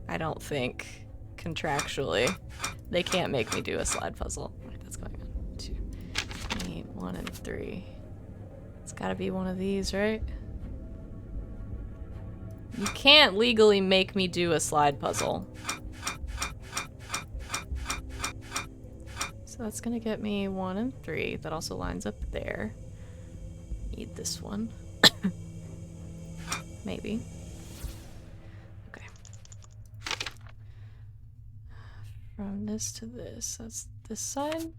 I don't think. Contractually. They can't make me do a slide puzzle. Right, that's going on. 2, 8, 1, and 3. It's gotta be one of these, right? You can't legally make me do a slide puzzle. So that's gonna get me 1 and 3. That also lines up there. Need this one. Maybe. Okay. From this to this. That's this side.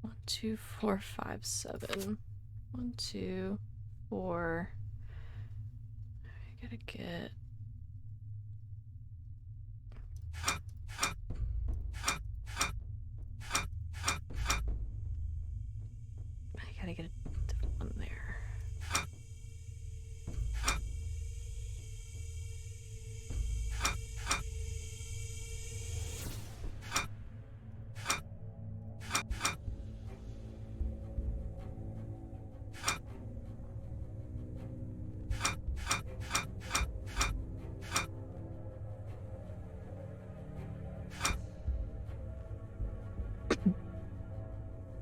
1, 2, 4, 5, 7. 1, 2, 4. I gotta get. I gotta get a different one there.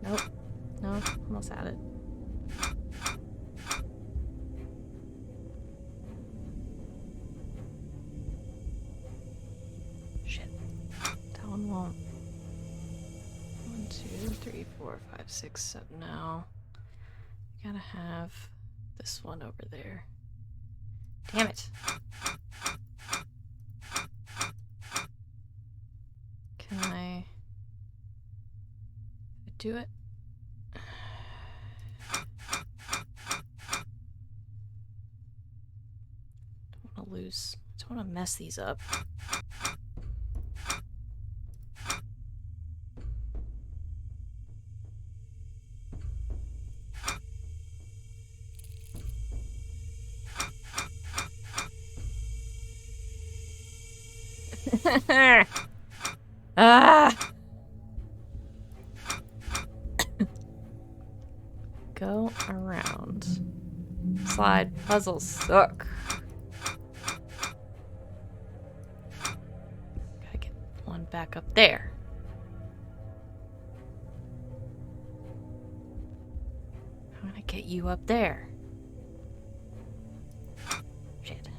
Nope. No, almost had it. Shit. That one won't. 1, 2, 3, 4, 5, 6, 7 now. Gotta have this one over there. Damn it. Can I do it? Don't want to lose. Don't want to mess these up. Ah! Go around. Slide puzzles suck. Gotta get one back up there. I'm gonna get you up there. Shit.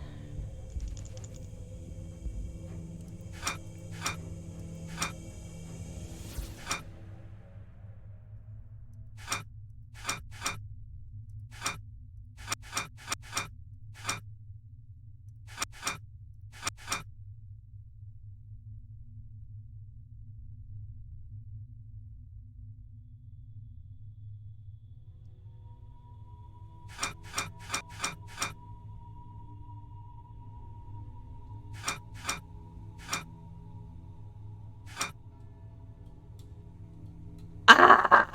Ah!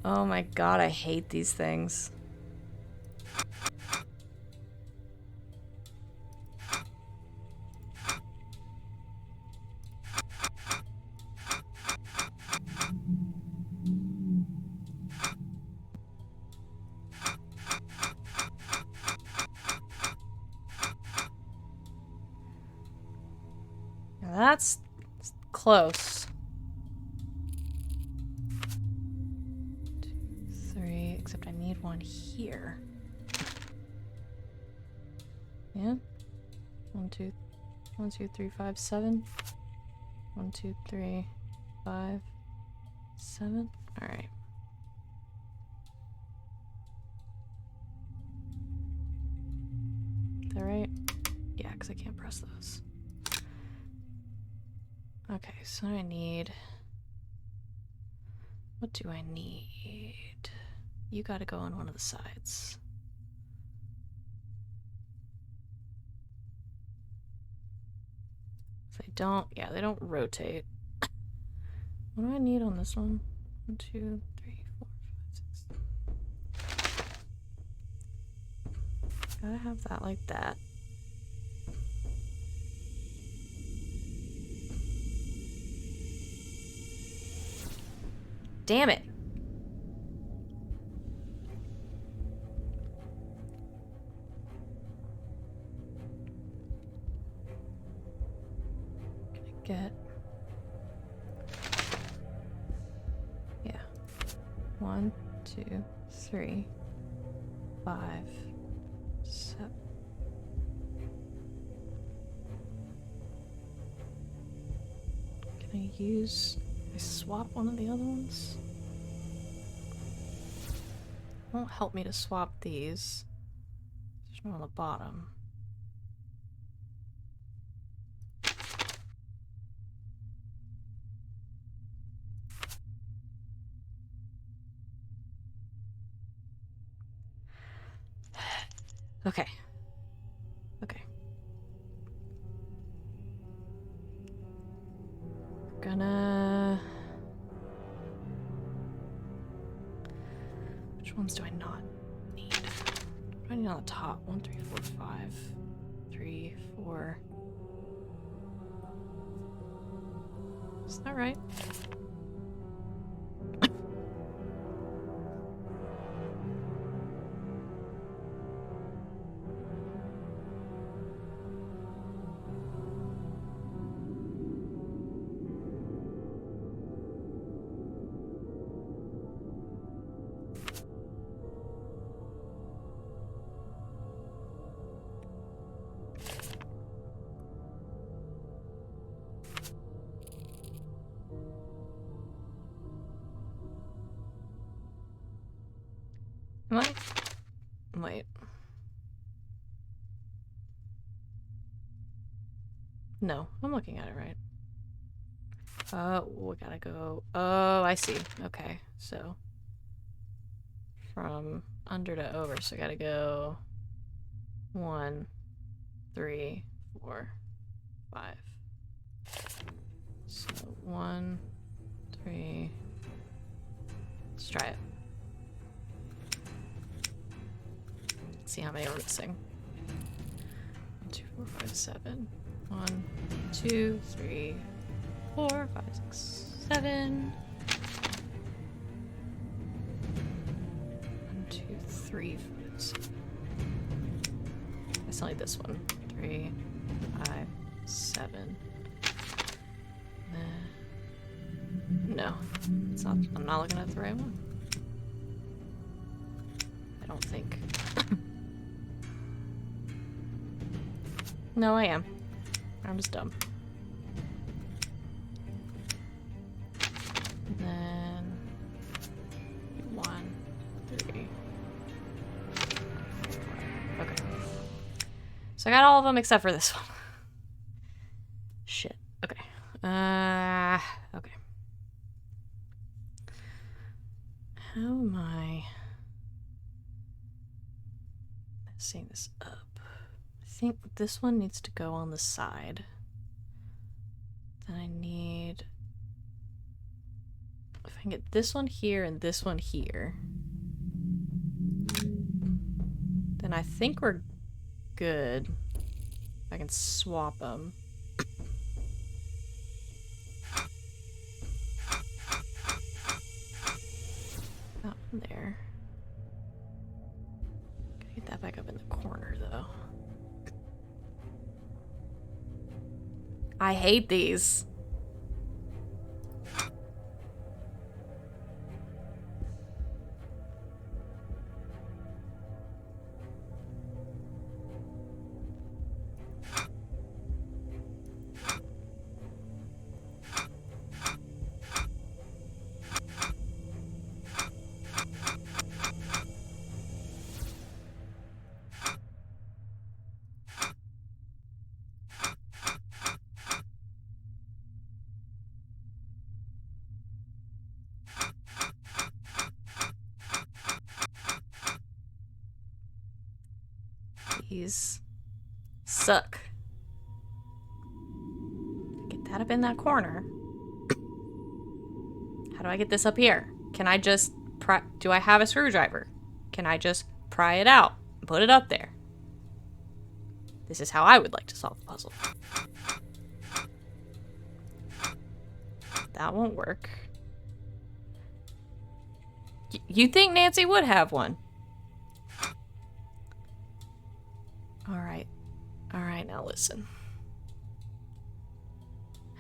Oh my god, I hate these things. Now that's close. 2, 3, except I need one here. Yeah? 1, 2, 1, 2, 3, 5, 7. 1, 2, 3, 5, 7. Alright. because I can't press those. Okay, so I need... What do I need? You gotta go on one of the sides. They don't, yeah, they don't rotate. What do I need on this one? 1, 2, 3, 4, 5, 6. Gotta have that like that. Damn it! Get, yeah, 1, 2, 3, 5, 7. Can I use, can I swap one of the other ones? Won't help me to swap these. There's one on the bottom. Okay. Okay. Gonna... Which ones do I not need? What do I need on the top? 1, 3, 4, 5. 3, 4. Is that right? Am I? Wait. No, I'm looking at it right. We gotta go. Oh, I see. Okay, so from under to over, so I gotta go 1, 3, 4, 5. So 1, 3. Let's try it. Let's see how many we're missing. 1, 2, 4, 5, 7. 1, 2, 3, 4, 5, 6, 7. 1, 2, 3, 4, 7. I still need this one. 3, 5, 7. No, it's not. I'm not looking at the right one. I don't think. No, I am. I'm just dumb. And then 1, 3. 4. Okay. So I got all of them except for this one. Shit. Okay. Okay. How am I messing this up? I think this one needs to go on the side. Then I need... If I can get this one here and this one here, then I think we're good. If I can swap them. That one there. Gotta get that back up in the corner, though. I hate these. These suck. Get that up in that corner. How do I get this up here? Can I just do I have a screwdriver? Can I just pry it out and put it up there? This is how I would like to solve the puzzle. That won't work. You think Nancy would have one? Alright. Alright, now listen.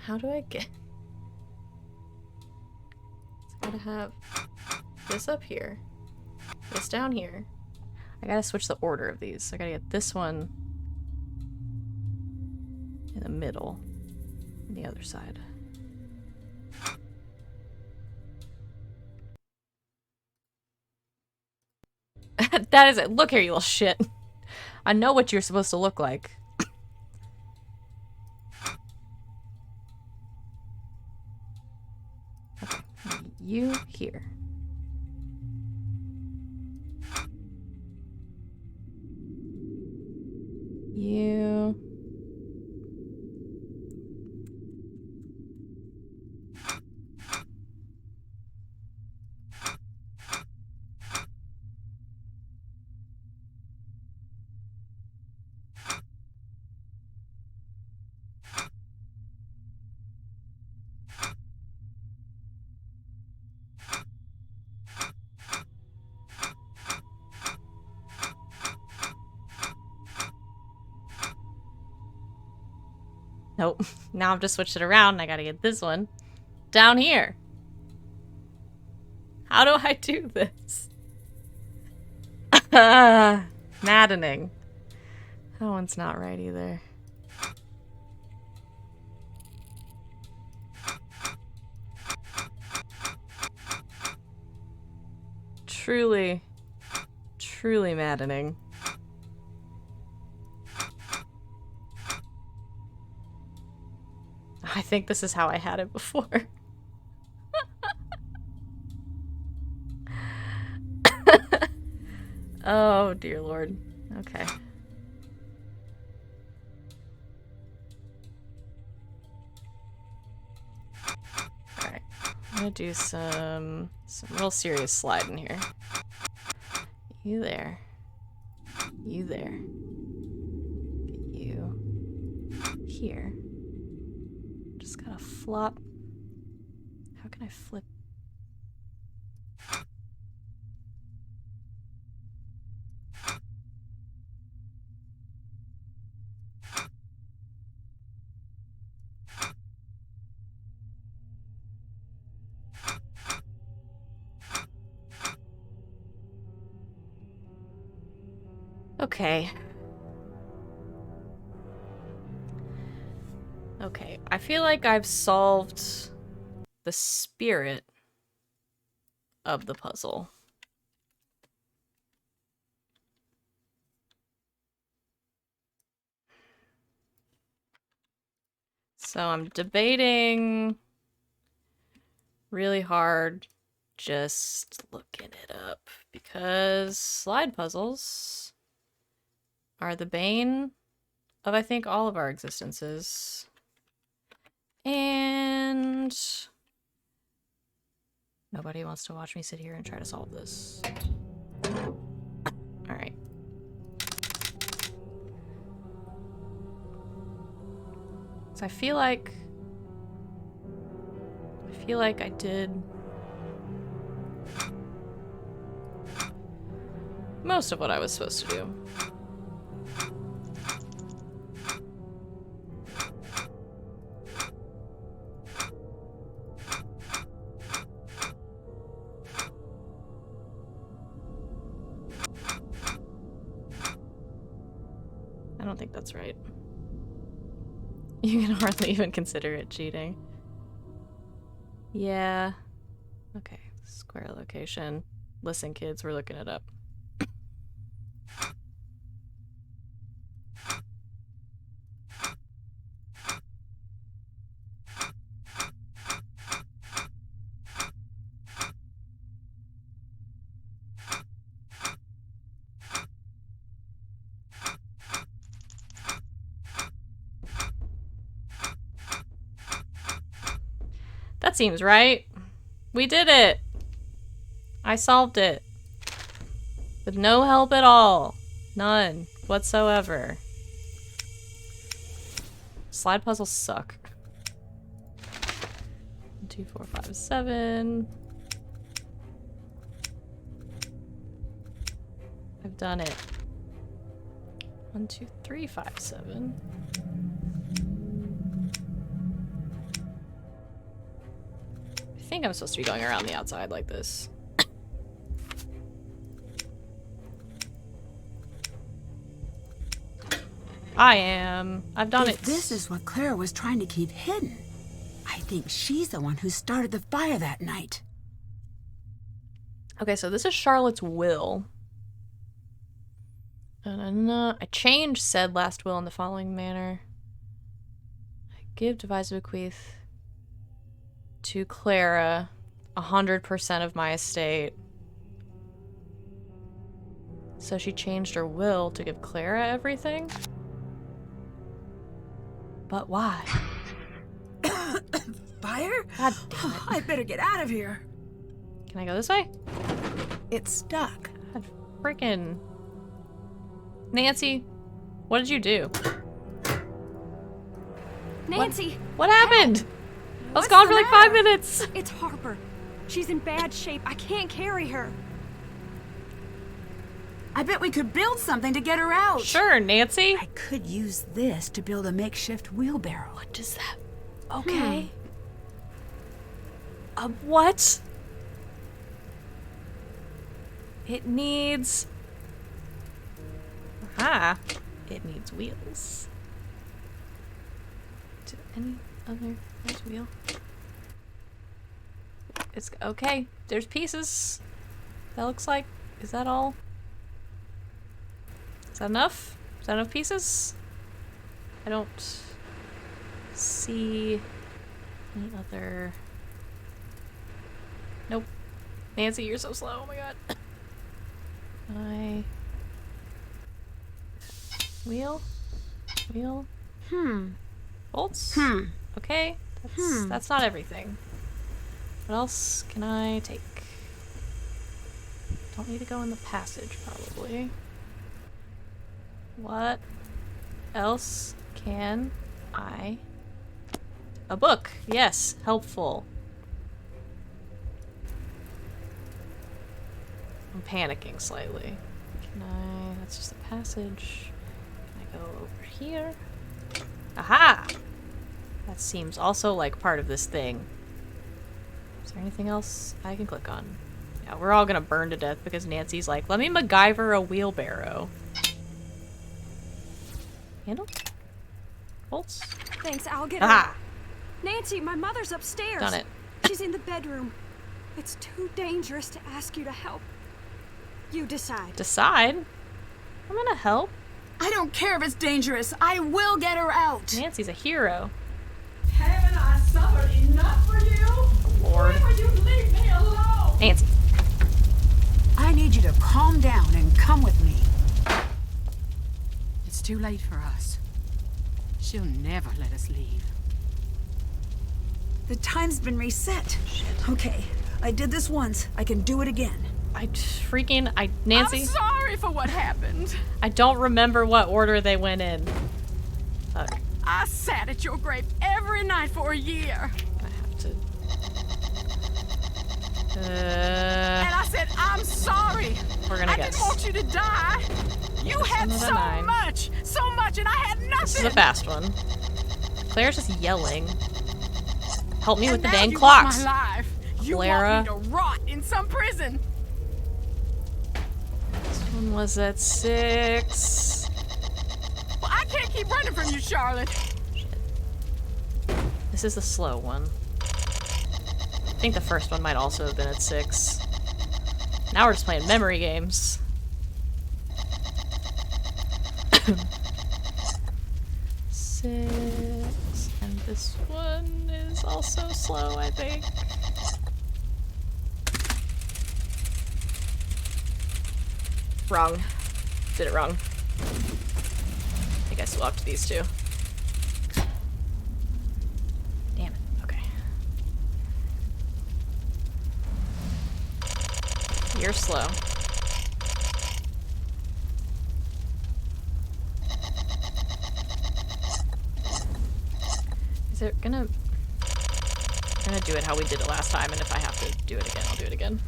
How do I get... I gotta have this up here. This down here. I gotta switch the order of these. I gotta get this one in the middle. On the other side. That is it. Look here, you little shit. I know what you're supposed to look like. Okay. You here. You... Nope. Now I've just switched it around and I gotta get this one down here. How do I do this? Maddening. That one's not right either. Truly, truly maddening. I think this is how I had it before. Oh, dear Lord. Okay. Alright. I'm gonna do some real serious sliding here. You there. You there. Get you here. Just gotta flop. How can I flip? Okay. Okay, I feel like I've solved the spirit of the puzzle. So I'm debating really hard just looking it up because slide puzzles are the bane of, I think, all of our existences. And nobody wants to watch me sit here and try to solve this. Alright. So I feel like I did most of what I was supposed to do. I don't think that's right. You can hardly even consider it cheating. Yeah. Okay, square location. Listen, kids, we're looking it up. That seems right. We did it. I solved it. With no help at all. None whatsoever. Slide puzzles suck. 1, 2, 4, 5, 7. I've done it. 1, 2, 3, 5, 7. I think I'm supposed to be going around the outside like this. I am. I've done it. If this is what Clara was trying to keep hidden, I think she's the one who started the fire that night. Okay, so this is Charlotte's will. I changed said last will in the following manner. I give, devise, bequeath to Clara 100% of my estate. So she changed her will to give Clara everything? But why? Fire? God damn it. I'd better get out of here. Can I go this way? It's stuck. God freaking... Nancy, what did you do? Nancy! What happened? I was What's gone the for like matter? 5 minutes. It's Harper. She's in bad shape. I can't carry her. I bet we could build something to get her out. Sure, Nancy. I could use this to build a makeshift wheelbarrow. What does that... Okay. What? It needs... Aha. It needs wheels. Do any other... There's wheel. It's... Okay. There's pieces. That looks like... Is that all? Is that enough? Is that enough pieces? I don't see any other... Nope. Nancy, you're so slow. Oh my god. Wheel? Wheel? Bolts? Okay. That's not everything. What else can I take? Don't need to go in the passage, probably. What else can I... A book! Yes, helpful. I'm panicking slightly. Can I... That's just a passage. Can I go over here? Aha! That seems also like part of this thing. Is there anything else I can click on? Yeah, we're all gonna burn to death because Nancy's like, let me MacGyver a wheelbarrow. Handle? Bolts? Thanks, I'll get Aha! her. Nancy, my mother's upstairs. Done it. She's in the bedroom. It's too dangerous to ask you to help. You decide. Decide? I'm gonna help. I don't care if it's dangerous. I will get her out. Nancy's a hero. Haven't I suffered enough for you? Lord. When will you leave me alone? Nancy. I need you to calm down and come with me. It's too late for us. She'll never let us leave. The time's been reset. Shit. Okay, I did this once. I can do it again. Nancy. I'm sorry for what happened. I don't remember what order they went in. Fuck. I sat at your grave every night for a year. I have to... And I said, I'm sorry. We're gonna I guess. didn't want you to die. You had so much, and I had nothing. This is a fast one. Claire's just yelling. Help me with the now dang you clocks. Want my life. You Clara. want me to rot in some prison. This one was at 6. Well, I can't keep running from you, Charlotte. Shit. This is the slow one. I think the first one might also have been at 6. Now we're just playing memory games. 6. And this one is also slow, I think. Wrong. Did it wrong. I think I swapped these two. Damn it. Okay. you're slow. Is it gonna... I'm gonna do it how we did it last time, and if I have to do it again, I'll do it again.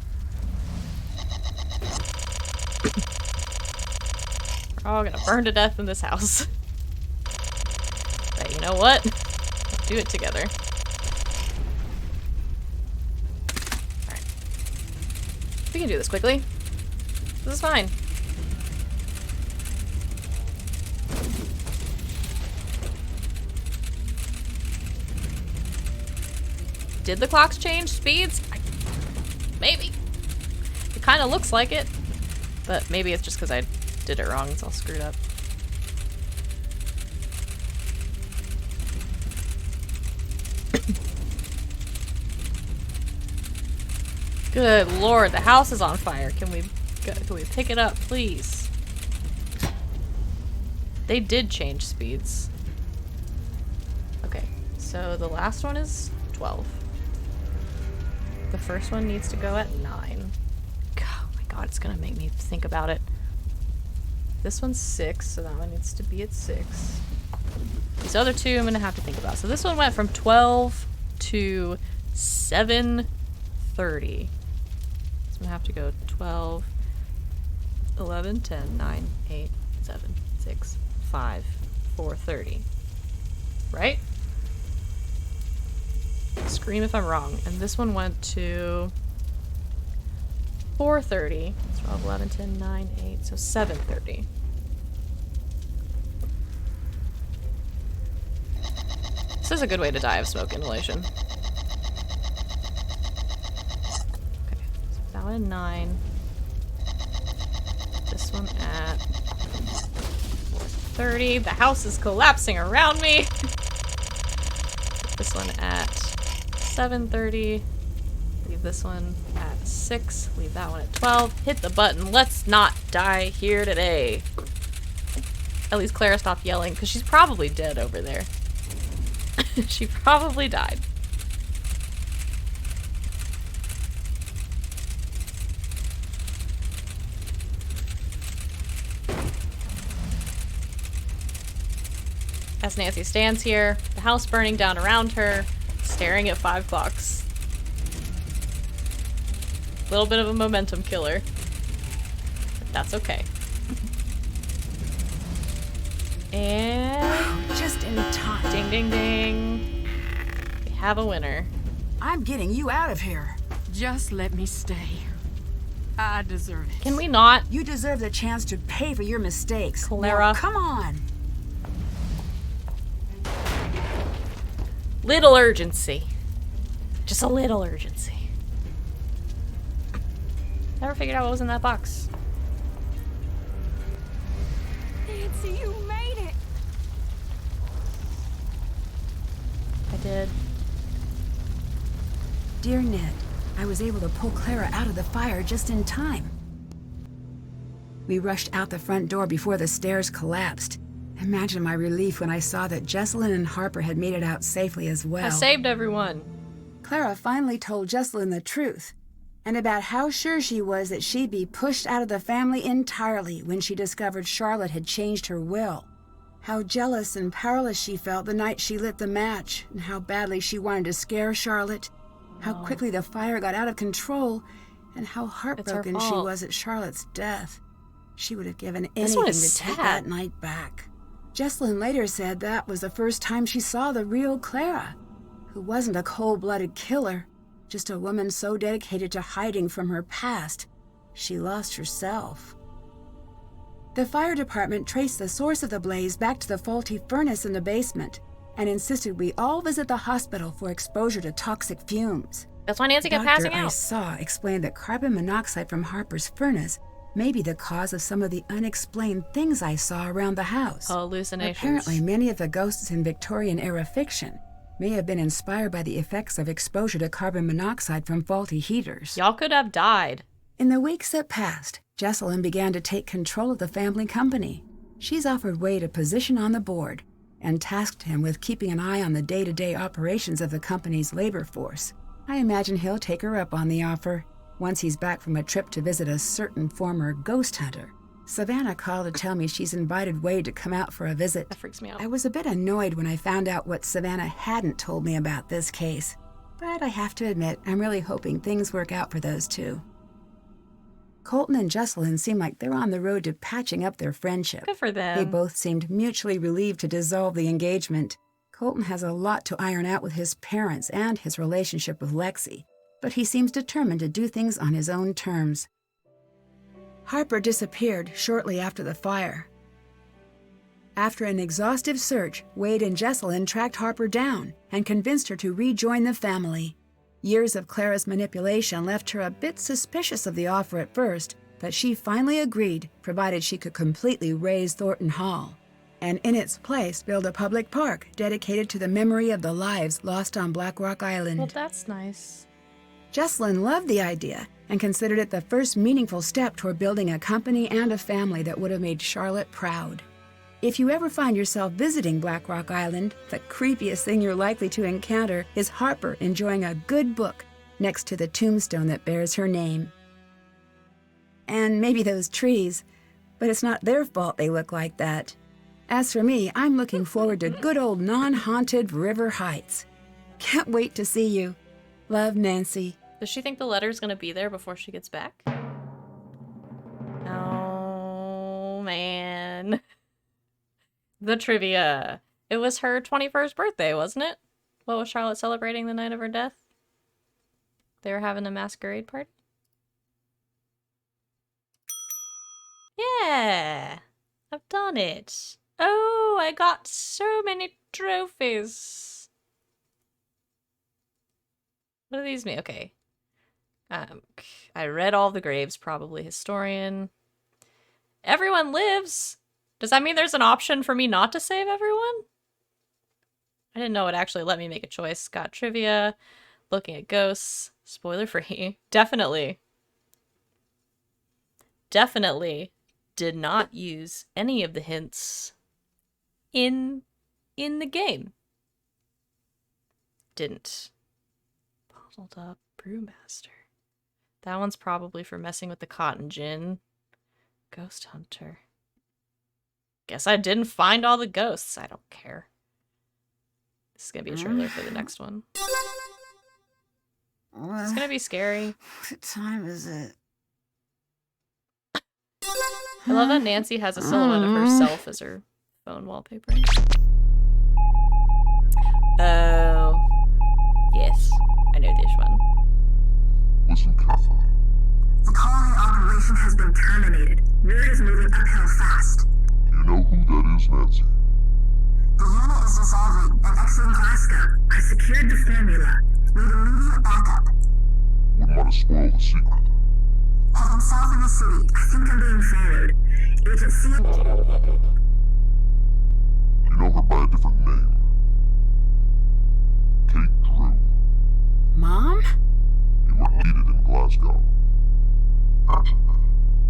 We're all gonna burn to death in this house. But you know what? Let's do it together. Alright. We can do this quickly. This is fine. Did the clocks change speeds? Maybe. It kind of looks like it. But maybe it's just because I did it wrong. It's all screwed up. Good lord, the house is on fire. Can we pick it up, please? They did change speeds. Okay, so the last one is 12. The first one needs to go at 9. Oh my god, it's gonna make me think about it. This one's 6, so that one needs to be at 6. These other two I'm gonna have to think about. So this one went from 12 to 7:30. So I'm gonna have to go 12, 11, 10, 9, 8, 7, 6, 5, 4:30. Right? Scream if I'm wrong. And this one went to 4:30. 12, 11, 10, 9, 8, so 7:30. This is a good way to die of smoke inhalation. Okay, so that one at 9. This one at 4:30. The house is collapsing around me. This one at 7:30. Leave this one at 6. Leave that one at 12. Hit the button. Let's not die here today. At least Clara stopped yelling, because she's probably dead over there. She probably died. As Nancy stands here, the house burning down around her, staring at 5 clocks. Little bit of a momentum killer. But that's okay. And... just in time. Ding, ding, ding. We have a winner. I'm getting you out of here. Just let me stay. I deserve it. Can we not? You deserve the chance to pay for your mistakes. Clara. Now, come on. Little urgency. Just a little urgency. Never figured out what was in that box. Nancy, you made it. I did. Dear Ned, I was able to pull Clara out of the fire just in time. We rushed out the front door before the stairs collapsed. Imagine my relief when I saw that Jessalyn and Harper had made it out safely as well. I saved everyone. Clara finally told Jessalyn the truth, and about how sure she was that she'd be pushed out of the family entirely when she discovered Charlotte had changed her will. How jealous and powerless she felt the night she lit the match, and how badly she wanted to scare Charlotte. How quickly the fire got out of control, and how heartbroken she was at Charlotte's death. She would have given anything to take that night back. Jessalyn later said that was the first time she saw the real Clara, who wasn't a cold-blooded killer, just a woman so dedicated to hiding from her past, she lost herself. The fire department traced the source of the blaze back to the faulty furnace in the basement and insisted we all visit the hospital for exposure to toxic fumes. That's why Nancy kept passing out. I saw explained that carbon monoxide from Harper's furnace may be the cause of some of the unexplained things I saw around the house. Hallucinations. Apparently, many of the ghosts in Victorian-era fiction may have been inspired by the effects of exposure to carbon monoxide from faulty heaters. Y'all could have died. In the weeks that passed, Jessalyn began to take control of the family company. She's offered Wade a position on the board and tasked him with keeping an eye on the day-to-day operations of the company's labor force. I imagine he'll take her up on the offer. Once he's back from a trip to visit a certain former ghost hunter, Savannah called to tell me she's invited Wade to come out for a visit. That freaks me out. I was a bit annoyed when I found out what Savannah hadn't told me about this case, but I have to admit I'm really hoping things work out for those two. Colton and Jesselyn seem like they're on the road to patching up their friendship. Good for them. They both seemed mutually relieved to dissolve the engagement. Colton has a lot to iron out with his parents and his relationship with Lexi, but he seems determined to do things on his own terms. Harper disappeared shortly after the fire. After an exhaustive search, Wade and Jesselyn tracked Harper down and convinced her to rejoin the family. Years of Clara's manipulation left her a bit suspicious of the offer at first, but she finally agreed, provided she could completely raze Thornton Hall, and in its place build a public park dedicated to the memory of the lives lost on Black Rock Island. Well, that's nice. Jesselyn loved the idea and considered it the first meaningful step toward building a company and a family that would have made Charlotte proud. If you ever find yourself visiting Black Rock Island, the creepiest thing you're likely to encounter is Harper enjoying a good book next to the tombstone that bears her name. And maybe those trees, but it's not their fault they look like that. As for me, I'm looking forward to good old non-haunted River Heights. Can't wait to see you. Love, Nancy. Does she think the letter's gonna be there before she gets back? Oh, man. The trivia. It was her 21st birthday, wasn't it? What was Charlotte celebrating the night of her death? They were having a masquerade party? Yeah! I've done it. Oh, I got so many trophies. What do these mean? Okay. I read all the graves, probably historian. Everyone lives! Does that mean there's an option for me not to save everyone? I didn't know it actually let me make a choice. Got trivia, looking at ghosts, spoiler free. Definitely. Definitely did not use any of the hints in the game. Didn't. Bottled up brewmaster. That one's probably for messing with the cotton gin. Ghost hunter. Guess I didn't find all the ghosts. I don't care. This is gonna be a trailer for the next one. It's gonna be scary. What time is it? I love that Nancy has a silhouette of herself as her phone wallpaper. Oh. Yes. I know this one. Listen carefully. The colony operation has been terminated. Word is moving uphill fast. You know who that is, Nancy? The unit is dissolving and exiting Glasgow. I secured the formula. Need immediate backup. Wouldn't want to spoil the secret. Heading south of the city. I think I'm being followed. Agent C. You know her by a different name. Kate Drew. Mom? You were needed in Glasgow.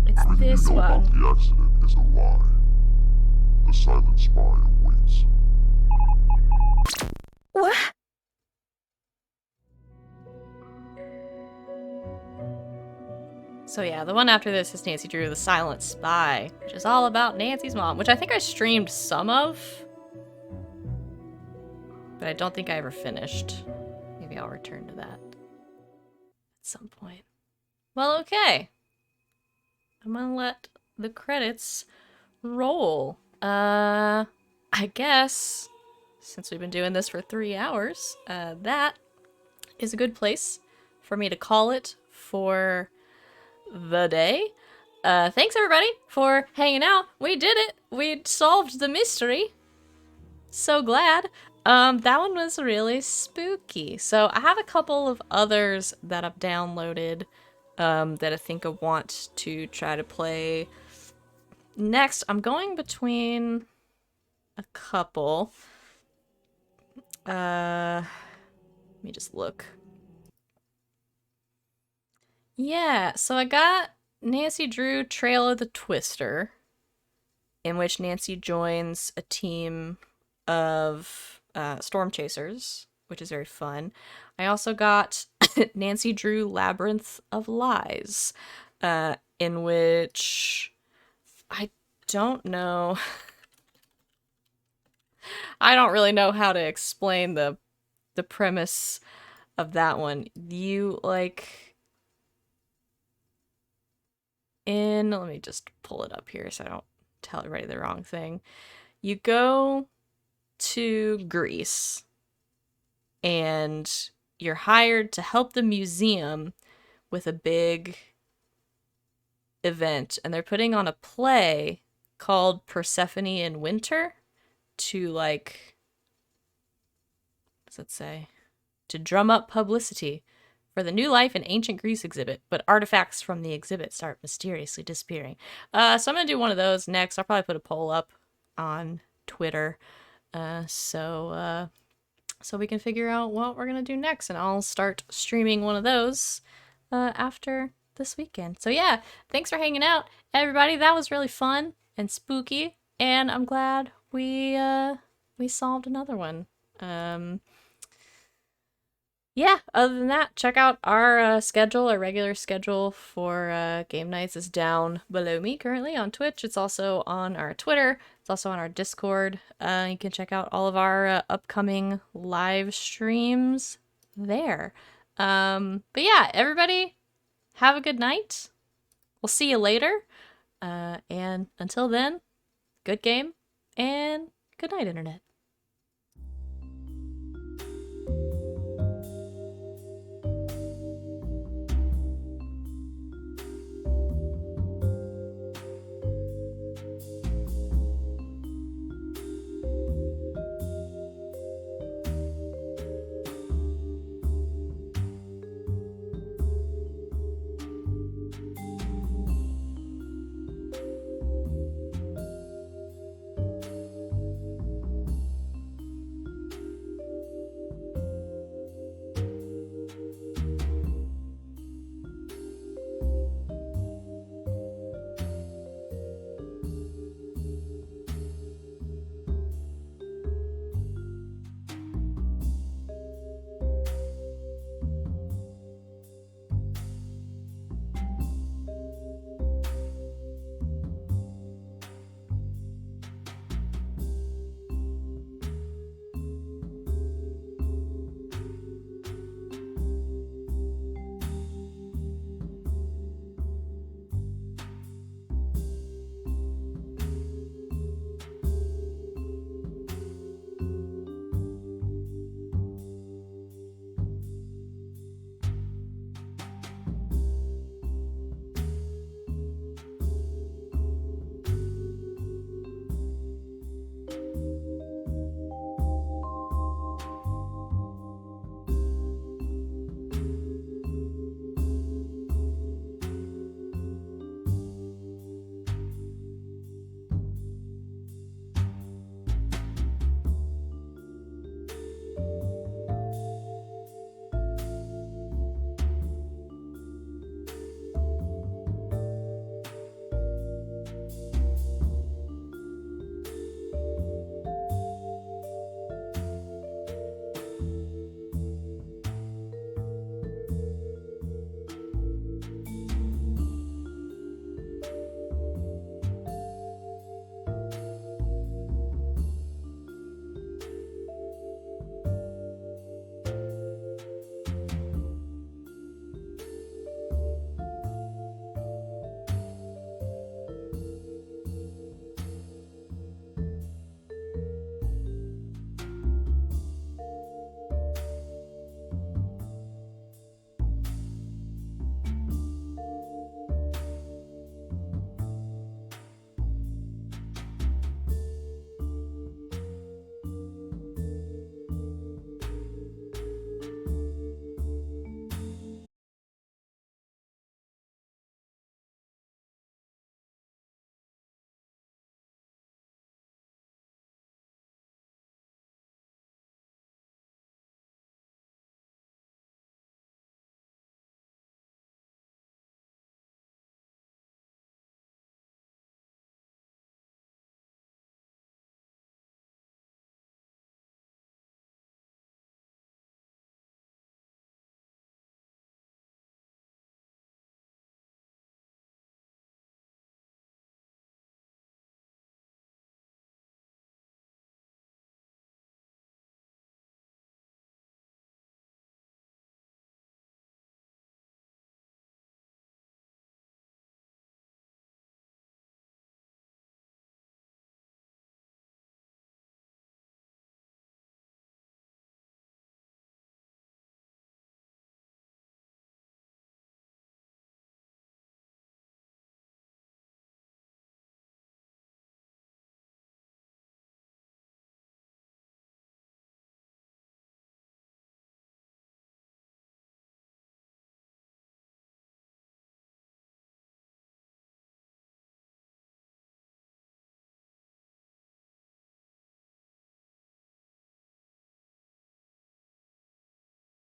It's Everything this you know one. about the accident is a lie. The silent spy awaits. What? So yeah, the one after this is Nancy Drew, the Silent Spy, which is all about Nancy's mom, which I think I streamed some of, but I don't think I ever finished. Maybe I'll return to that at some point. Well, okay. I'm gonna let the credits roll. I guess, since we've been doing this for 3 hours, that is a good place for me to call it for the day. Thanks everybody for hanging out. We did it. We solved the mystery. So glad. That one was really spooky. So I have a couple of others that I've downloaded that I think I want to try to play next. I'm going between a couple. Let me just look. Yeah, so I got Nancy Drew Trail of the Twister, in which Nancy joins a team of storm chasers, which is very fun. I also got Nancy Drew Labyrinth of Lies, in which I don't know. I don't really know how to explain the premise of that one. You like let me just pull it up here so I don't tell everybody the wrong thing. You go to Greece and you're hired to help the museum with a big event, and they're putting on a play called Persephone in Winter to what does it say? To drum up publicity for the New Life in Ancient Greece exhibit, but artifacts from the exhibit start mysteriously disappearing. So I'm gonna do one of those next. I'll probably put a poll up on Twitter, so we can figure out what we're gonna do next, and I'll start streaming one of those after this weekend. So yeah, thanks for hanging out, everybody. That was really fun and spooky, and I'm glad we solved another one. Yeah, other than that, check out our schedule. Our regular schedule for game nights is down below me currently on Twitch. It's also on our Twitter. It's also on our Discord. You can check out all of our upcoming live streams there. But yeah, everybody, have a good night. We'll see you later. And until then, good game and good night, Internet.